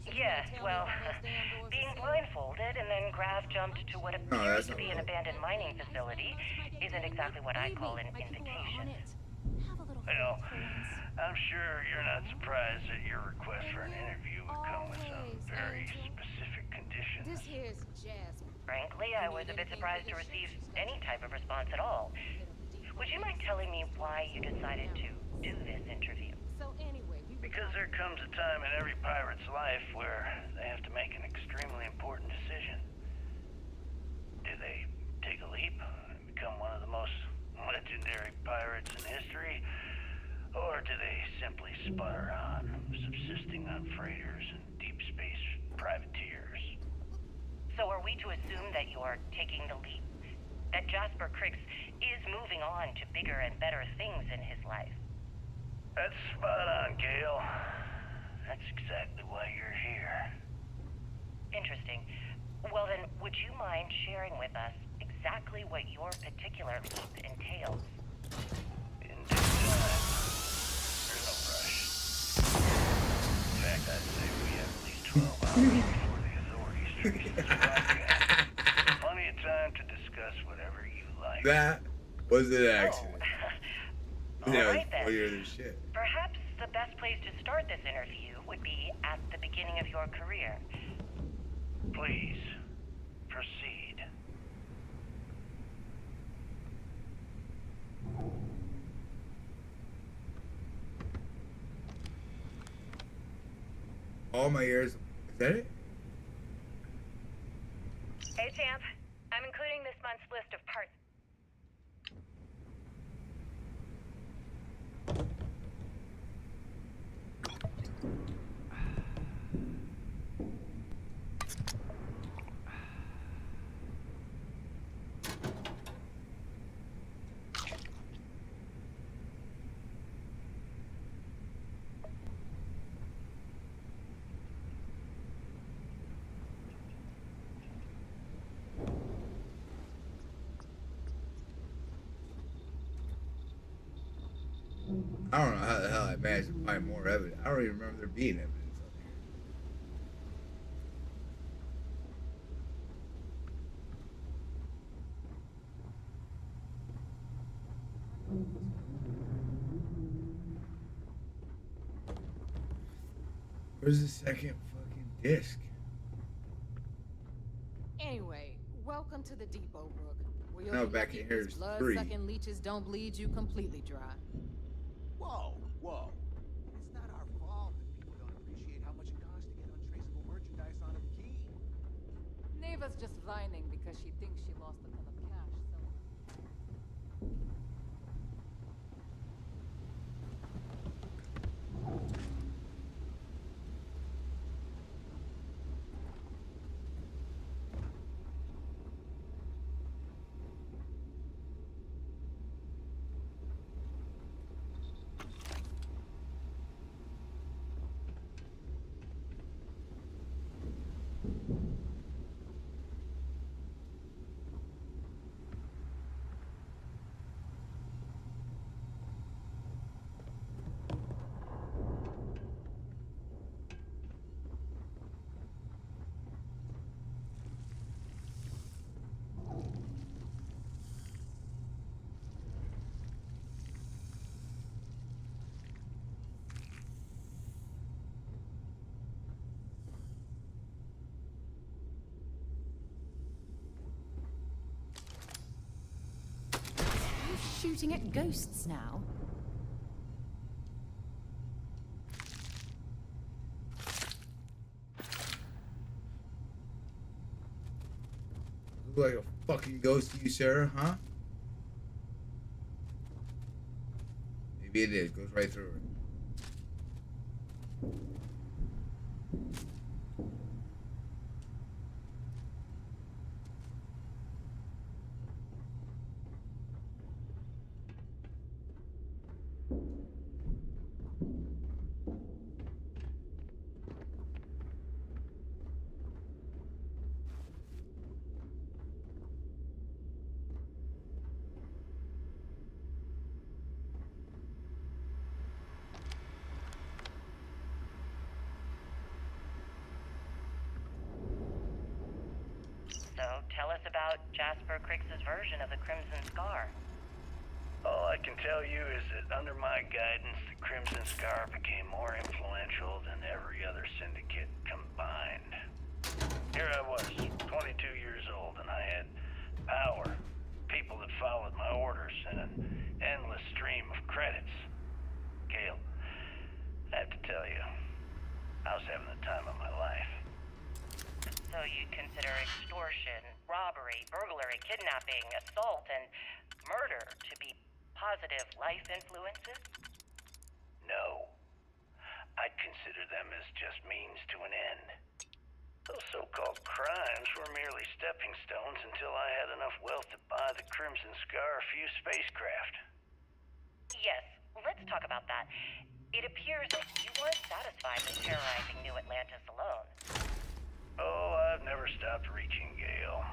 So you Yes, gonna tell me well, why those damn doors being are sealed? blindfolded and then Grav jumped to what that's appears to not be an right. abandoned mining facility isn't exactly what I call an invitation. Well, I'm sure you're not surprised that your request for an interview would come with some very specific conditions. This here's Jasper. Frankly, I was a bit surprised to receive any type of response at all. Would you mind telling me why you decided to do this interview? So anyway, Because there comes a time in every pirate's life where they have to make an extremely important decision. Do they take a leap and become one of the most legendary pirates in history? Or do they simply sputter on, subsisting on freighters and deep space privateers? So are we to assume that you're taking the leap? That Jasper Cricks is moving on to bigger and better things in his life? That's spot on, Gail. That's exactly why you're here. Interesting. Well then, would you mind sharing with us exactly what your particular leap entails? In due time. There's no rush. In fact, I'd say we have at least 12 hours before the authorities trace this broadcast. Plenty of time to discuss whatever you like. That was an accident. All Yeah, right then. it was funnier than shit. Perhaps the best place to start this interview would be at the beginning of your career. Please, proceed. All my ears. Is that it? Hey, Champ. I'm including this month's list of parts. I don't know how the hell I managed to find more evidence. I don't even remember there being evidence on here. Where's the second fucking disc? Anyway, welcome to the Depot, Brook. Where No, back in here these is 3. blood-sucking leeches don't bleed you completely dry. Whoa, whoa. It's not our fault that people don't appreciate how much it costs to get untraceable merchandise onto the key. Neva's just whining because she thinks she lost a ton of cash, so... Shooting at ghosts now? Look like a fucking ghost to you, Sarah, huh? Maybe it is. Goes right through it. So, tell us about Jasper Cricks's version of the Crimson Scar. All I can tell you is that under my guidance, the Crimson Scar became more influential than every other syndicate combined. Here I was, 22 years old, and I had power, people that followed my orders, and an endless stream of credits. Gale, I have to tell you, I was having the time of my life. So you consider extortion, robbery, burglary, kidnapping, assault, and murder to be positive life influences? No. I'd consider them as just means to an end. Those so-called crimes were merely stepping stones until I had enough wealth to buy the Crimson Scar a few spacecraft. Yes, let's talk about that. It appears that you weren't satisfied with terrorizing New Atlantis alone. Oh, I've never stopped reaching, Gale.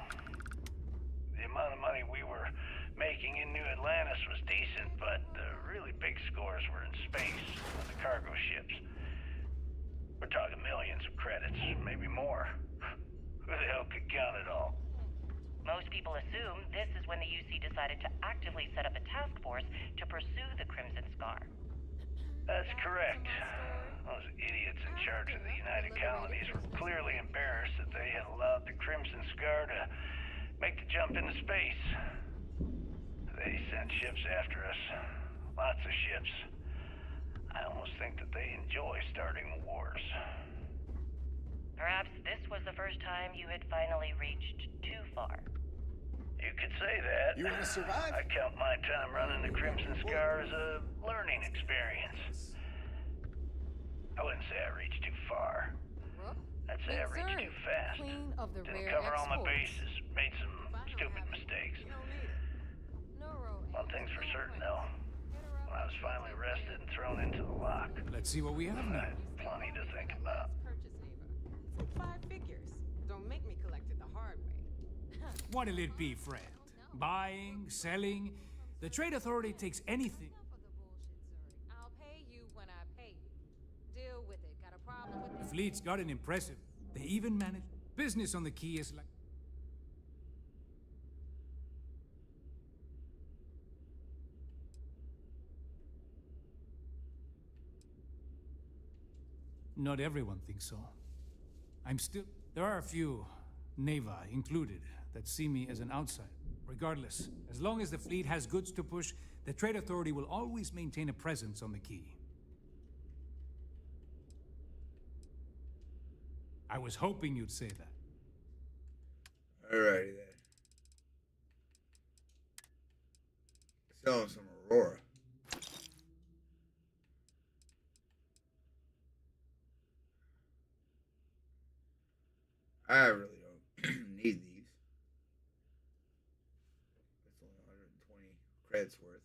The amount of money we were making in New Atlantis was decent, but the really big scores were in space, on the cargo ships. We're talking millions of credits, maybe more. Who the hell could count it all? Most people assume this is when the UC decided to actively set up a task force to pursue the Crimson Scar. That's correct. Those idiots in charge of the United Colonies were clearly embarrassed that they had allowed the Crimson Scar to make the jump into space. They sent ships after us. Lots of ships. I almost think that they enjoy starting wars. Perhaps this was the first time you had finally reached too far. You could say that. You want to survive? I count my time running the Crimson Scar as a learning experience. I wouldn't say I reached too far. I'd say I reached too fast. Didn't cover all my bases. Made some stupid mistakes. One thing's for certain, though. When I was finally arrested and thrown into the lock, Let's see what we have now. I had plenty to think about. It's like 5 figures. Don't make me collect it the hard way. What'll it be, friend? Buying, selling? The Trade Authority takes anything. I'll pay you when I pay you. Deal with it. Got a problem with The this? fleet's gotten impressive. They even manage business on the key is like... Not everyone thinks so. There are a few, Neva included, that see me as an outsider. Regardless, as long as the fleet has goods to push, the Trade Authority will always maintain a presence on the Key. I was hoping you'd say that. Alrighty then. Sell him some Aurora. I really don't need these. It's only 120 credits worth.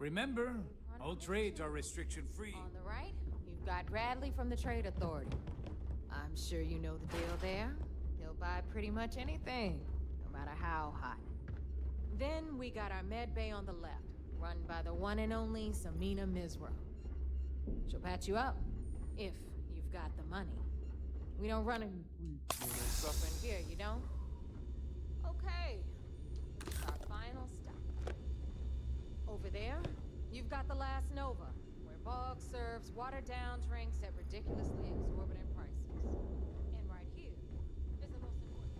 Remember, all trades are restriction-free. On the right, you've got Bradley from the Trade Authority. I'm sure you know the deal there. He'll buy pretty much anything, no matter how hot. Then we got our med bay on the left, run by the one and only Samina Misra. She'll patch you up, if you've got the money. We don't run stuff in here, you don't? Okay, our final stop. Over there, you've got the Last Nova, where Bog serves watered-down drinks at ridiculously exorbitant prices. And right here is the most important.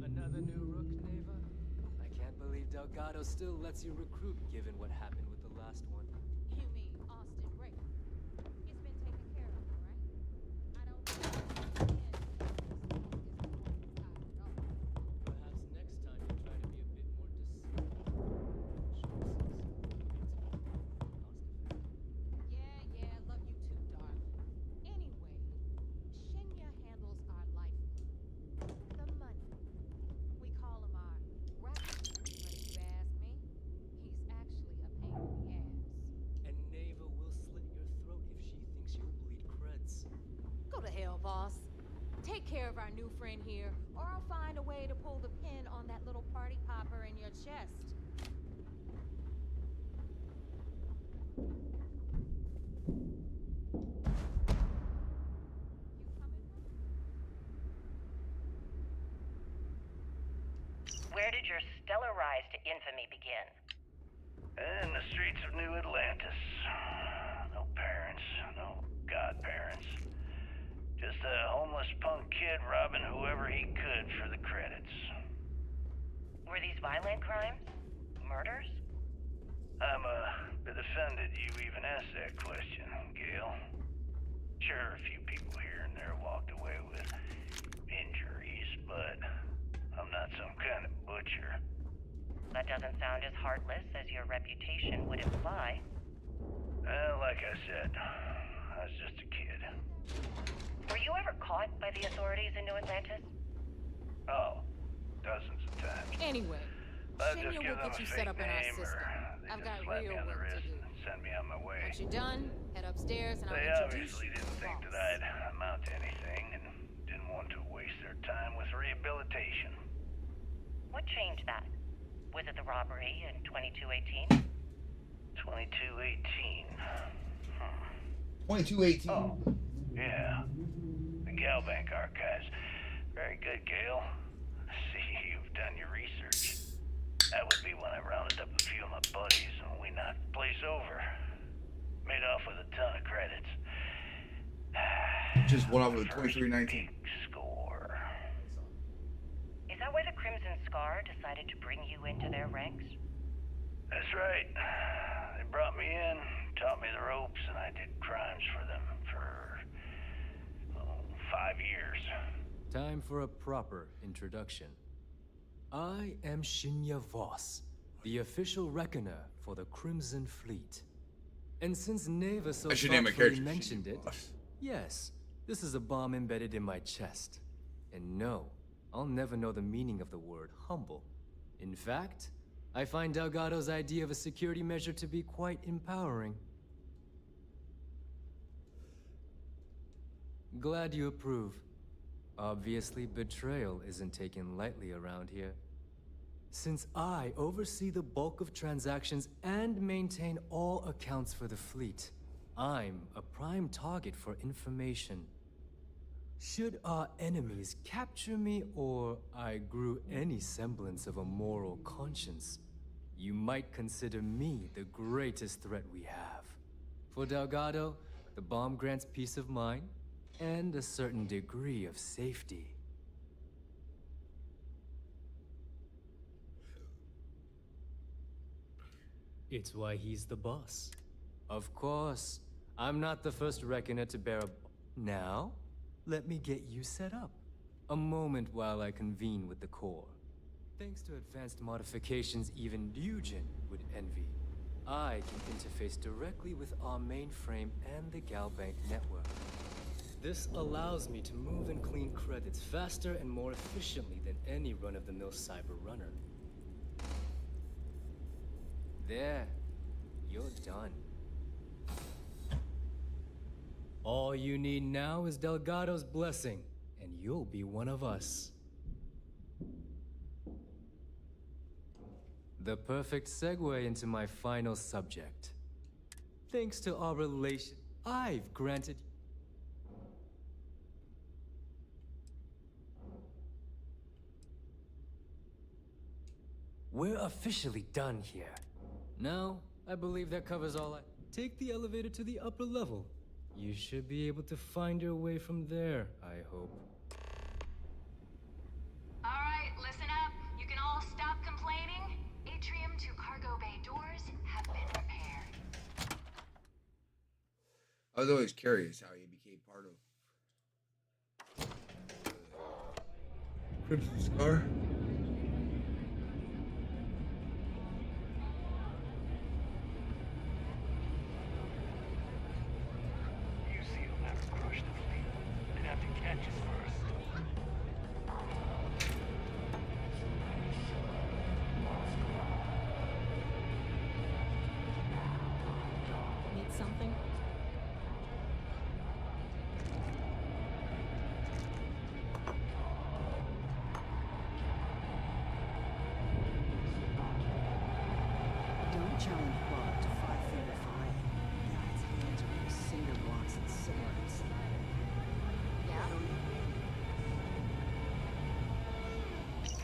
Another new rook, Neva? I can't believe Delgado still lets you recruit, given what happened with the last one. You mean Austin Ray? It's been taken care of, right? I don't think Perhaps next time you try to be a bit more discreet. Yeah, love you too, darling. Anyway, Shinya handles our lifeblood. The money. We call him our racket, but if you ask me, he's actually a pain in the ass. And Neva will slit your throat if she thinks you'll bleed creds. Go to hell, boss. Take care of our new friend here, or I'll find a way to pull the pin on that little party popper in your chest. Where did your stellar rise to infamy begin? In the streets of New Atlantis. No parents, no godparents. Just a homeless punk kid robbing whoever he could for the credits. Were these violent crimes? Murders? I'm a bit offended you even asked that question, Gail. Sure, a few people here and there walked away with injuries, but I'm not some kind of butcher. That doesn't sound as heartless as your reputation would imply. Well, like I said, I was just a kid. Were you ever caught by the authorities in New Atlantis? Oh, dozens of times. Anyway, I'll Shinya just give will them get a you fake set up in our name, system. or they I've just got slap me real on the work to wrist do. and send me on my way. Once you're done, head upstairs and They I'll introduce obviously you to didn't the think boss. that I'd amount to anything and didn't want to waste their time with rehabilitation. What changed that? Was it the robbery in 2218? 2218. 2218. Oh, yeah. The Galbank archives. Very good, Gail. I see you've done your research. That would be when I rounded up a few of my buddies and we knocked the place over. Made off with a ton of credits. Just one off of the 2319. Score. Is that why the Crimson Scar decided to bring you into their ranks? That's right. They brought me in, taught me the ropes, and I did crimes for them for 5 years. Time for a proper introduction. I am Shinya Voss, the official reckoner for the Crimson Fleet. And since Neva so I should name a thoughtfully character. mentioned it, yes, this is a bomb embedded in my chest. And no, I'll never know the meaning of the word humble. In fact, I find Delgado's idea of a security measure to be quite empowering. Glad you approve. Obviously, betrayal isn't taken lightly around here. Since I oversee the bulk of transactions and maintain all accounts for the fleet, I'm a prime target for information. Should our enemies capture me or I grew any semblance of a moral conscience, you might consider me the greatest threat we have. For Delgado, the bomb grants peace of mind and a certain degree of safety. It's why he's the boss. Of course. I'm not the first reckoner to bear a... Now, let me get you set up. A moment while I convene with the core. Thanks to advanced modifications even Eugen would envy, I can interface directly with our mainframe and the Galbank network. This allows me to move and clean credits faster and more efficiently than any run-of-the-mill cyber runner. There, you're done. All you need now is Delgado's blessing, and you'll be one of us. The perfect segue into my final subject. Thanks to our relation, I've granted... We're officially done here. Now, I believe that covers all I... Take the elevator to the upper level. You should be able to find your way from there, I hope. Alright, listen up. You can all stop complaining. Atrium to cargo bay doors have been repaired. I was always curious how he became part of Crimson Scar. Need something? Don't challenge Bob to 5-finger fighting. God's hands are with cinder blocks and swords. Yeah?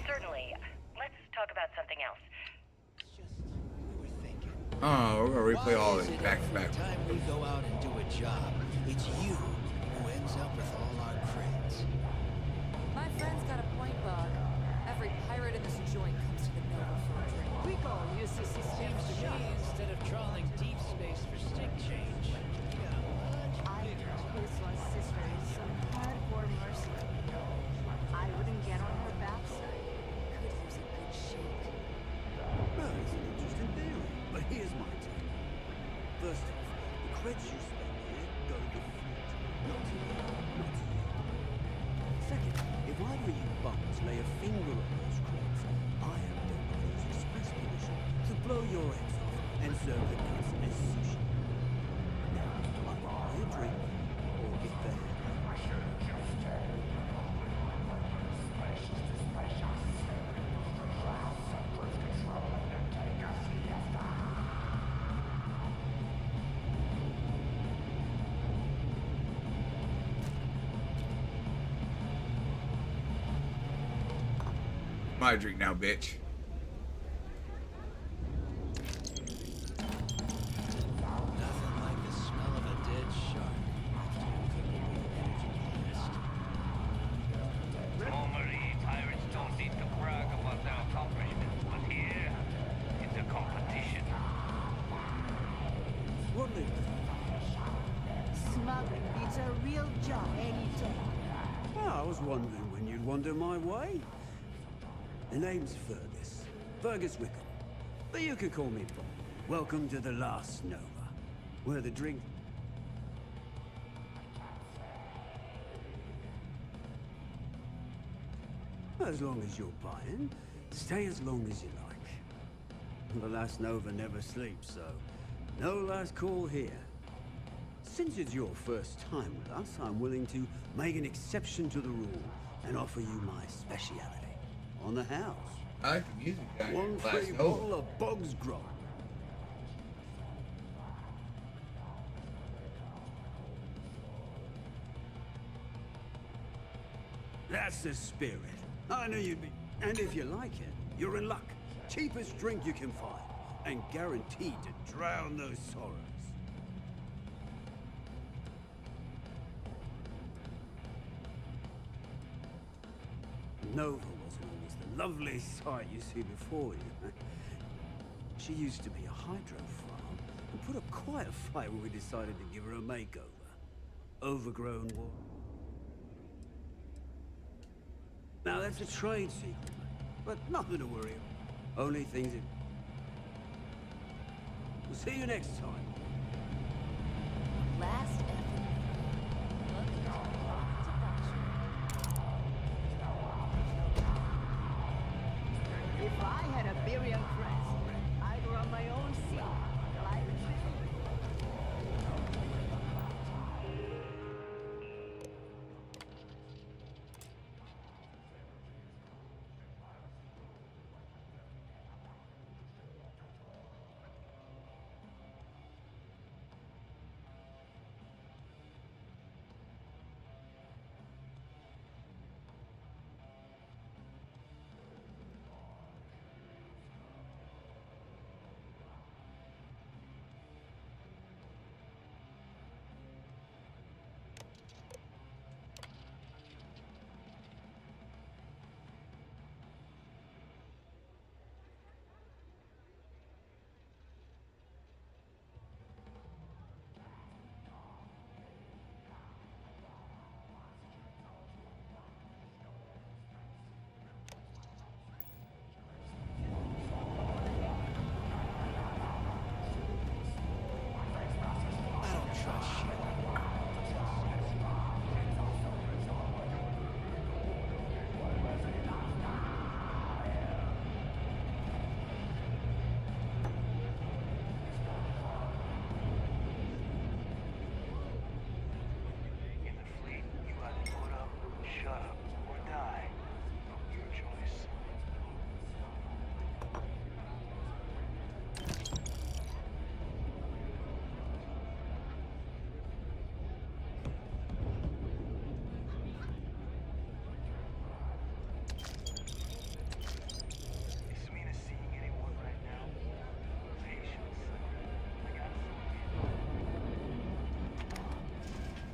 Certainly. Let's talk about something else. Oh, we're gonna replay all of it back to back. Time we go out and do a job, it's you who ends up with all our creds. My friend's got a point, Bug. Every pirate in this joint comes to the Nova for a drink. We call UCC Seems to me, instead of trawling deep space for stick change, I his sister is some hardcore mercenary. I wouldn't get on her backside. Could use a good shake. Well, it's an interesting theory, but here's my take. First off, the creds you spend here go to the fleet, not to you, not to you. Second, if either of you bums lay a finger on those creds, I have Delgado's express permission to blow your heads off and serve the cuts as sushi. Now, I can buy a drink or get the hell My drink now, bitch. nothing like the smell of a dead shark after you cook a little energy blast. Normally, pirates don't need to brag about their accomplishments, but here, it's a competition. What lived Smuggling beats a real job any day. Well, I was wondering when you'd wander my way. The name's Fergus. Fergus Wickham. But you could call me Bob. Welcome to the last Nova, where the drink... As long as you're buying, stay as long as you like. The last Nova never sleeps, so no last call here. Since it's your first time with us, I'm willing to make an exception to the rule and offer you my speciality. On the house. I like the music guy. One free bottle of Bog's Grog. That's the spirit. I knew you'd be. And if you like it, you're in luck. Cheapest drink you can find. And guaranteed to drown those sorrows. Nova wasn't always the lovely sight you see before you. She used to be a hydro farm and put up quite a fight when we decided to give her a makeover. Overgrown war. Now that's a trade secret, but nothing to worry about. Only things that... We'll see you next time. Last If I had a Birion crest, I'd run my own seat. Like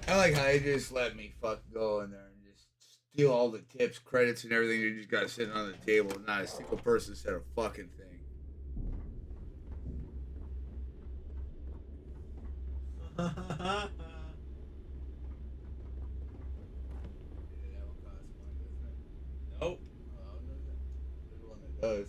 I like how they just let me fucking go in there and just steal all the tips, credits, and everything. You just got sitting on the table. Not a single person said a fucking thing. Nope. There's one that does.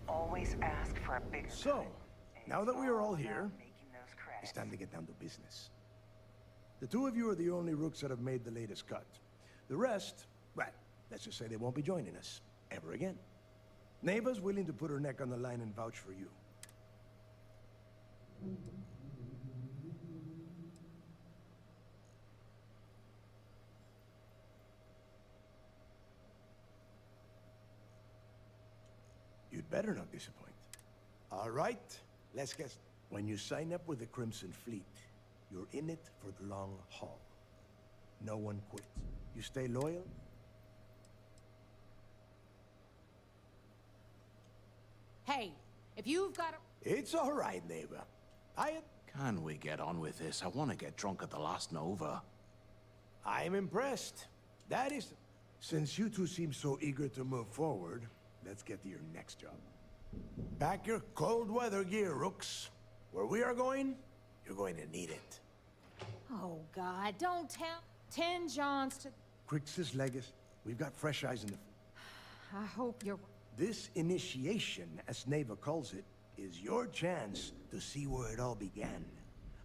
always ask for a bigger So, now that we are all here, making those credits. it's time to get down to business. The two of you are the only rooks that have made the latest cut. The rest, well, let's just say they won't be joining us ever again. Neva's willing to put her neck on the line and vouch for you. You'd better not disappoint. All right, let's guess. When you sign up with the Crimson Fleet, you're in it for the long haul. No one quits. You stay loyal? Hey, if you've got a... It's all right, neighbor. Can we get on with this? I want to get drunk at the last Nova. I'm impressed. That is... Since you two seem so eager to move forward, let's get to your next job. Pack your cold weather gear, rooks. Where we are going, you're going to need it. Oh, God, don't tell 10 Johns to... Crix's legacy. We've got fresh eyes in the... I hope you're... This initiation, as Neva calls it, is your chance to see where it all began.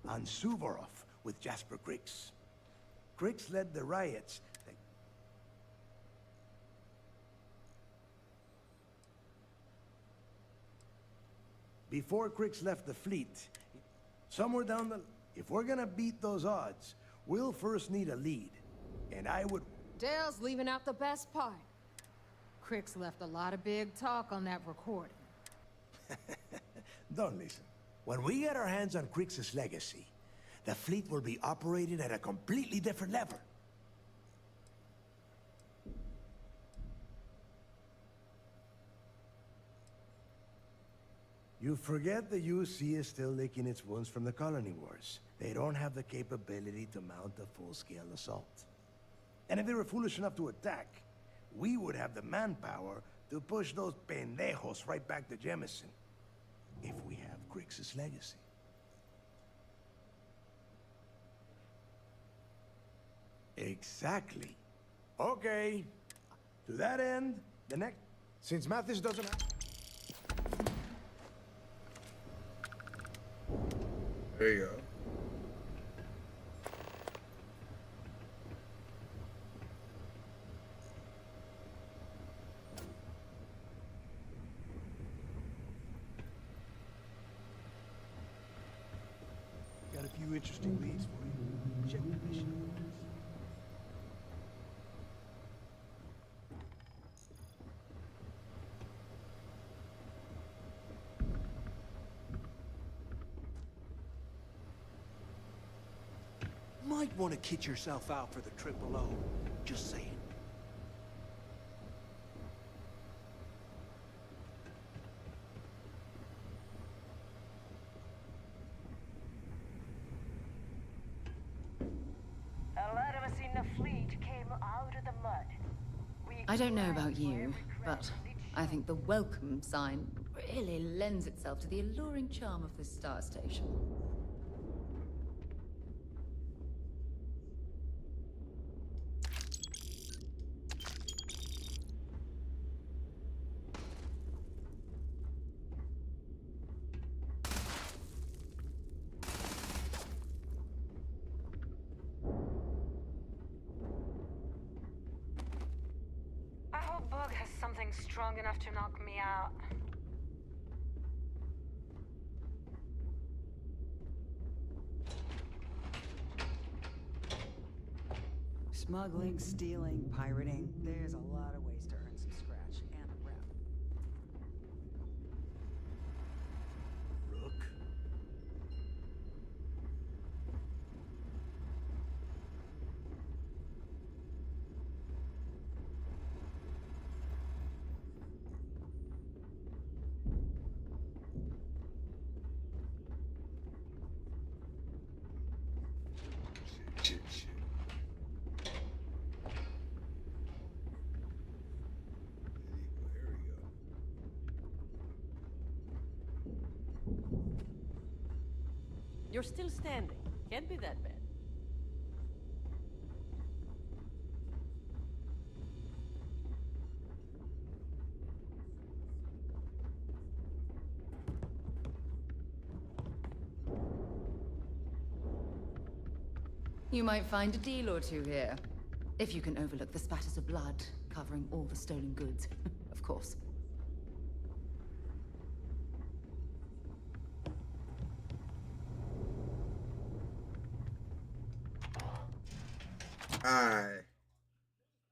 On Suvorov with Jasper Crix. Crix led the riots. Before Crix left the fleet, somewhere down the... If we're gonna beat those odds, we'll first need a lead. And I would... Dale's leaving out the best part. Crix left a lot of big talk on that recording. Don't listen. When we get our hands on Crix's legacy, the fleet will be operated at a completely different level. You forget the UC is still licking its wounds from the colony wars. They don't have the capability to mount a full-scale assault. And if they were foolish enough to attack, we would have the manpower to push those pendejos right back to Jemison. If we have Crix's legacy. Exactly. Okay. To that end, the next... Since Mathis doesn't have... There you go. Got a few interesting leads for you. Check the mission. Might want to kit yourself out for the Triple O. Just saying. A lot of us in the fleet came out of the mud. I don't know about you, but I think the welcome sign really lends itself to the alluring charm of this star station. I hope Bug has something strong enough to knock me out. Smuggling, stealing, pirating. There's a lot of ways to earn some scratch and a rep. Rook. Shit. There we go. You're still standing. Can't be that bad. You might find a deal or two here. If you can overlook the spatters of blood covering all the stolen goods, of course. Alright.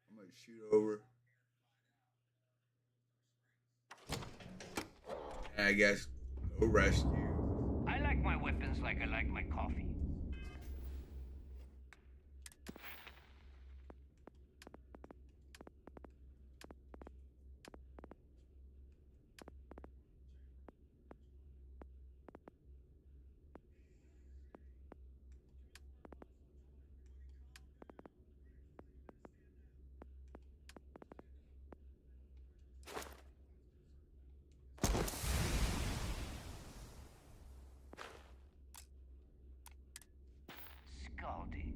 I'm gonna shoot over. And I guess no rescue. I like my weapons like I like my coffee. Scalding.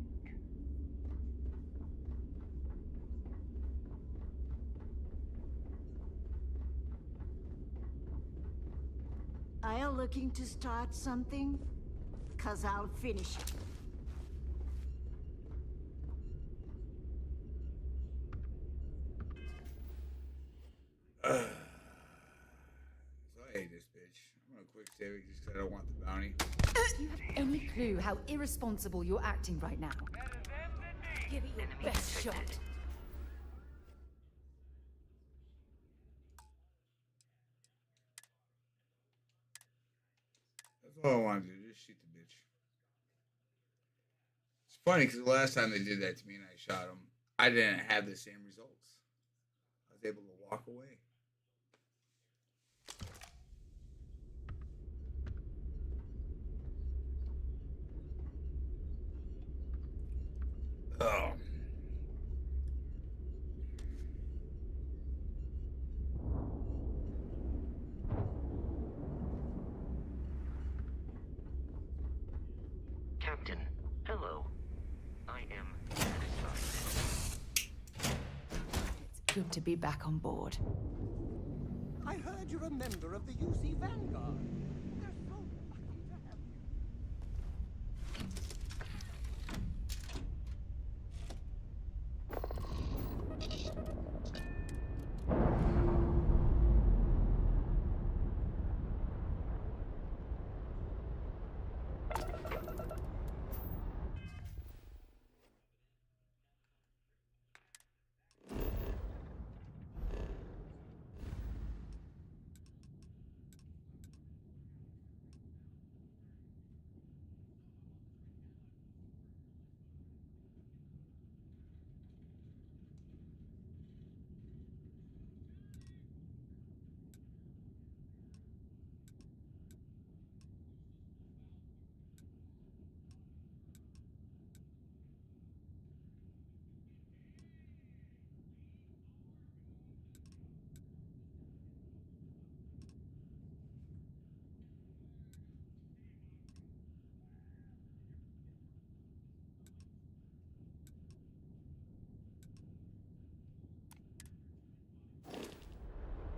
Are you looking to start something? 'Cause I'll finish it. So I hate this bitch. I'm gonna quick save it just because I don't want the bounty. Do you have any clue how irresponsible you're acting right now? Give it your best shot. That's all I wanted to do. Just shoot the bitch. It's funny because the last time they did that to me and I shot him, I didn't have the same results. I was able to walk away. Oh. Captain, hello. I am satisfied. It's good to be back on board. I heard you're a member of the UC Vanguard. They're so lucky to have you.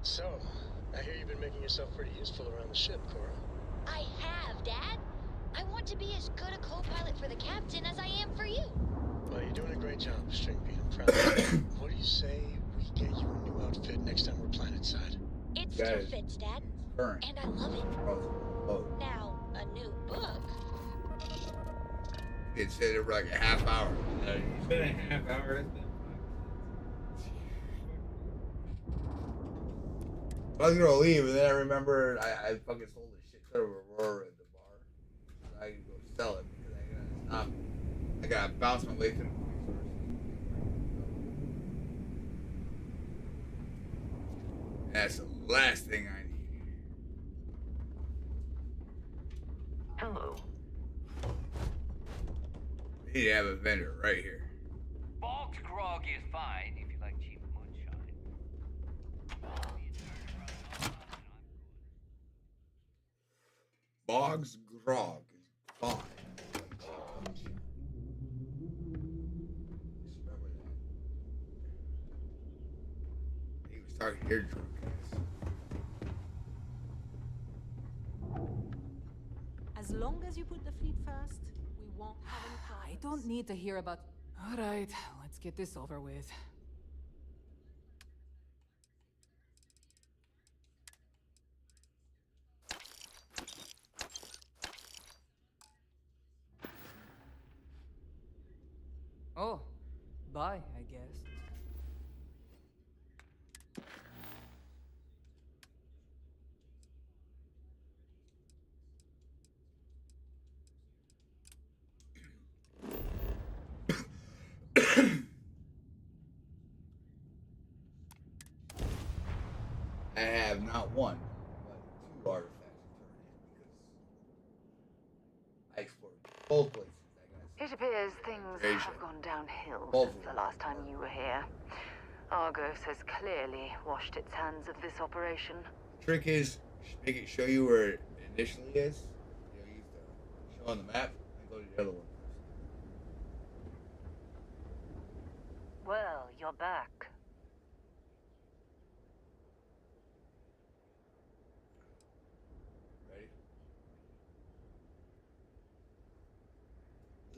So, I hear you've been making yourself pretty useful around the ship, Cora. I have, Dad. I want to be as good a co-pilot for the captain as I am for you. Well, you're doing a great job, Stringbean. I'm proud of you. What do you say we get you a new outfit next time we're planetside? It still fits, Dad. Current. And I love it. Oh. Now, a new book. It said it for like a half hour. It's been a half hour. It's been I was gonna leave, and then I remembered I fucking sold a shit ton of Aurora at the bar. So I could go sell it because I gotta stop. I gotta bounce my way through the resources. That's the last thing I need. Hello. I need to have a vendor right here. Bog's grog is fine if you like cheap moonshine. Bog's grog is fine. Just remember that. He was talking to your drunk ass. As long as you put the fleet first, we won't have any problems. I don't need to hear about... All right, let's get this over with. Oh, bye, I guess. I have not one, but two artifacts to turn in because I explored both places. It appears things Asia. have gone downhill Both since of the last time you were here. Argos has clearly washed its hands of this operation. Trick is make it show you where it initially is. You know, use the show on the map and go to the other one first. Well, you're back.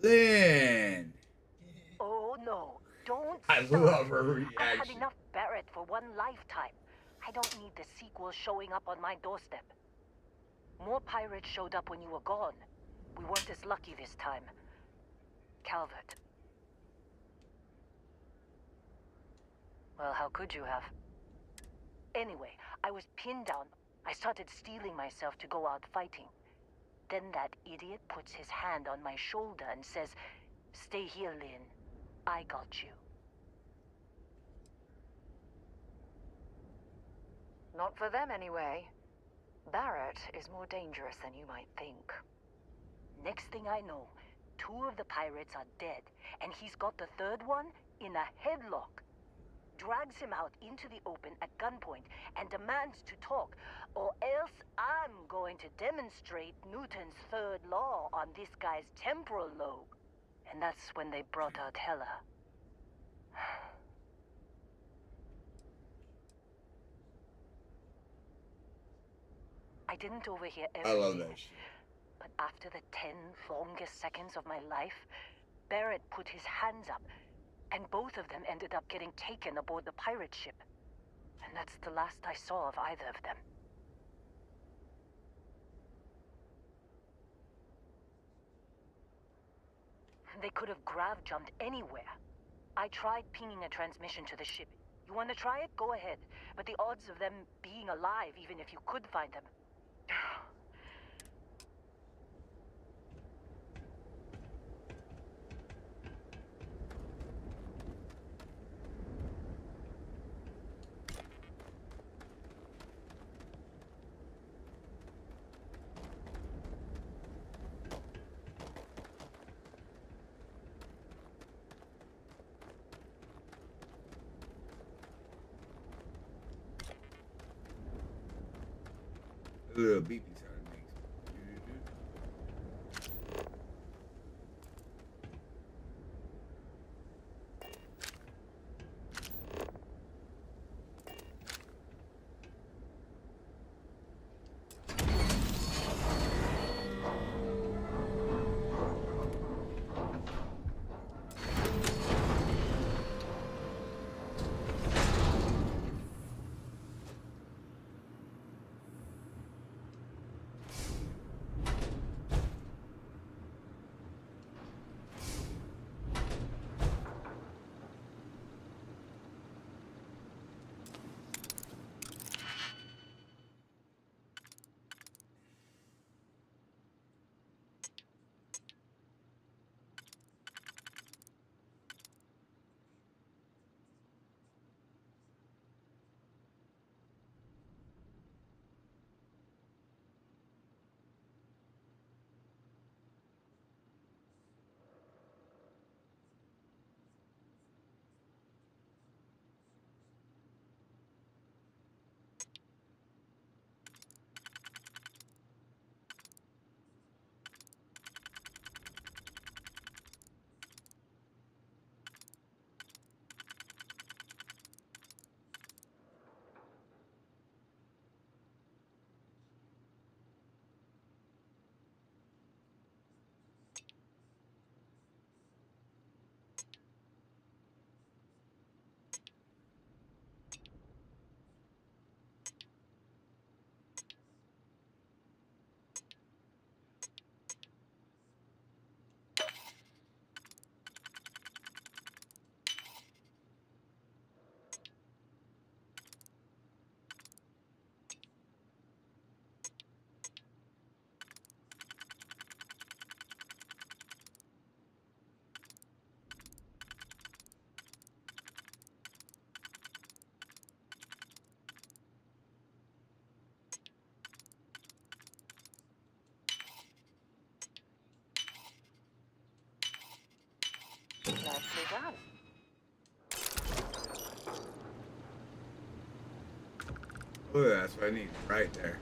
Lynn! Oh no, don't I stop. love her I've had reaction. enough Barrett for one lifetime. I don't need the sequel showing up on my doorstep. More pirates showed up when you were gone. We weren't as lucky this time. Calvert. Well, how could you have? Anyway, I was pinned down. I started steeling myself to go out fighting. Then that idiot puts his hand on my shoulder and says, "Stay here, Lynn. I got you." Not for them, anyway. Barrett is more dangerous than you might think. Next thing I know, 2 of the pirates are dead, and he's got the 3rd one in a headlock. Drags him out into the open at gunpoint and demands to talk, or else I'm going to demonstrate Newton's 3rd law on this guy's temporal lobe. And that's when they brought out Hela. I didn't overhear I everything. love that shit. But after the 10 longest seconds of my life, Barrett put his hands up, and both of them ended up getting taken aboard the pirate ship. And that's the last I saw of either of them. They could have grav-jumped anywhere. I tried pinging a transmission to the ship. You want to try it? Go ahead. But the odds of them being alive, even if you could find them... Little beepy sound it makes. done. Oh, that's what I need right there.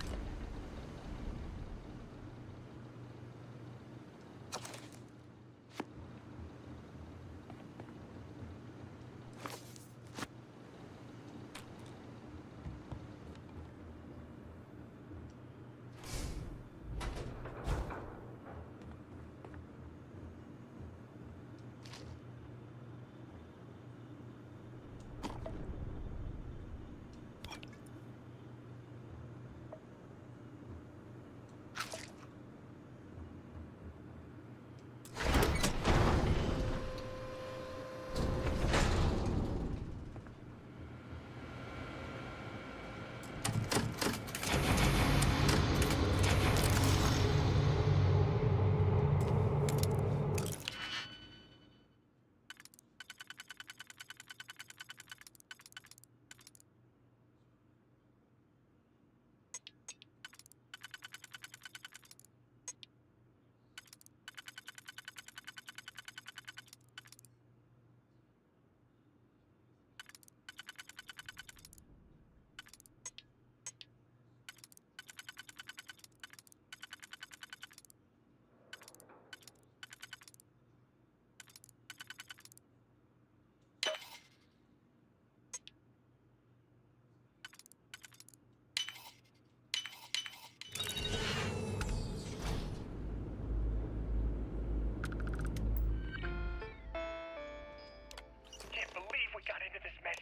Can't believe we got into this mess.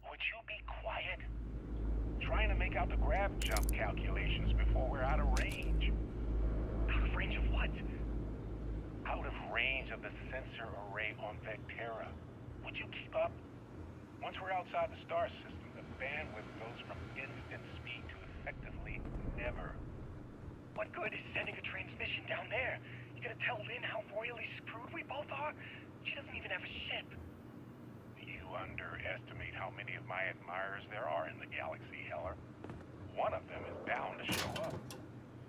Would you be quiet? Trying to make out the grav jump calculations before we're out of range. Out of range of what? Out of range of the sensor array on Vectera. Would you keep up? Once we're outside the star system, the bandwidth goes from instant speed to effectively never. What good is sending a transmission down there? You gonna tell Lynn how royally screwed we both are? She doesn't even have a ship. You underestimate how many of my admirers there are in the galaxy, Heller. One of them is bound to show up,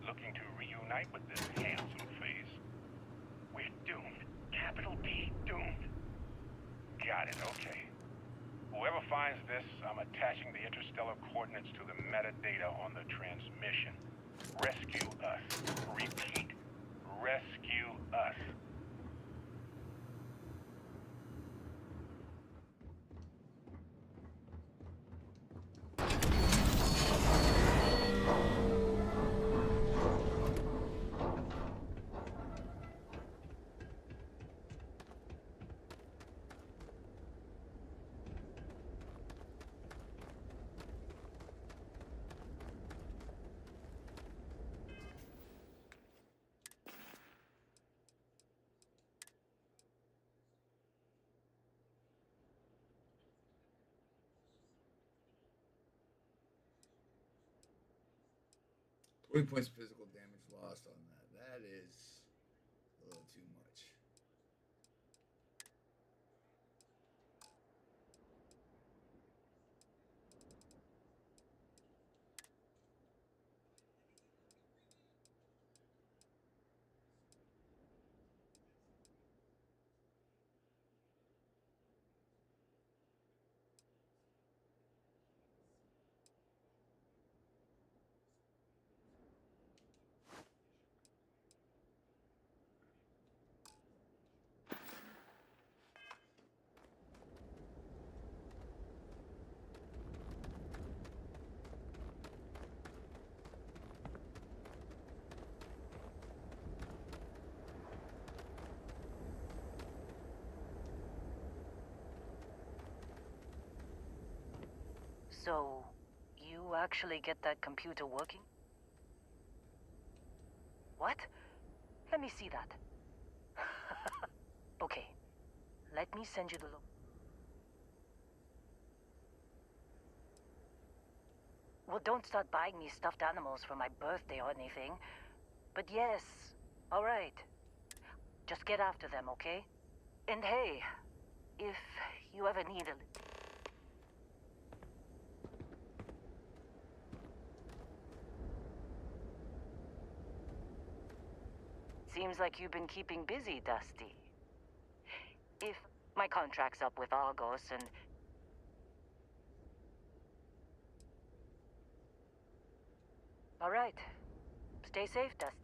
looking to reunite with this handsome face. We're doomed. Capital D, doomed. Got it, okay. Whoever finds this, I'm attaching the interstellar coordinates to the metadata on the transmission. Rescue us. Repeat, rescue us. Twenty points physical damage lost on that. That is a little too much. So, you actually get that computer working? What? Let me see that. Okay, let me send you the Well, don't start buying me stuffed animals for my birthday or anything. But yes, alright. Just get after them, okay? And hey, if you ever need a... Seems like you've been keeping busy, Dusty. If contract's up with Argos, and... All right. Stay safe, Dusty.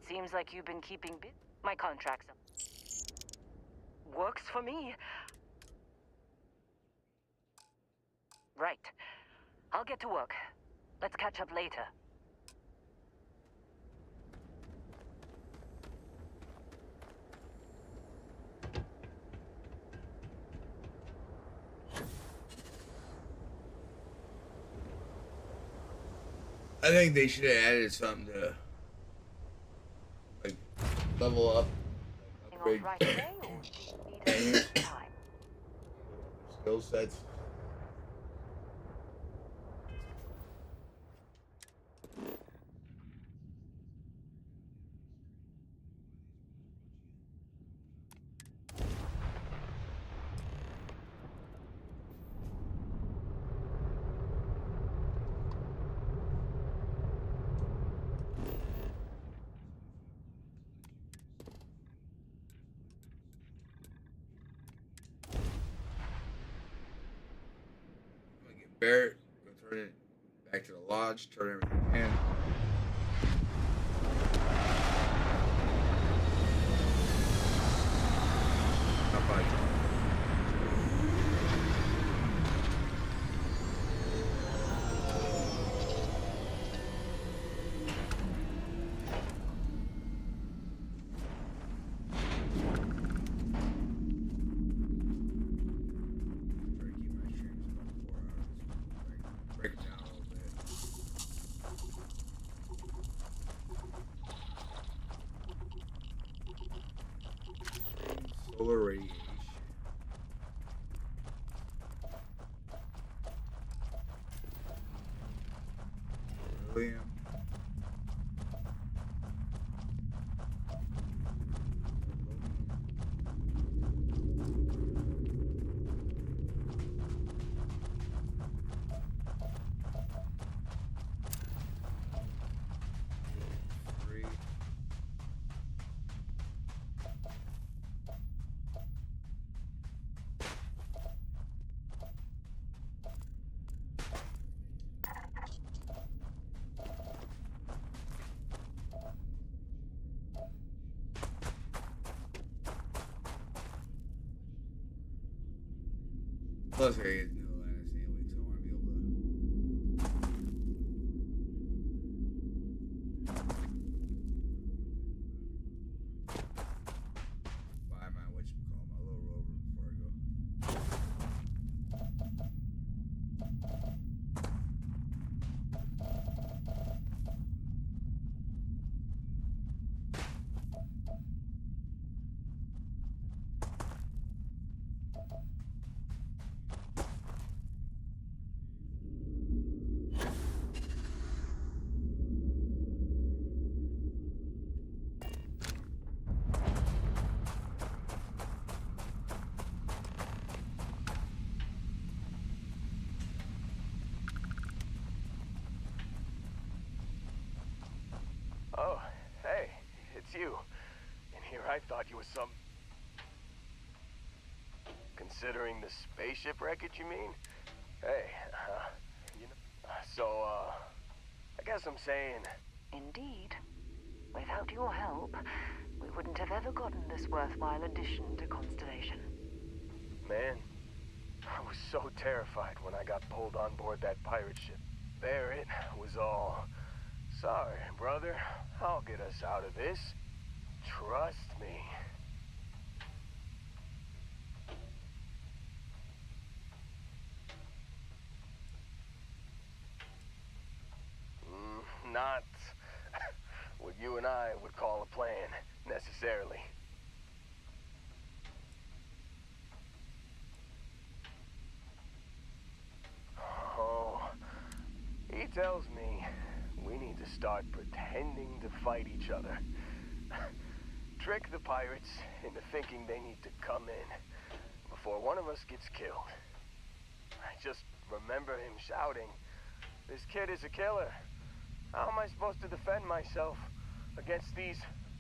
Seems like you've been keeping busy. My contract's up. Works for me. Right. I'll get to work. Let's catch up later. I think they should have added something to like level up, upgrade skill sets. Barrett, go turn it back to the lodge, turn everything in. Not by break it down a little bit. Solar radiation. Beryllium. Plus, I get no line anyway, so I want to be able to. Buy my whatchamacallit, my little rover before I go. Oh, hey, it's you. And here I thought you was some... Considering the spaceship wreckage, you mean? Hey, you know... So, I guess I'm saying... Indeed. Without your help, we wouldn't have ever gotten this worthwhile addition to Constellation. Man, I was so terrified when I got pulled on board that pirate ship. There it was all... Sorry, brother. I'll get us out of this. Trust me. Not what you and I would call a plan, necessarily. Oh, he tells me we need to start pretending to fight each other. trick the pirates into thinking they need to come in before one of us gets killed. I just remember him shouting, "This kid is a killer. How am I supposed to defend myself against these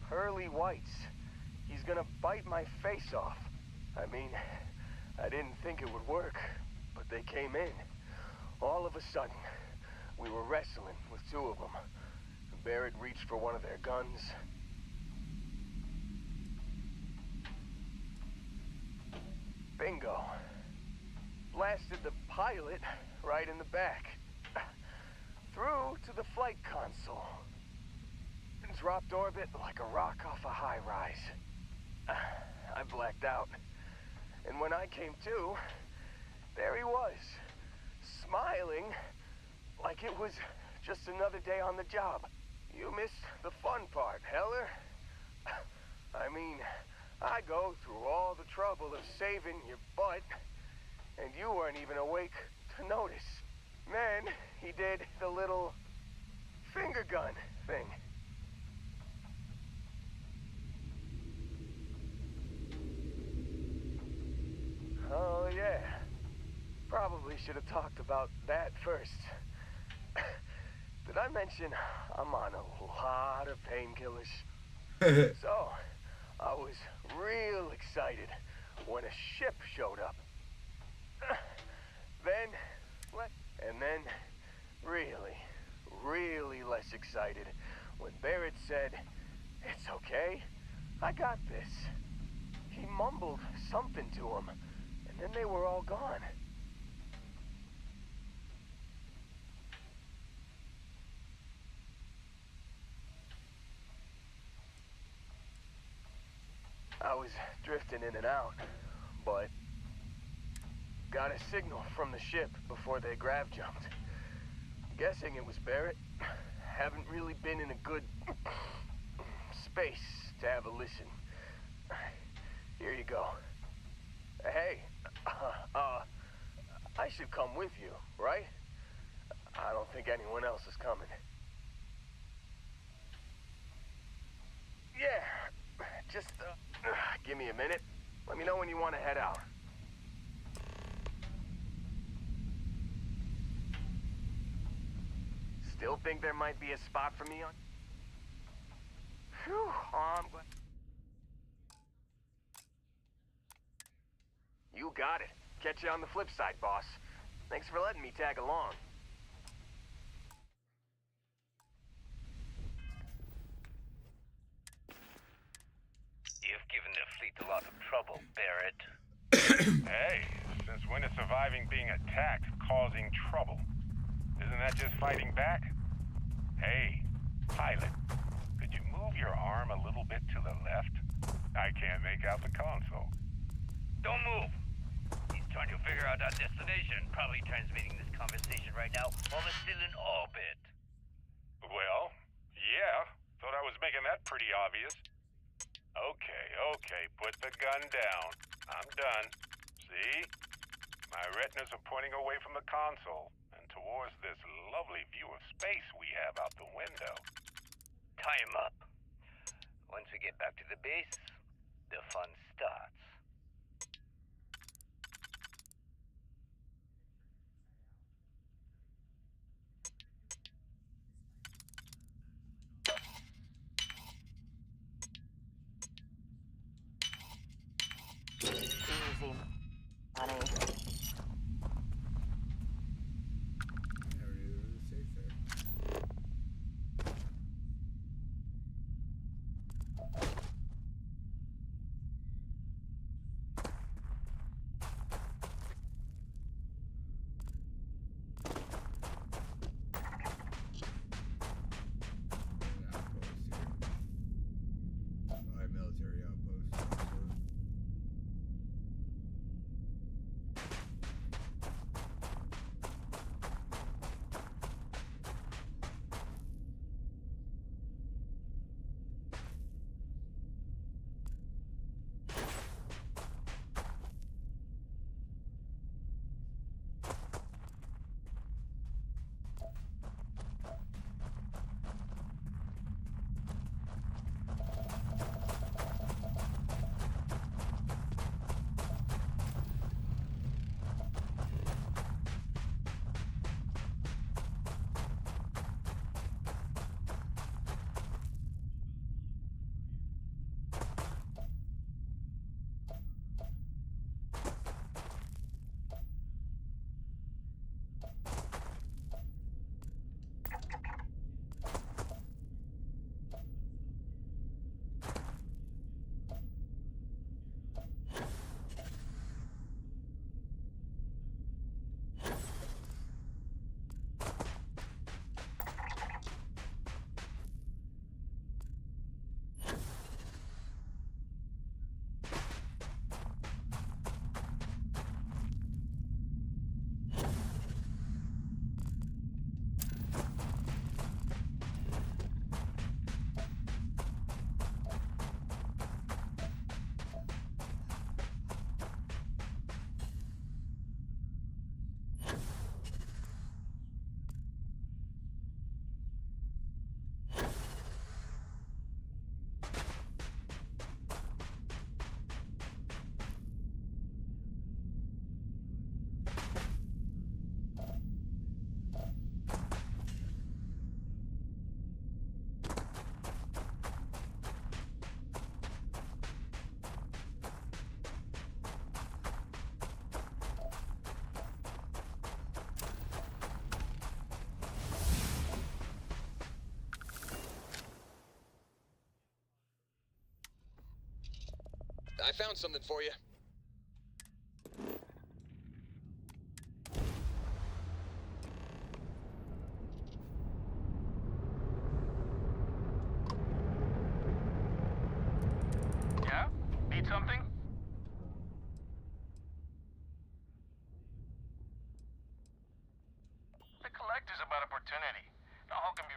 pearly whites? He's gonna bite my face off." I mean, I didn't think it would work, but they came in. All of a sudden, we were wrestling with two of them. Barrett reached for one of their guns. Bingo. Blasted the pilot right in the back. Through to the flight console. Dropped orbit like a rock off a high rise. I blacked out. And when I came to, there he was, smiling like it was just another day on the job. You missed the fun part, Heller. I mean, I go through all the trouble of saving your butt, and you weren't even awake to notice. Then he did the little finger gun thing. Oh, yeah. Probably should have talked about that first. Did I mention I'm on a lot of painkillers? So, I was real excited when a ship showed up. Then, really less excited when Barrett said, "It's okay, I got this." He mumbled something to him, and then they were all gone. I was drifting in and out, but got a signal from the ship before they grav jumped. Guessing it was Barrett. Haven't really been in a good space to have a listen. Here you go. Hey, I should come with you, right? I don't think anyone else is coming. Yeah, just give me a minute. Let me know when you want to head out. Still think there might be a spot for me on? Phew, I'm glad. You got it. Catch you on the flip side, boss. Thanks for letting me tag along. You've given the fleet a lot of trouble, Barrett. Hey, since when is surviving being attacked causing trouble? Isn't that just fighting back? Hey, pilot, could you move your arm a little bit to the left? I can't make out the console. Don't move. He's trying to figure out our destination. Probably transmitting this conversation right now while they're still in orbit. Well, yeah. Thought I was making that pretty obvious. Okay, put the gun down. I'm done. See? My retinas are pointing away from the console and towards this lovely view of space we have out the window. Tie him up. Once we get back to the base, the fun starts. Easy, honey. I found something for you. Yeah? Need something? The collector's about opportunity. No how can be.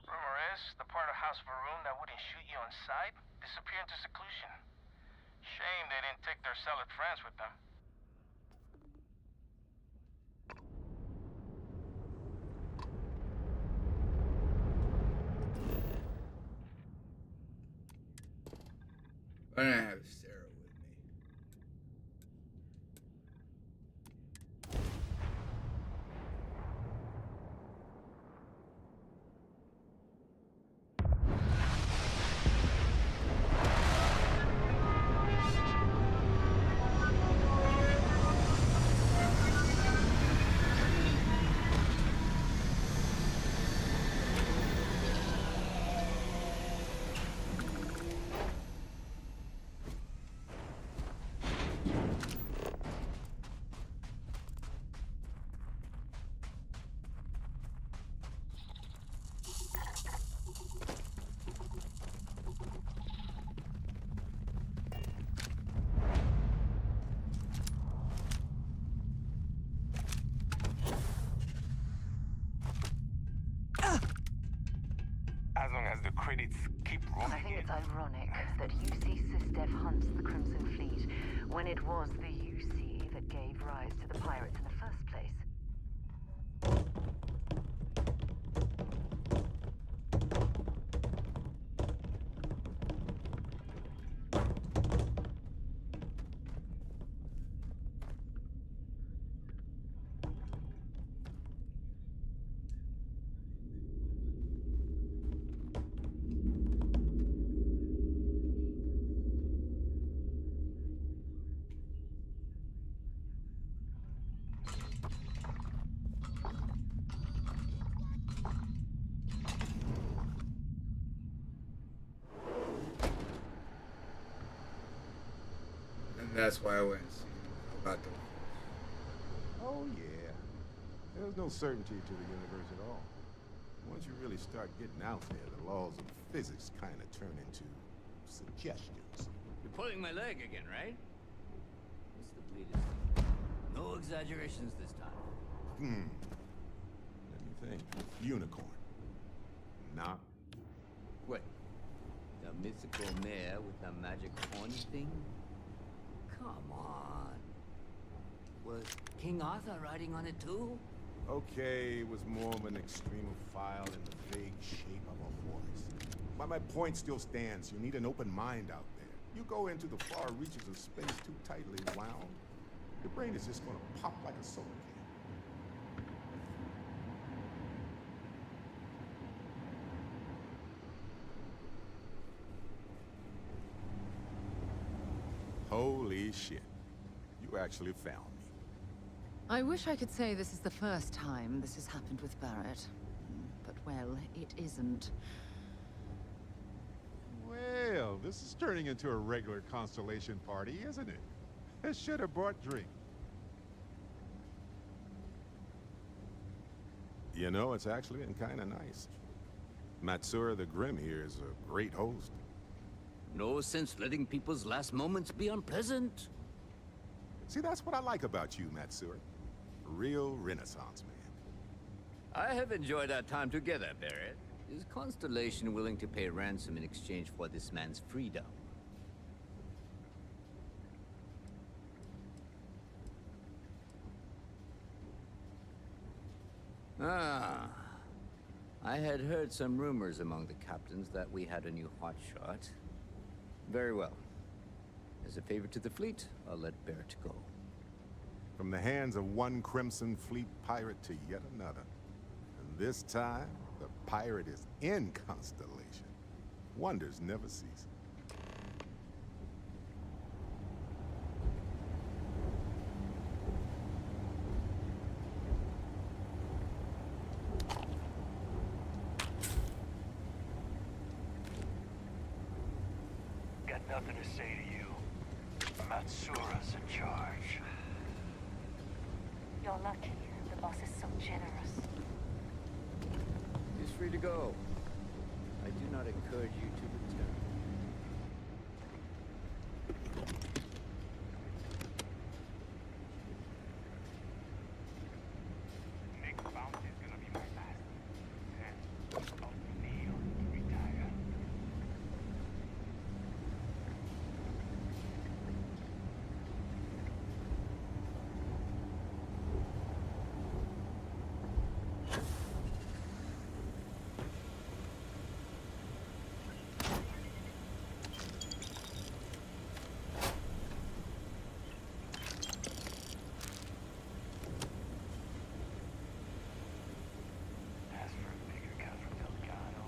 Rumor is, the part of House Varun that wouldn't shoot you on sight disappeared into seclusion. Shame they didn't take their solid friends with them. Why don't I have Sarah with me? As long as the credits keep rolling. I think it's ironic that UC SysDev hunts the Crimson Fleet when it was the UC that gave rise to the pirates in the first place. And that's why I went and see about the. Oh, yeah. There's no certainty to the universe at all. Once you really start getting out there, the laws of physics kind of turn into suggestions. You're pulling my leg again, right? What's the bleedest? No exaggerations this time. Let me think. Unicorn. Nah. Wait. The mythical mare with the magic horn thing? Come on. Was King Arthur riding on it too? Okay, it was more of an extremophile in the vague shape of a horse. But my point still stands. You need an open mind out there. You go into the far reaches of space too tightly wound, your brain is just gonna pop like a soda can. Holy shit. You actually found me. I wish I could say this is the first time this has happened with Barrett. But, well, it isn't. Well, this is turning into a regular Constellation party, isn't it? I should have brought drink. You know, it's actually been kind of nice. Matsura the Grim here is a great host. No sense letting people's last moments be unpleasant. See, that's what I like about you, Matsura. Real Renaissance man. I have enjoyed our time together, Barrett. Is Constellation willing to pay ransom in exchange for this man's freedom? Ah. I had heard some rumors among the captains that we had a new hotshot. Very well. As a favor to the fleet, I'll let Barrett go. From the hands of one Crimson Fleet pirate to yet another. And this time, the pirate is in Constellation. Wonders never cease. Nothing to say to you. Matsura's in charge. You're lucky. The boss is so generous. He's free to go. I do not encourage you to return. Nick Bounty is gonna be my last. And I'll feel to retire. As for a bigger cut from Delgado,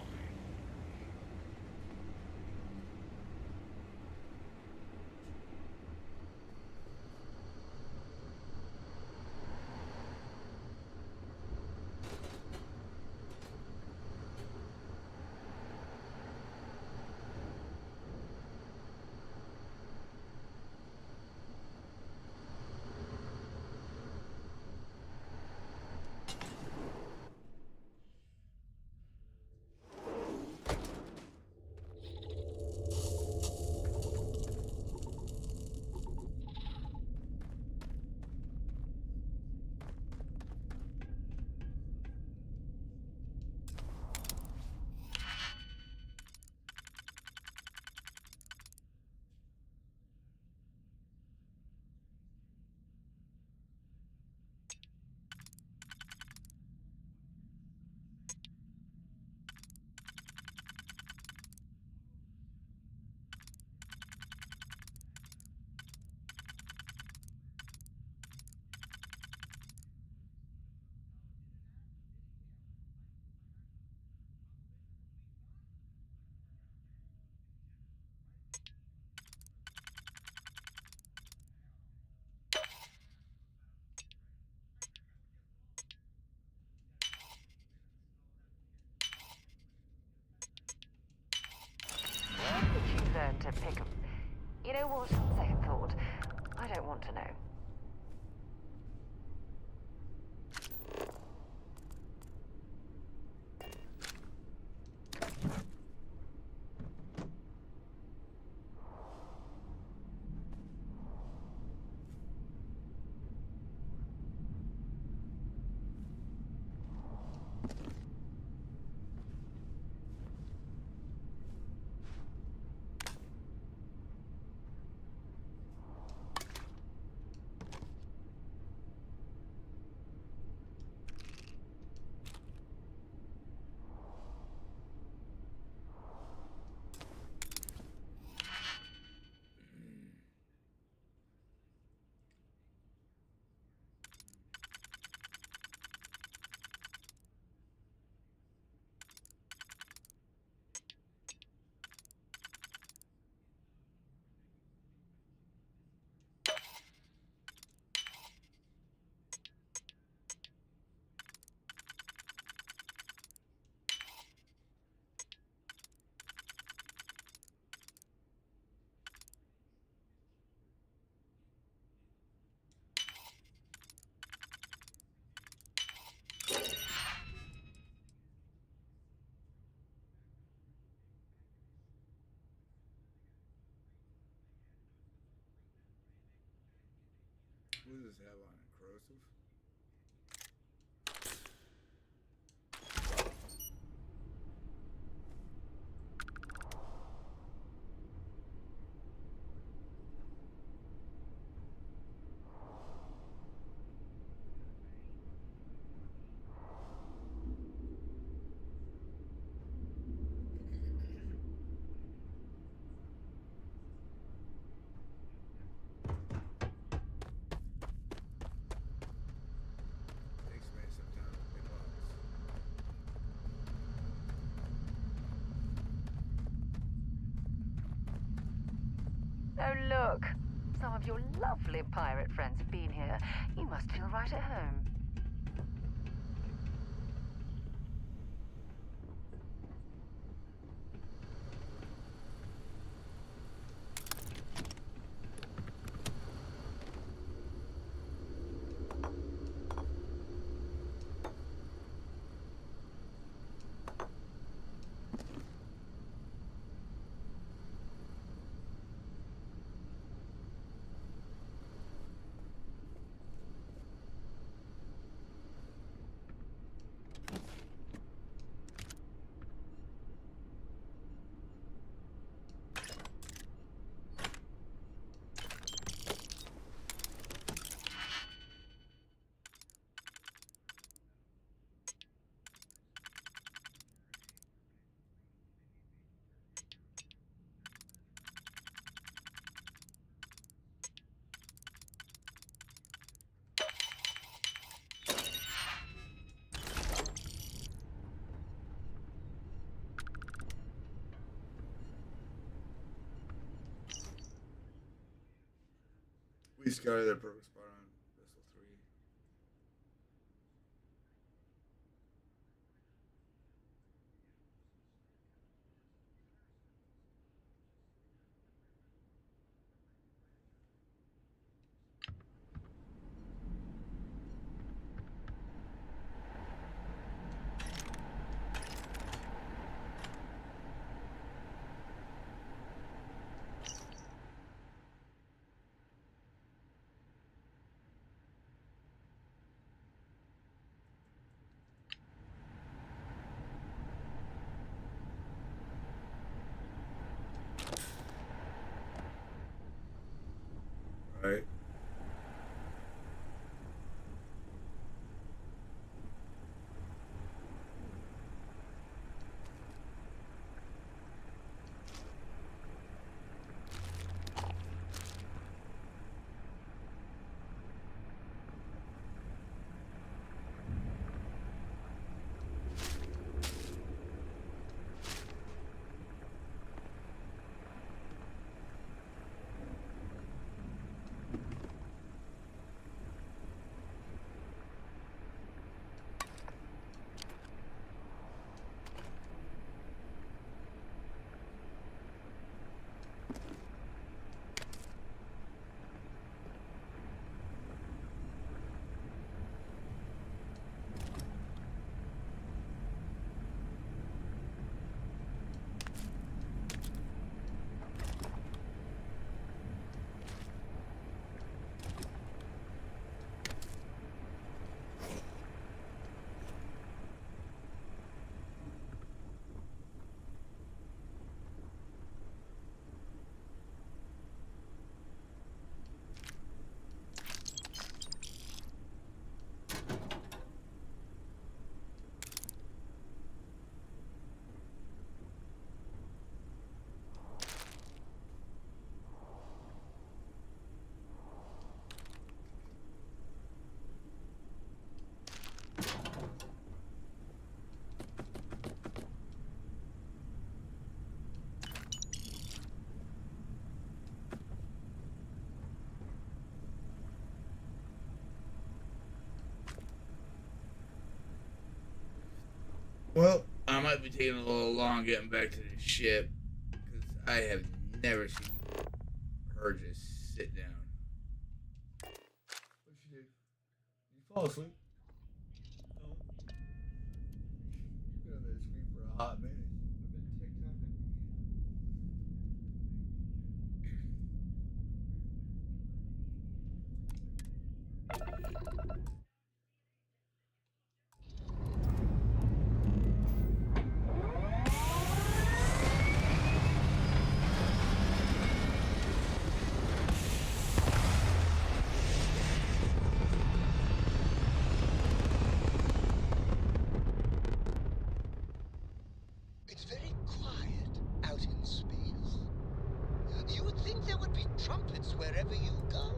When did you learn to pick a... You know what? Second thought. I don't want to know. What is this headline? Corrosive? Takes me sometimes to pick locks. Oh, look. Some of your lovely pirate friends have been here. You must feel right at home. We scouted their perfect spot on vessel 3. Right. Well, I might be taking a little long getting back to the ship because I have never seen her just sit down. What she do? You fall asleep? No. You've been on that screen for a hot minute. I've been TikToking. It's very quiet out in space. You would think there would be trumpets wherever you go.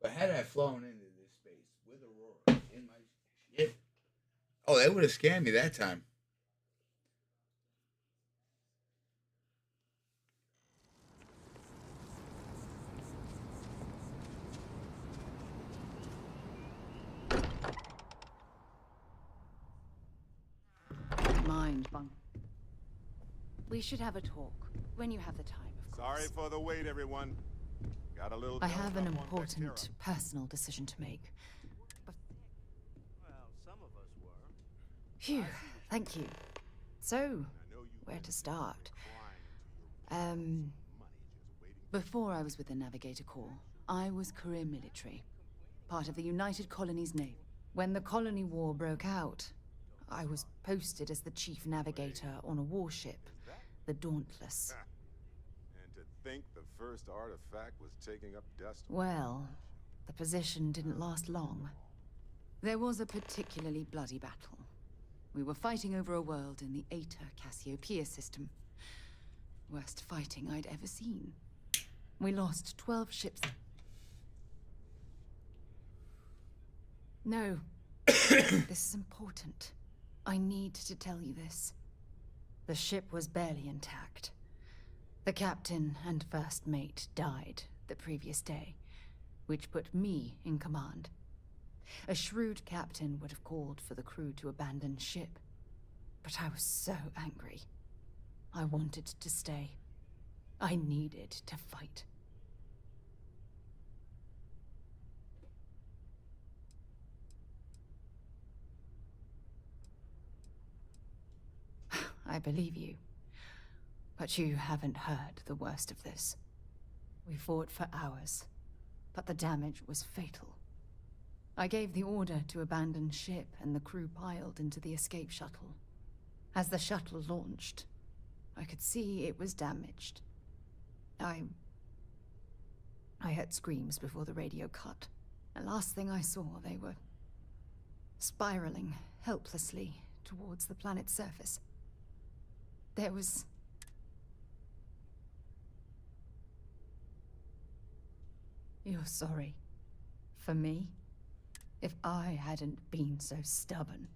But had I flown into this space with Aurora in my ship, oh, they would have scammed me that time. Mind, Bunk. We should have a talk when you have the time, of course. Sorry for the wait, everyone. Got a little. I have an held up on important Vectera. personal decision to make. Well, some of us were. Phew, thank you. So, where to start? Before I was with the Navigator Corps, I was career military, part of the United Colonies Navy. When the colony war broke out, I was posted as the chief navigator on a warship, the Dauntless. And to think the first artifact was taking up dust. Well, the position didn't last long. There was a particularly bloody battle. We were fighting over a world in the Eta Cassiopeia system. Worst fighting I'd ever seen. We lost 12 ships. No. This is important. I need to tell you this. The ship was barely intact. The captain and first mate died the previous day, which put me in command. A shrewd captain would have called for the crew to abandon ship. But I was so angry. I wanted to stay. I needed to fight. I believe you. But you haven't heard the worst of this. We fought for hours, but the damage was fatal. I gave the order to abandon ship, and the crew piled into the escape shuttle. As the shuttle launched, I could see it was damaged. I heard screams before the radio cut. The last thing I saw, they were spiraling helplessly towards the planet's surface. There was... You're sorry. For me? If I hadn't been so stubborn.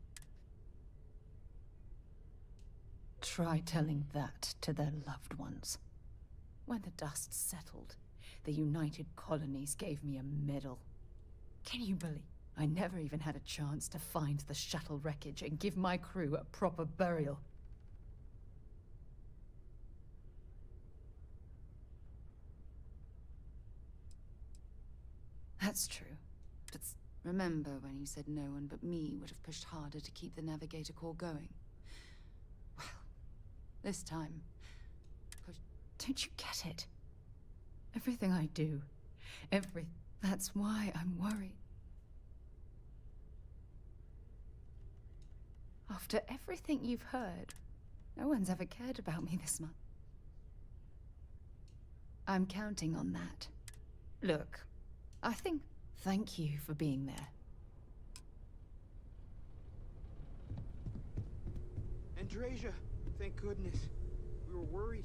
Try telling that to their loved ones. When the dust settled, the United Colonies gave me a medal. Can you believe? I never even had a chance to find the shuttle wreckage and give my crew a proper burial. That's true. But remember when you said no one but me would have pushed harder to keep the Navigator Corps going? Well, this time... Don't you get it? Everything I do, that's why I'm worried. After everything you've heard, no one's ever cared about me this much. I'm counting on that. Look, thank you for being there. Andrasia, thank goodness. We were worried.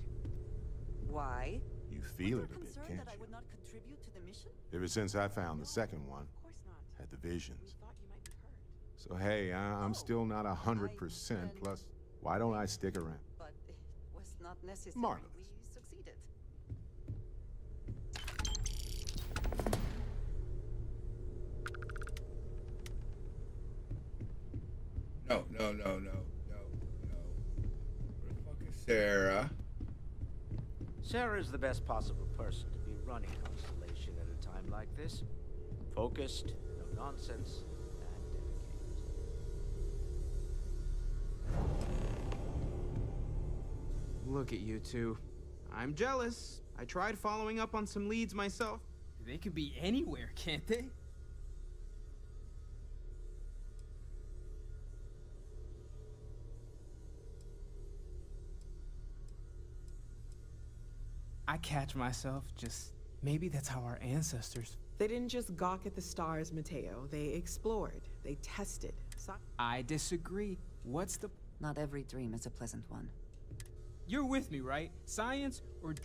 Why? You feel it a bit, can't that I you? would not contribute to the mission? Ever since I found the second one, Of course not. had the visions. We thought you might be hurt. So hey, I'm still not 100%, plus why don't I stick around? But it was not necessary. Marvelous. We succeeded. No. Where the fuck is Sarah? Sarah's the best possible person to be running Constellation at a time like this. Focused, no nonsense, and dedicated. Look at you two. I'm jealous. I tried following up on some leads myself. They could be anywhere, can't they? I catch myself just... Maybe that's how our ancestors... They didn't just gawk at the stars, Mateo. They explored. They tested. I disagree. What's the... Not every dream is a pleasant one. You're with me, right? Science or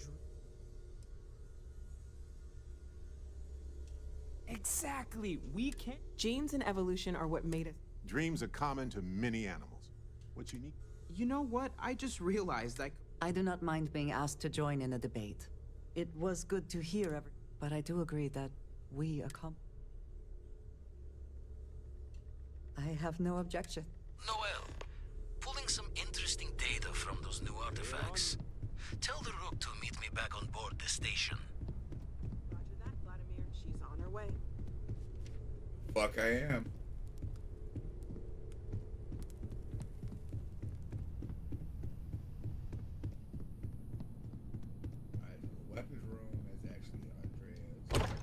Exactly. We can't... Genes and evolution are what made us... Dreams are common to many animals. What's unique? You know what? I just realized I do not mind being asked to join in a debate. It was good to hear but I do agree that we I have no objection. Noel, pulling some interesting data from those new artifacts. Tell the Rook to meet me back on board the station. Roger that, Vladimir. She's on her way. Fuck I am. Alright, so the weapons room is actually Andrea's.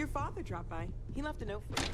Your father dropped by. He left a note for you.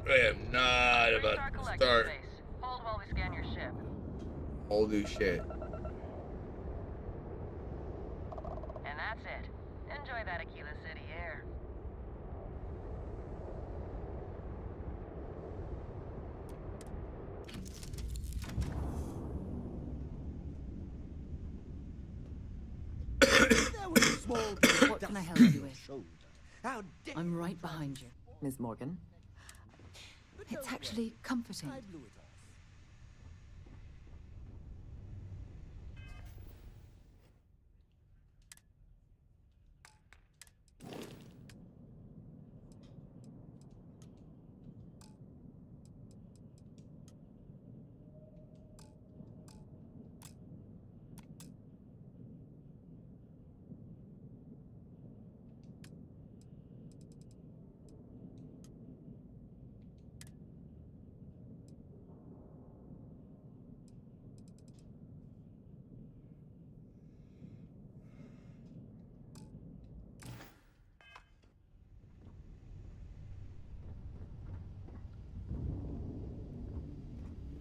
I am not about to start. Hold while we scan your ship. Whole new shit. And that's it. Enjoy that Aquila City air. What can I help you with? I'm right behind you. Ms. Morgan. It's actually comforting.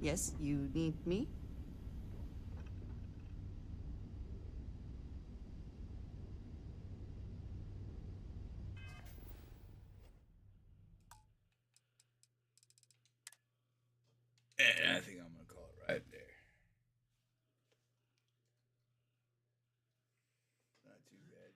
Yes, you need me? And I think I'm gonna call it right there. Not too bad.